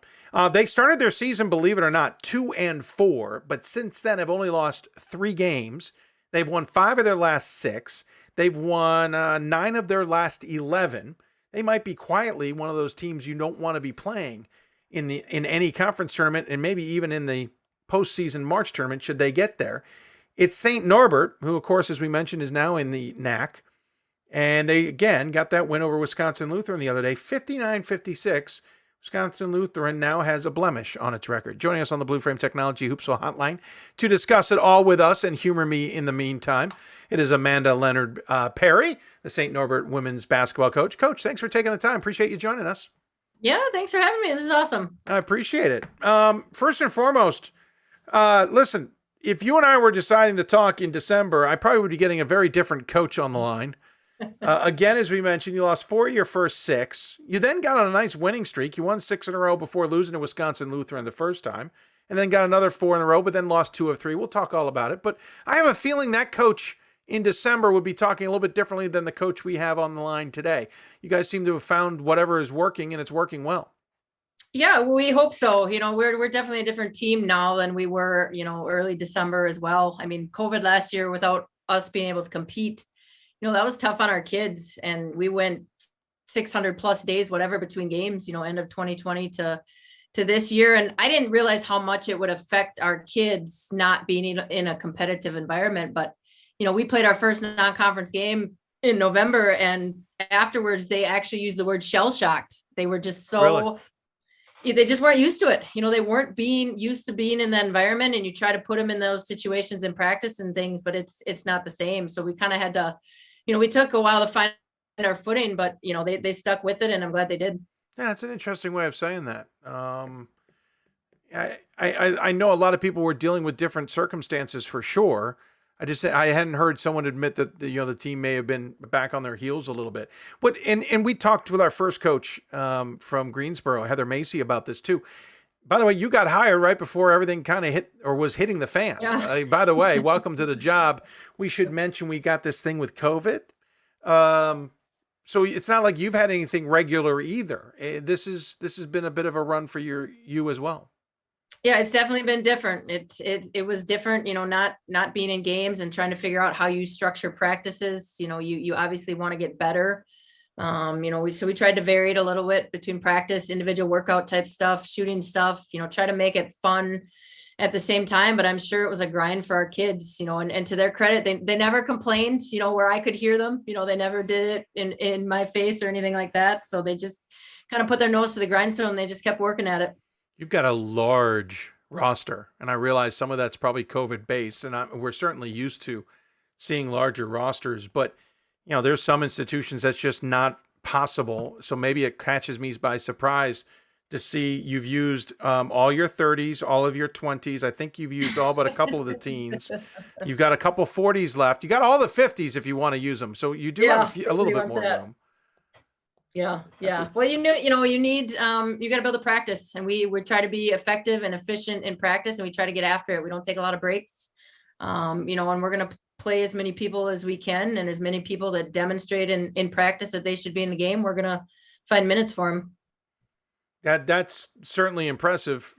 They started their season, believe it or not, 2-4, but since then have only lost 3 games. They've won 5 of their last 6. They've won 9 of their last 11. They might be quietly one of those teams you don't want to be playing in any conference tournament, and maybe even in the postseason March tournament should they get there. It's St. Norbert, who, of course, as we mentioned, is now in the NAC. And they, again, got that win over Wisconsin Lutheran the other day, 59-56. Wisconsin Lutheran now has a blemish on its record. Joining us on the Blue Frame Technology Hoopsville Hotline to discuss it all with us and humor me in the meantime, it is Amanda Leonard Perry, the St. Norbert women's basketball coach. Coach, thanks for taking the time. Appreciate you joining us. Yeah, thanks for having me. This is awesome. I appreciate it. First and foremost, listen, if you and I were deciding to talk in December, I probably would be getting a very different coach on the line. Again, as we mentioned, you lost 4 of your first 6. You then got on a nice winning streak. You won 6 in a row before losing to Wisconsin Lutheran the first time, and then got another 4 in a row, but then lost 2 of 3. We'll talk all about it. But I have a feeling that coach in December would be talking a little bit differently than the coach we have on the line today. You guys seem to have found whatever is working, and it's working well. Yeah, we hope so. You know, we're definitely a different team now than we were, you know, early December as well. I mean, COVID last year, without us being able to compete, you know, that was tough on our kids, and we went 600 plus days, whatever, between games, you know, end of 2020 to this year. And I didn't realize how much it would affect our kids not being in a competitive environment. But, you know, we played our first non-conference game in November, and afterwards they actually used the word shell shocked. They were just so, they just weren't used to it. You know, they weren't being used to being in that environment, and you try to put them in those situations in practice and things, but it's not the same. So we kind of had to, you know, we took a while to find our footing, but, you know, they stuck with it, and I'm glad they did. Yeah, it's an interesting way of saying that. I know a lot of people were dealing with different circumstances for sure. I hadn't heard someone admit that the team may have been back on their heels a little bit. But and we talked with our first coach from Greensboro, Heather Macy, about this too. By the way, you got hired right before everything kind of hit or was hitting the fan. Yeah. By the way, welcome to the job. We should mention we got this thing with COVID. So it's not like you've had anything regular either. This has been a bit of a run for you as well. Yeah, it's definitely been different. It was different, you know, not being in games and trying to figure out how you structure practices. You know, you obviously want to get better. You know, we tried to vary it a little bit between practice, individual workout type stuff, shooting stuff, you know, try to make it fun at the same time. But I'm sure it was a grind for our kids, you know, and to their credit, they never complained, you know, where I could hear them, you know, they never did it in my face or anything like that. So they just kind of put their nose to the grindstone and they just kept working at it. You've got a large roster, and I realize some of that's probably COVID based, and we're certainly used to seeing larger rosters, but you know, there's some institutions that's just not possible. So maybe it catches me by surprise to see you've used all your 30s, all of your 20s. I think you've used all but a couple of the teens. You've got a couple 40s left. You got all the 50s if you want to use them. So you do have a little bit more room. Yeah. Well, you need, you got to build a practice, and we try to be effective and efficient in practice, and we try to get after it. We don't take a lot of breaks, and we're going to play as many people as we can, and as many people that demonstrate in practice that they should be in the game, we're going to find minutes for them. That's certainly impressive,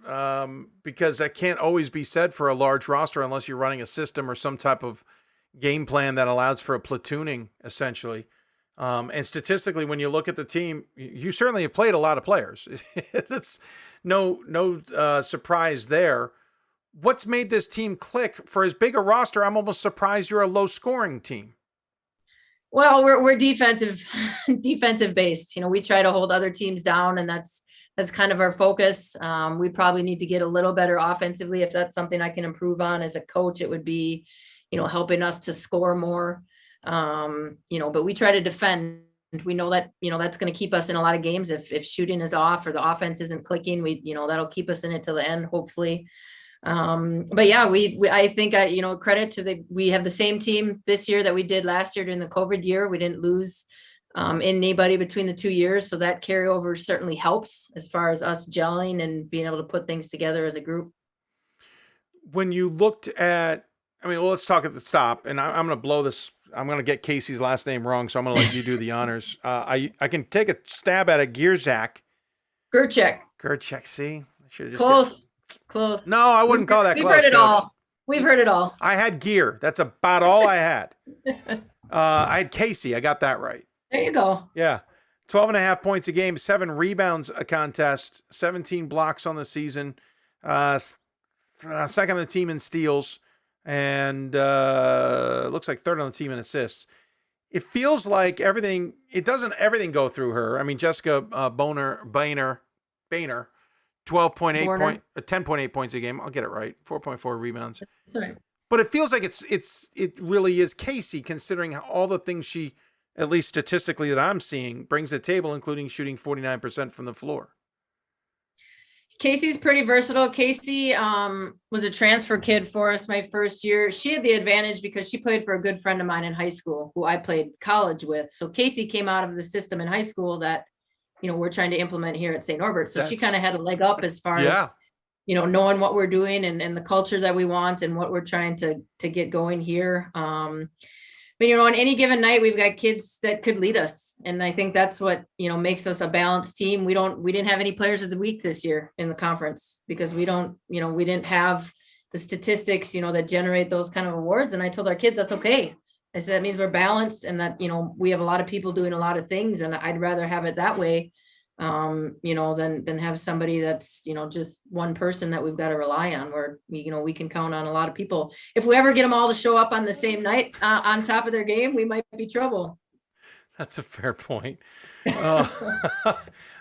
because that can't always be said for a large roster unless you're running a system or some type of game plan that allows for a platooning, essentially. And statistically, when you look at the team, you certainly have played a lot of players. That's no surprise there. What's made this team click? For as big a roster, I'm almost surprised you're a low-scoring team. Well, we're defensive based. We try to hold other teams down, and that's kind of our focus. We probably need to get a little better offensively. If that's something I can improve on as a coach, it would be, helping us to score more. But we try to defend. We know that, that's going to keep us in a lot of games. If shooting is off or the offense isn't clicking, that'll keep us in it till the end, hopefully. But yeah, I think, credit we have the same team this year that we did last year during the COVID year. We didn't lose anybody between the 2 years. So that carryover certainly helps as far as us gelling and being able to put things together as a group. When you looked at, let's talk at the top, and I'm going to blow this. I'm going to get Casey's last name wrong, so I'm going to let you do the honors. I can take a stab at a Gierzak. Gerchek. See, I should have just close. No, I wouldn't call that close. We've heard it all. We've heard it all. I had Gear. That's about all I had. I had Casey. I got that right. There you go. Yeah. 12.5 points a game, 7 rebounds a contest, 17 blocks on the season, second on the team in steals, and looks like third on the team in assists. It feels like everything go through her. Jessica Boehner, 10.8 points a game. I'll get it right. 4.4 rebounds. That's right. But it feels like it really is Casey, considering all the things she, at least statistically that I'm seeing, brings to the table, including shooting 49% from the floor. Casey's pretty versatile. Casey was a transfer kid for us my first year. She had the advantage because she played for a good friend of mine in high school who I played college with. So Casey came out of the system in high school that, we're trying to implement here at St. Norbert. So she kind of had a leg up as far as, knowing what we're doing and the culture that we want and what we're trying to get going here. But, on any given night, we've got kids that could lead us. And I think that's what, makes us a balanced team. We didn't have any players of the week this year in the conference because we didn't have the statistics, that generate those kind of awards. And I told our kids, that's okay. I said, that means we're balanced and that, we have a lot of people doing a lot of things. And I'd rather have it that way, than have somebody that's, just one person that we've got to rely on, where, we can count on a lot of people. If we ever get them all to show up on the same night on top of their game, we might be trouble. That's a fair point.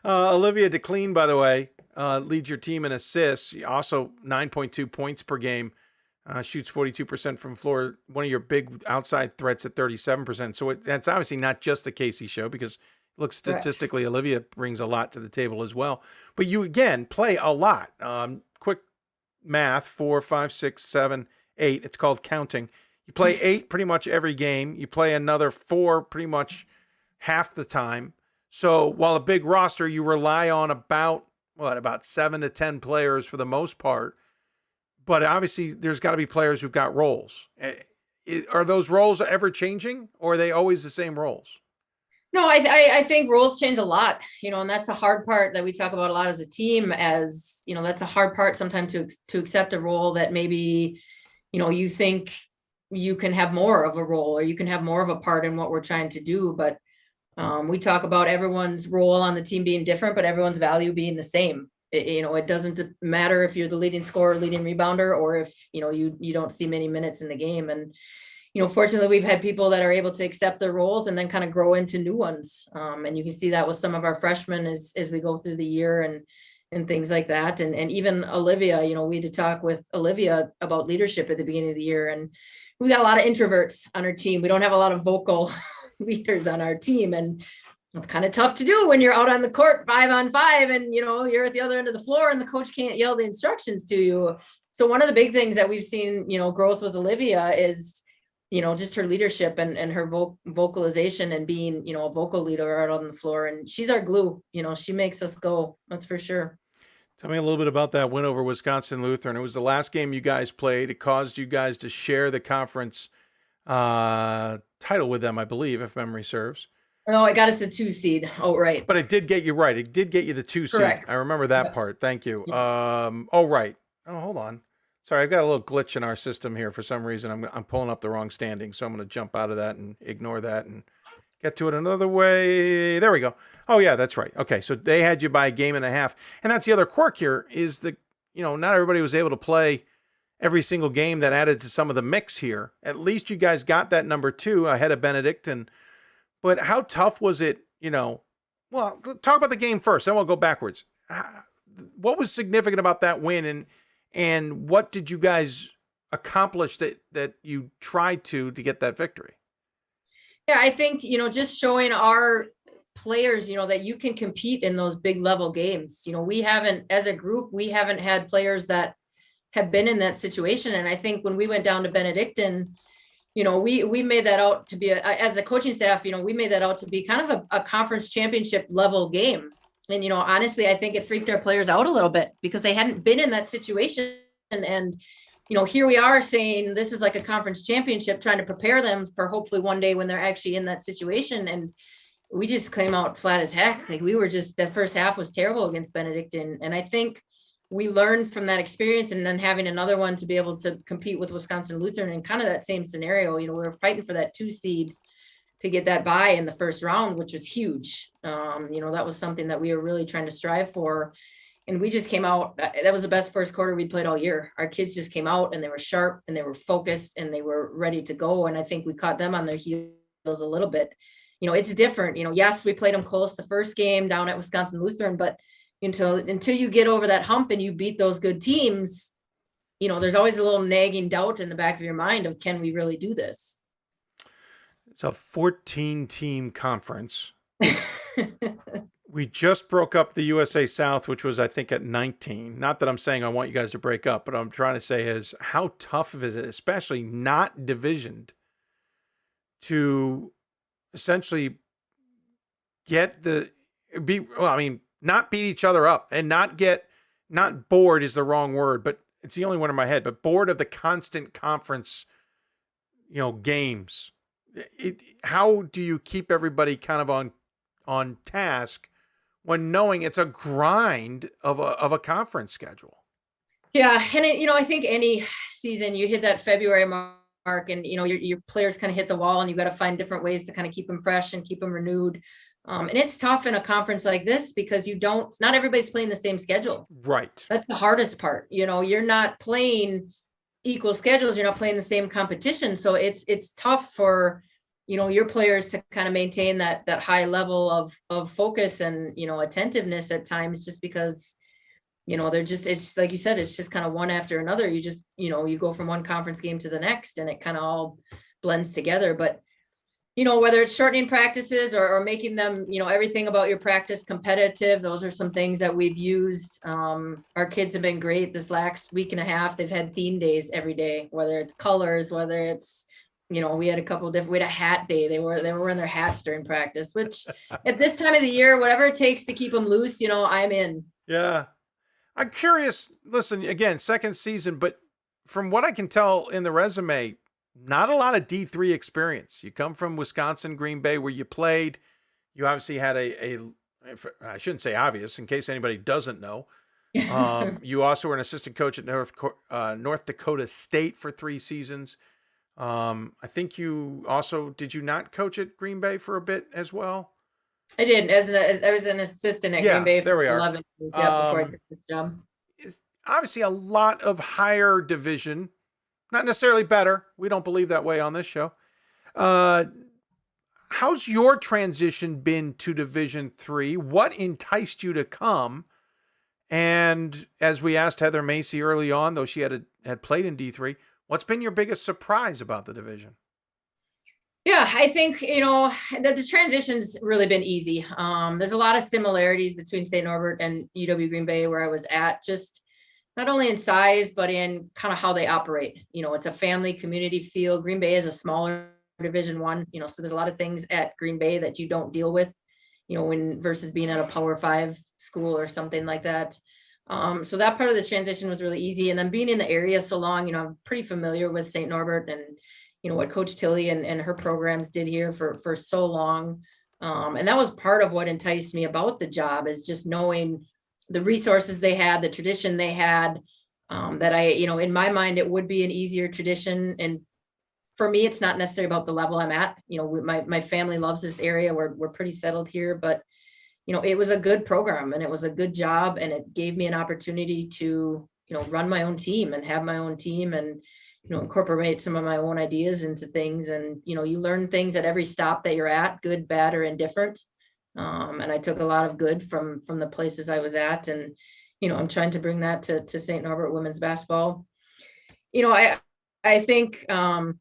Olivia DeClean, by the way, leads your team in assists. Also 9.2 points per game, shoots 42% from floor. One of your big outside threats at 37%. So that's obviously not just the Casey show, because look, statistically, correct, Olivia brings a lot to the table as well. But you, again, play a lot. Quick math, 4, 5, 6, 7, 8. It's called counting. You play 8 pretty much every game. You play another 4 pretty much half the time. So while a big roster, you rely on about 7 to 10 players for the most part. But obviously, there's got to be players who've got roles. Are those roles ever changing, or are they always the same roles? No, I think roles change a lot, and that's the hard part that we talk about a lot as a team. As that's a hard part sometimes to accept a role that maybe, you think you can have more of a role or you can have more of a part in what we're trying to do. But we talk about everyone's role on the team being different, but everyone's value being the same. It doesn't matter if you're the leading scorer, leading rebounder, or if, you don't see many minutes in the game. And, fortunately, we've had people that are able to accept their roles and then kind of grow into new ones. And you can see that with some of our freshmen as we go through the year and things like that. And even Olivia, we had to talk with Olivia about leadership at the beginning of the year. And we got a lot of introverts on our team. We don't have a lot of vocal leaders on our team. And it's kind of tough to do when you're out on the court 5-on-5 and, you're at the other end of the floor and the coach can't yell the instructions to you. So one of the big things that we've seen, growth with Olivia is, just her leadership and her vocalization and being, a vocal leader out on the floor. And she's our glue. She makes us go. That's for sure. Tell me a little bit about that win over Wisconsin Lutheran. It was the last game you guys played. It caused you guys to share the conference title with them, I believe, if memory serves. No, it got us a 2 seed. Oh, right. But it did get you right. It did get you the 2 seed. Correct. I remember that part. Thank you. Oh, right. Oh, hold on. Sorry, I've got a little glitch in our system here for some reason. I'm pulling up the wrong standing, so I'm going to jump out of that and ignore that and get to it another way. There we go. Oh, yeah, that's right. Okay, so they had you by a game and a half. And that's the other quirk here is that, not everybody was able to play every single game. That added to some of the mix here. At least you guys got that number 2 ahead of Benedictine. But how tough was it, well, talk about the game first, then we'll go backwards. What was significant about that win and what did you guys accomplish that you tried to get that victory? Yeah, I think, just showing our players, that you can compete in those big level games. We haven't, as a group, we haven't had players that have been in that situation. And I think when we went down to Benedictine, we made that out to be, as a coaching staff, we made that out to be kind of a conference championship level game. And, honestly, I think it freaked our players out a little bit because they hadn't been in that situation. And, here we are saying this is like a conference championship, trying to prepare them for hopefully one day when they're actually in that situation. And we just came out flat as heck. Like we were just, that first half was terrible against Benedictine. And I think we learned from that experience and then having another one to be able to compete with Wisconsin Lutheran in kind of that same scenario. We were fighting for that 2 seed to get that bye in the first round, which was huge. That was something that we were really trying to strive for. And we just came out, that was the best first quarter we played all year. Our kids just came out and they were sharp and they were focused and they were ready to go. And I think we caught them on their heels a little bit. It's different. Yes, we played them close the first game down at Wisconsin Lutheran, but until you get over that hump and you beat those good teams, there's always a little nagging doubt in the back of your mind of, can we really do this? It's a 14-team conference. We just broke up the USA South, which was, I think, at 19. Not that I'm saying I want you guys to break up, but I'm trying to say is how tough is it, especially not divisioned, to essentially not beat each other up and not bored is the wrong word, but it's the only one in my head, but bored of the constant conference, games. How do you keep everybody kind of on task when knowing it's a grind of a conference schedule? Yeah. And I think any season you hit that February mark and, your players kind of hit the wall and you got to find different ways to kind of keep them fresh and keep them renewed. And it's tough in a conference like this because not everybody's playing the same schedule. Right. That's the hardest part. You're not playing equal schedules. You're not playing the same competition. So it's tough for, your players to kind of maintain that high level of focus and, attentiveness at times, just because, it's like you said, it's just kind of one after another. You just, you go from one conference game to the next and it kind of all blends together. But, whether it's shortening practices or making them, everything about your practice competitive, those are some things that we've used. Our kids have been great this last week and a half. They've had theme days every day, whether it's colors, whether it's, we had a couple different, we had a hat day. They were wearing their hats during practice, which at this time of the year, whatever it takes to keep them loose, I'm in. Yeah. I'm curious, listen, again, second season, but from what I can tell in the resume, not a lot of D3 experience. You come from Wisconsin, Green Bay, where you played. You obviously had I shouldn't say obvious, in case anybody doesn't know. You also were an assistant coach at North Dakota State for 3 seasons. I think you also, did you not coach at Green Bay for a bit as well? I did. I was an assistant at Green Bay for 11 years before I took this job. Obviously a lot of higher division. Not necessarily better. We don't believe that way on this show. How's your transition been to Division III? What enticed you to come? And as we asked Heather Macy early on, though she had played in D3, what's been your biggest surprise about the division? Yeah, I think, that the transition's really been easy. There's a lot of similarities between St. Norbert and UW Green Bay where I was at, just not only in size, but in kind of how they operate. It's a family community feel. Green Bay is a smaller Division I, so there's a lot of things at Green Bay that you don't deal with, when versus being at a Power 5 school or something like that. So that part of the transition was really easy. And then being in the area so long, I'm pretty familiar with St. Norbert and, what Coach Tilly and her programs did here for so long. And that was part of what enticed me about the job, is just knowing the resources they had, the tradition they had, that in my mind, it would be an easier tradition. And for me, it's not necessarily about the level I'm at. My family loves this area. We're pretty settled here, but it was a good program and it was a good job, and it gave me an opportunity to, run my own team and have my own team and, incorporate some of my own ideas into things. And, you learn things at every stop that you're at, good, bad, or indifferent. And I took a lot of good from the places I was at. And, I'm trying to bring that to St. Norbert women's basketball. I think, I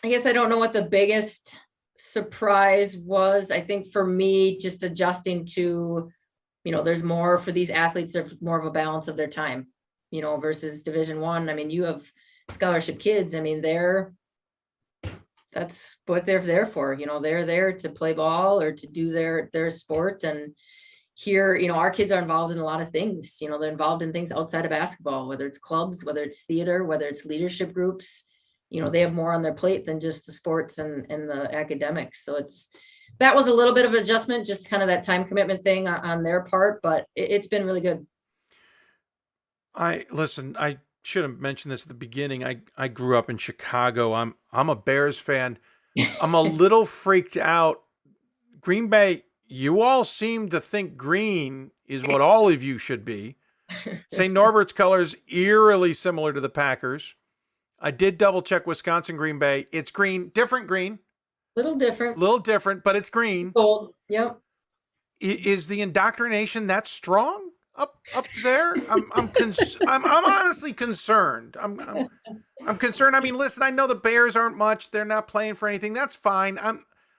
guess I don't know what the biggest surprise was. I think for me, just adjusting to, there's more for these athletes, there's more of a balance of their time, versus Division I. I mean, you have scholarship kids. I mean, that's what they're there for. They're there to play ball or to do their sport. And here, our kids are involved in a lot of things. They're involved in things outside of basketball, whether it's clubs, whether it's theater, whether it's leadership groups. They have more on their plate than just the sports and the academics. So that was a little bit of adjustment, just kind of that time commitment thing on their part, but it's been really good. I should have mentioned this at the beginning. I grew up in Chicago. I'm a Bears fan. I'm a little freaked out. Green Bay, you all seem to think green is what all of you should be. St. Norbert's colors eerily similar to the Packers. I did double check Wisconsin Green Bay. It's green, different green. Little different, but it's green. Gold. Yep. Is the indoctrination that strong up there? I'm honestly concerned. I'm concerned. I mean, listen, I know the Bears aren't much. They're not playing for anything. That's fine.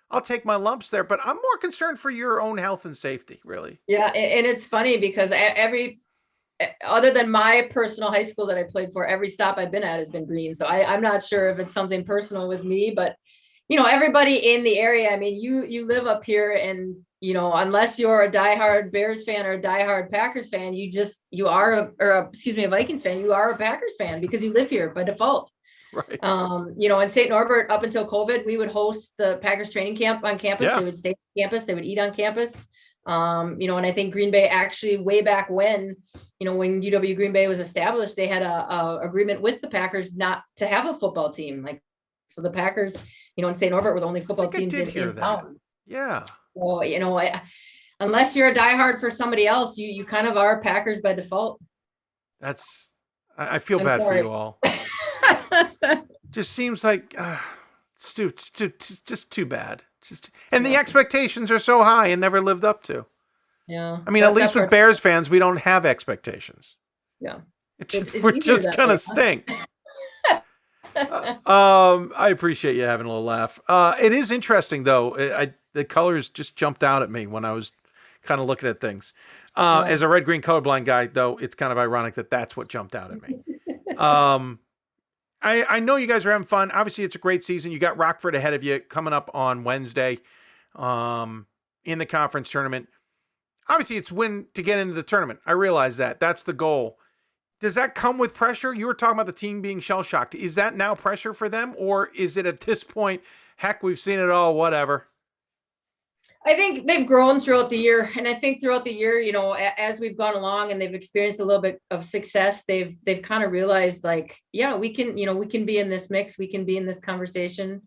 I'll take my lumps there, but I'm more concerned for your own health and safety, really. Yeah, and it's funny because other than my personal high school that I played for, every stop I've been at has been green. So I'm not sure if it's something personal with me, but everybody in the area, I mean, you live up here and, unless you're a diehard Bears fan or a diehard Packers fan, a Vikings fan, you are a Packers fan because you live here by default. Right. In St. Norbert, up until COVID, we would host the Packers training camp on campus. Yeah. They would stay on campus. They would eat on campus. And I think Green Bay actually way back when UW Green Bay was established, they had a agreement with the Packers not to have a football team. So the Packers, in St. Norbert were the only football teams in town. Yeah. Well, unless you're a diehard for somebody else, you kind of are Packers by default. I feel bad for you all. Just seems like it's just too bad. And the expectations are so high and never lived up to. Yeah. I mean, at least with Bears fans, we don't have expectations. Yeah. We're just going to stink. I appreciate you having a little laugh. It is interesting, though. The colors just jumped out at me when I was kind of looking at things. As a red-green colorblind guy, though, it's kind of ironic that that's what jumped out at me. I know you guys are having fun. Obviously, it's a great season. You got Rockford ahead of you coming up on Wednesday in the conference tournament. Obviously, it's win to get into the tournament. I realize that. That's the goal. Does that come with pressure? You were talking about the team being shell-shocked. Is that now pressure for them? Or is it at this point, heck, we've seen it all, whatever? I think they've grown throughout the year. And I think throughout the year, as we've gone along and they've experienced a little bit of success, they've kind of realized we can be in this mix. We can be in this conversation.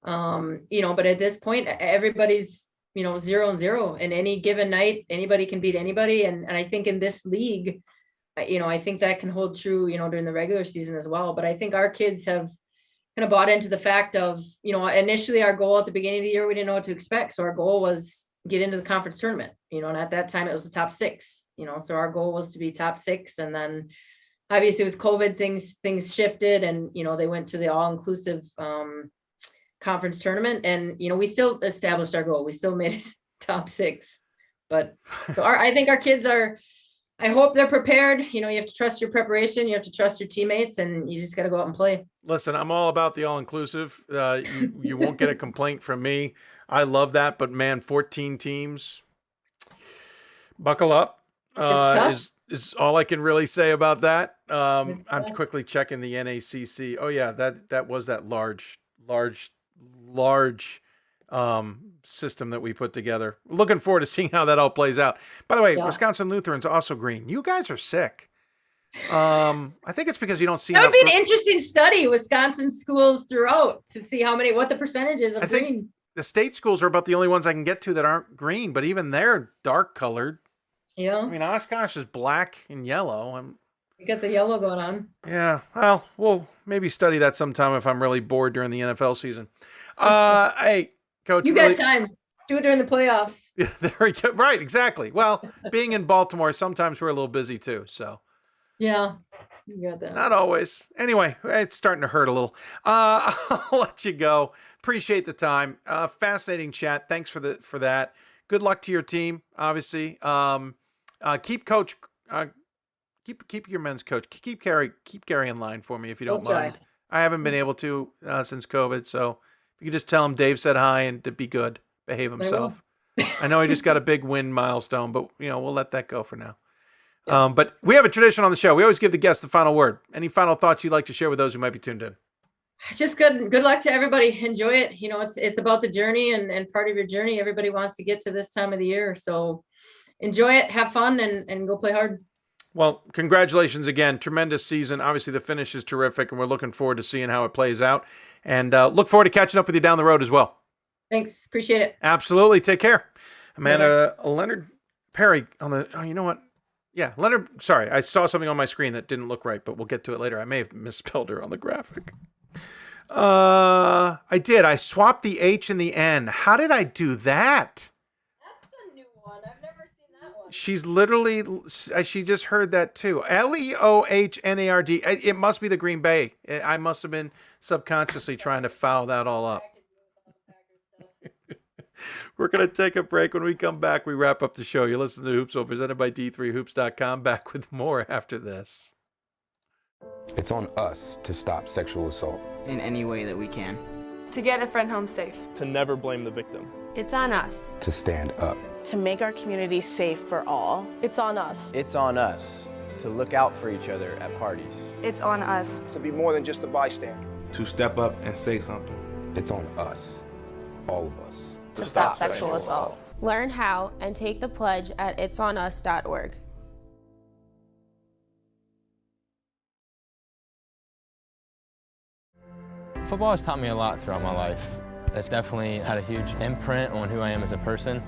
But at this point, everybody's, 0-0 and any given night, anybody can beat anybody. And I think in this league, I think that can hold true, during the regular season as well. But I think our kids have kind of bought into the fact of, initially our goal at the beginning of the year, we didn't know what to expect. So our goal was get into the conference tournament, and at that time it was the top 6, so our goal was to be top 6. And then obviously with COVID things shifted and, they went to the all-inclusive conference tournament. And, we still established our goal. We still made it top 6. But so I think our kids I hope they're prepared. You have to trust your preparation. You have to trust your teammates, and you just got to go out and play. Listen, I'm all about the all-inclusive. You won't get a complaint from me. I love that. But, man, 14 teams, buckle up is all I can really say about that. I'm quickly checking the NACC. Oh, yeah, that was that large system that we put together. Looking forward to seeing how that all plays out. By the way, Wisconsin Lutheran's also green. You guys are sick. I think it's because you don't see that would be an interesting study, Wisconsin schools throughout, to see what the percentages of green. Think the state schools are about the only ones I can get to that aren't green, but even they're dark colored. Yeah. I mean, Oshkosh is black and yellow. You got the yellow going on. Yeah. Well, we'll maybe study that sometime if I'm really bored during the NFL season. Hey, Coach. You got time. Do it during the playoffs. Yeah, there we go. Right, exactly. Well, being in Baltimore, sometimes we're a little busy too. So. Yeah, you got that. Not always. Anyway, it's starting to hurt a little. I'll let you go. Appreciate the time. Fascinating chat. Thanks for that. Good luck to your team. Obviously, keep your men's coach. Keep Gary in line for me if you don't mind. I haven't been able to since COVID, so if you could just tell him Dave said hi and to be good, behave himself. I know he just got a big win milestone, but we'll let that go for now. Yeah. But we have a tradition on the show. We always give the guests the final word. Any final thoughts you'd like to share with those who might be tuned in? Just good luck to everybody. Enjoy it. It's about the journey, and part of your journey, everybody wants to get to this time of the year. So enjoy it, have fun, and go play hard. Well, congratulations again. Tremendous season. Obviously, the finish is terrific, and we're looking forward to seeing how it plays out. And look forward to catching up with you down the road as well. Thanks. Appreciate it. Absolutely. Take care. Amanda, Leonard Perry on the, you know what? Yeah, Leonard, sorry. I saw something on my screen that didn't look right, but we'll get to it later. I may have misspelled her on the graphic. I did. I swapped the H and the N. How did I do that? That's a new one. I've never seen that one. She's literally, she just heard that too. Leohnard. It must be the Green Bay. I must have been subconsciously trying to foul that all up. We're going to take a break. When we come back, we wrap up the show. You listen to Hoopsville, presented by D3Hoops.com. Back with more after this. It's on us to stop sexual assault. In any way that we can. To get a friend home safe. To never blame the victim. It's on us. To stand up. To make our community safe for all. It's on us. It's on us to look out for each other at parties. It's on us. To be more than just a bystander. To step up and say something. It's on us. All of us. To stop sexual assault. Learn how and take the pledge at itsonus.org. Football has taught me a lot throughout my life. It's definitely had a huge imprint on who I am as a person.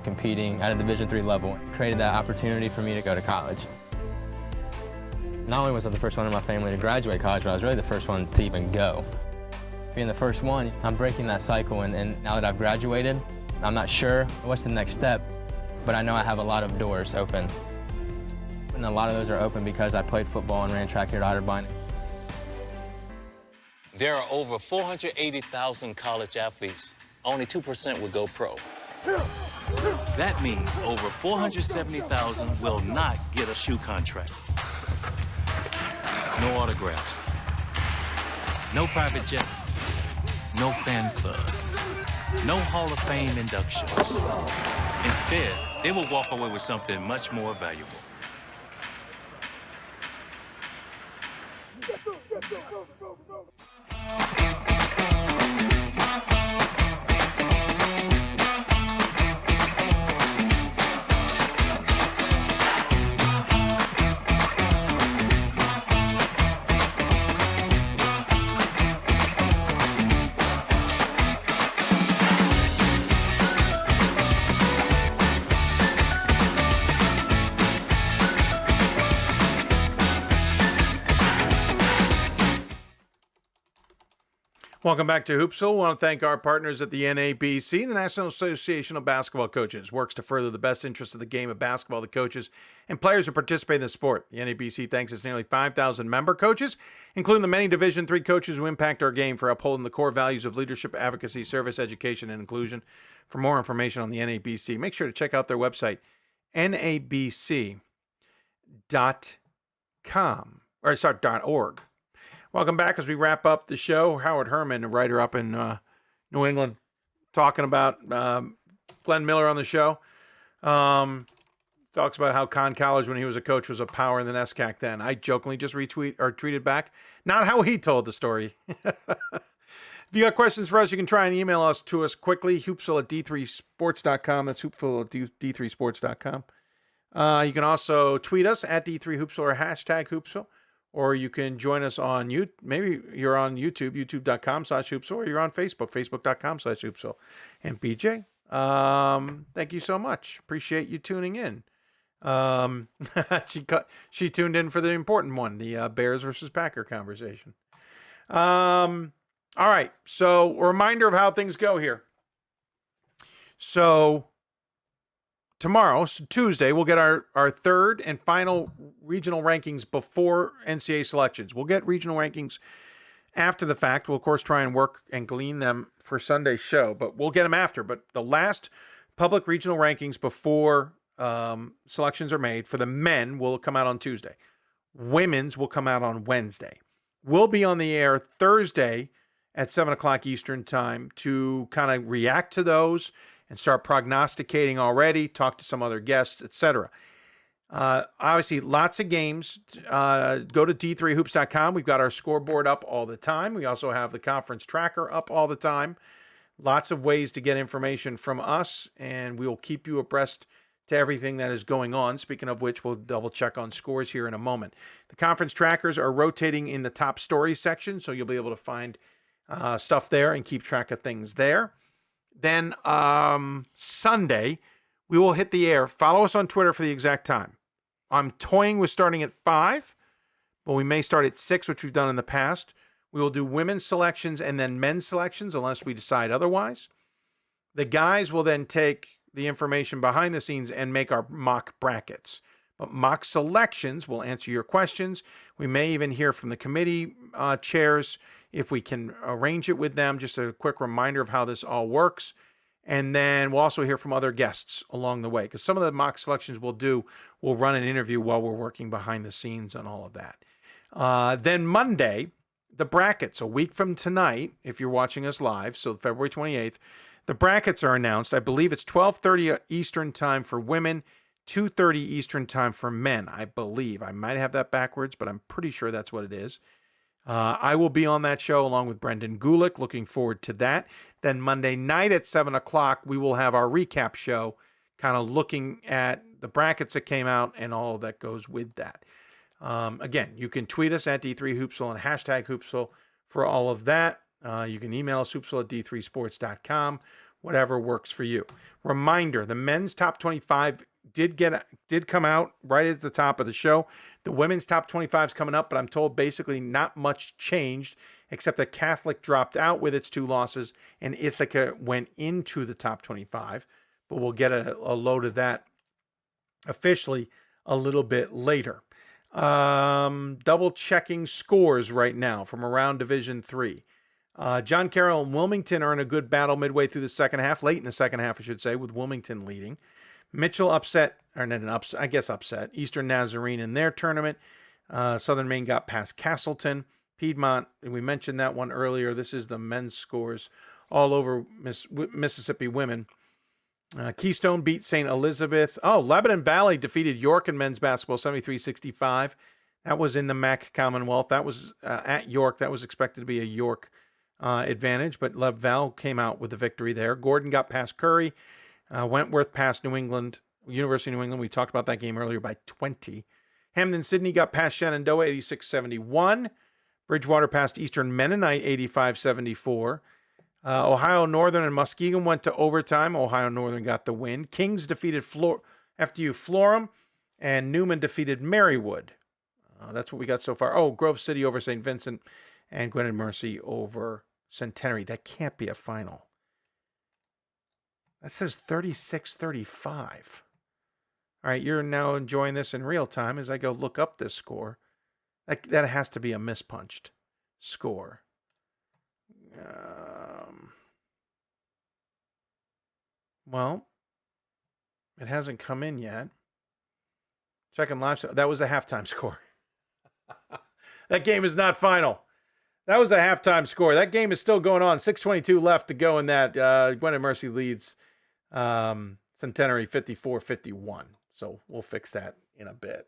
Competing at a Division III level created that opportunity for me to go to college. Not only was I the first one in my family to graduate college, but I was really the first one to even go. Being the first one, I'm breaking that cycle, and now that I've graduated, I'm not sure what's the next step, but I know I have a lot of doors open. And a lot of those are open because I played football and ran track here at Otterbein. There are over 480,000 college athletes. Only 2% will go pro. That means over 470,000 will not get a shoe contract. No autographs. No private jets. No fan clubs. No Hall of Fame inductions. Instead, they will walk away with something much more valuable. Welcome back to Hoopsville. I want to thank our partners at the NABC, the National Association of Basketball Coaches. Works to further the best interests of the game of basketball, the coaches, and players who participate in the sport. The NABC thanks its nearly 5,000 member coaches, including the many Division III coaches who impact our game, for upholding the core values of leadership, advocacy, service, education, and inclusion. For more information on the NABC, make sure to check out their website, nabc.org. Welcome back as we wrap up the show. Howard Herman, a writer up in New England, talking about Glen Miller on the show. Talks about how Conn College, when he was a coach, was a power in the NESCAC then. I jokingly just tweeted back, not how he told the story. If you got questions for us, you can try and email us quickly, hoopsville@d3sports.com. That's hoopsville@d3sports.com. You can also tweet us at D3Hoopsville or hashtag Hoopsville. Or you can join us on maybe you're on YouTube, youtube.com/Hoopsville, or you're on Facebook, facebook.com/Hoopsville. And BJ, thank you so much. Appreciate you tuning in. She tuned in for the important one, the Bears versus Packer conversation. All right, so a reminder of how things go here. So tomorrow, so Tuesday, we'll get our third and final regional rankings before NCAA selections. We'll get regional rankings after the fact. We'll, of course, try and work and glean them for Sunday's show, but we'll get them after. But the last public regional rankings before selections are made for the men will come out on Tuesday. Women's will come out on Wednesday. We'll be on the air Thursday at 7 o'clock Eastern time to kind of react to those and start prognosticating already, talk to some other guests, etc. Obviously, lots of games. Go to d3hoops.com. We've got our scoreboard up all the time. We also have the conference tracker up all the time. Lots of ways to get information from us, and we will keep you abreast to everything that is going on. Speaking of which, we'll double check on scores here in a moment. The conference trackers are rotating in the top stories section, so you'll be able to find stuff there and keep track of things there. Then Sunday, we will hit the air. Follow us on Twitter for the exact time. I'm toying with starting at 5, but we may start at 6, which we've done in the past. We will do women's selections and then men's selections unless we decide otherwise. The guys will then take the information behind the scenes and make our mock brackets. But mock selections will answer your questions. We may even hear from the committee chairs if we can arrange it with them. Just a quick reminder of how this all works. And then we'll also hear from other guests along the way, because some of the mock selections we'll run an interview while we're working behind the scenes on all of that. Then Monday, the brackets, a week from tonight, if you're watching us live, so February 28th, the brackets are announced. I believe it's 12:30 Eastern time for women, 2:30 Eastern time for men, I believe. I might have that backwards, but I'm pretty sure that's what it is. I will be on that show along with Brendan Gulick. Looking forward to that. Then Monday night at 7 o'clock, we will have our recap show, kind of looking at the brackets that came out and all that goes with that. Again, you can tweet us at D3Hoopsville and hashtag Hoopsville for all of that. You can email us, hoopsville@d3sports.com, whatever works for you. Reminder, the men's top 25 did come out right at the top of the show. The women's top 25 is coming up, but I'm told basically not much changed, except that Catholic dropped out with its 2 losses and Ithaca went into the top 25. But we'll get a load of that officially a little bit later. Double checking scores right now from around Division III. John Carroll and Wilmington are in a good battle midway through the second half, late in the second half, I should say, with Wilmington leading. Mitchell upset Eastern Nazarene in their tournament. Southern Maine got past Castleton. Piedmont, and we mentioned that one earlier. This is the men's scores all over Mississippi women. Keystone beat St. Elizabeth. Lebanon Valley defeated York in men's basketball 73-65. That was in the MAC Commonwealth. That was at York. That was expected to be a York advantage, but Lev Val came out with the victory there. Gordon got past Curry. Wentworth passed University of New England. We talked about that game earlier by 20. Hamden-Sydney got past Shenandoah 86-71. Bridgewater passed Eastern Mennonite 85-74. Ohio Northern and Muskegon went to overtime. Ohio Northern got the win. Kings defeated FDU Florham, and Newman defeated Marywood. That's what we got so far. Grove City over St. Vincent, and Gwinnett Mercy over Centenary. That can't be a final. That says 36-35. All right, you're now enjoying this in real time as I go look up this score. That has to be a mispunched score. Well, it hasn't come in yet. Checking live. That was a halftime score. That game is not final. That was a halftime score. That game is still going on. 6:22 left to go in that. Gwen and Mercy leads Centenary 54-51. So we'll fix that in a bit.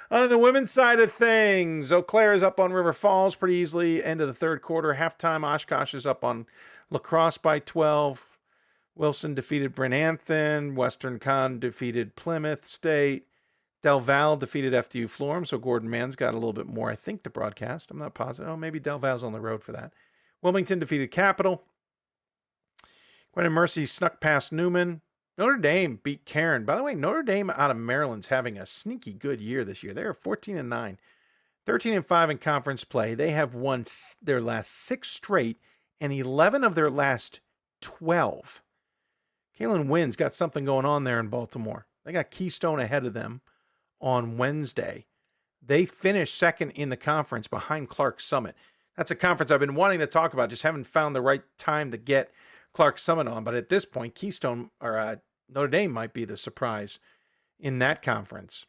On the women's side of things, Eau Claire is up on River Falls pretty easily. End of the third quarter. Halftime, Oshkosh is up on La Crosse by 12. Wilson defeated Bryn Anthon. Western Conn defeated Plymouth State. Del Val defeated FDU Florham. So Gordon Mann's got a little bit more, I think, to broadcast. I'm not positive. Oh, maybe Del Val's on the road for that. Wilmington defeated Capital. Gwen and Mercy snuck past Newman. Notre Dame beat Cairn. By the way, Notre Dame out of Maryland's having a sneaky good year this year. They are 14-9, 13-5 in conference play. They have won their last 6 straight and 11 of their last 12. Kalen Wynn's got something going on there in Baltimore. They got Keystone ahead of them on Wednesday. They finished second in the conference behind Clark Summit. That's a conference I've been wanting to talk about. Just haven't found the right time to get Clark Summit on. But at this point, Keystone or Notre Dame might be the surprise in that conference.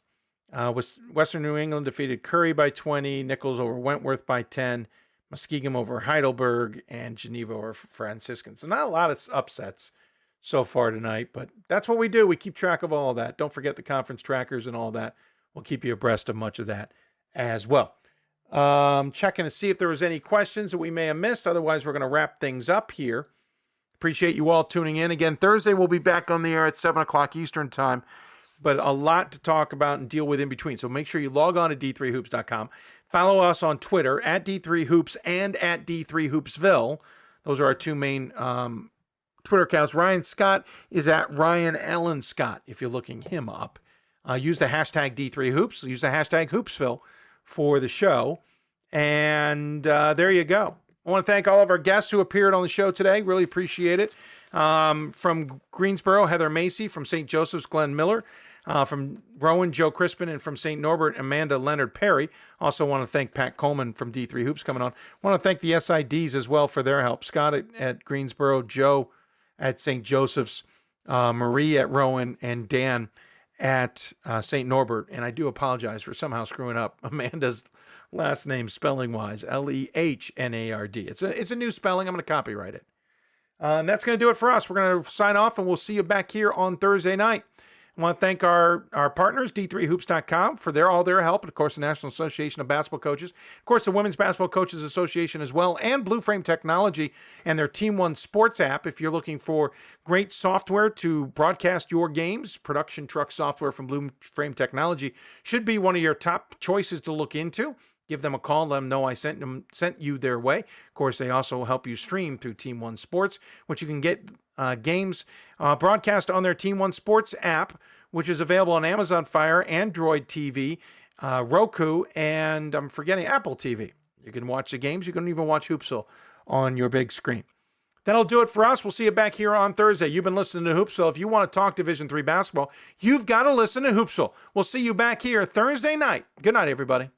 Western New England defeated Curry by 20, Nichols over Wentworth by 10, Muskegum over Heidelberg, and Geneva over Franciscan. So not a lot of upsets so far tonight, but that's what we do. We keep track of all of that. Don't forget the conference trackers and all that. We'll keep you abreast of much of that as well. Checking to see if there was any questions that we may have missed. Otherwise, we're going to wrap things up here. Appreciate you all tuning in. Again, Thursday we'll be back on the air at 7 o'clock Eastern time, but a lot to talk about and deal with in between. So make sure you log on to d3hoops.com. Follow us on Twitter at D3Hoops and at D3Hoopsville. Those are our two main Twitter accounts. Ryan Scott is at Ryan Allen Scott if you're looking him up. Use the hashtag D3Hoops. Use the hashtag Hoopsville for the show. And there you go. I want to thank all of our guests who appeared on the show today. Really appreciate it. From Greensboro, Heather Macy. From St. Joseph's, Glen Miller. From Rowan, Joe Crispin. And from St. Norbert, Amanda Leonard Perry. Also want to thank Pat Coleman from D3 Hoops coming on. Want to thank the SIDs as well for their help. Scott at Greensboro, Joe at St. Joseph's, Marie at Rowan, and Dan at St. Norbert. And I do apologize for somehow screwing up Amanda's last name spelling-wise, Lehnard. It's a new spelling. I'm going to copyright it. And that's going to do it for us. We're going to sign off, and we'll see you back here on Thursday night. I want to thank our partners, D3Hoops.com, for all their help, and, of course, the National Association of Basketball Coaches, of course, the Women's Basketball Coaches Association as well, and Blue Frame Technology and their Team One Sports app. If you're looking for great software to broadcast your games, production truck software from Blue Frame Technology should be one of your top choices to look into. Give them a call. Let them know I sent you their way. Of course, they also help you stream through Team One Sports, which you can get games broadcast on their Team One Sports app, which is available on Amazon Fire, Android TV, Roku, and I'm forgetting Apple TV. You can watch the games. You can even watch Hoopsville on your big screen. That'll do it for us. We'll see you back here on Thursday. You've been listening to Hoopsville. If you want to talk Division III basketball, you've got to listen to Hoopsville. We'll see you back here Thursday night. Good night, everybody.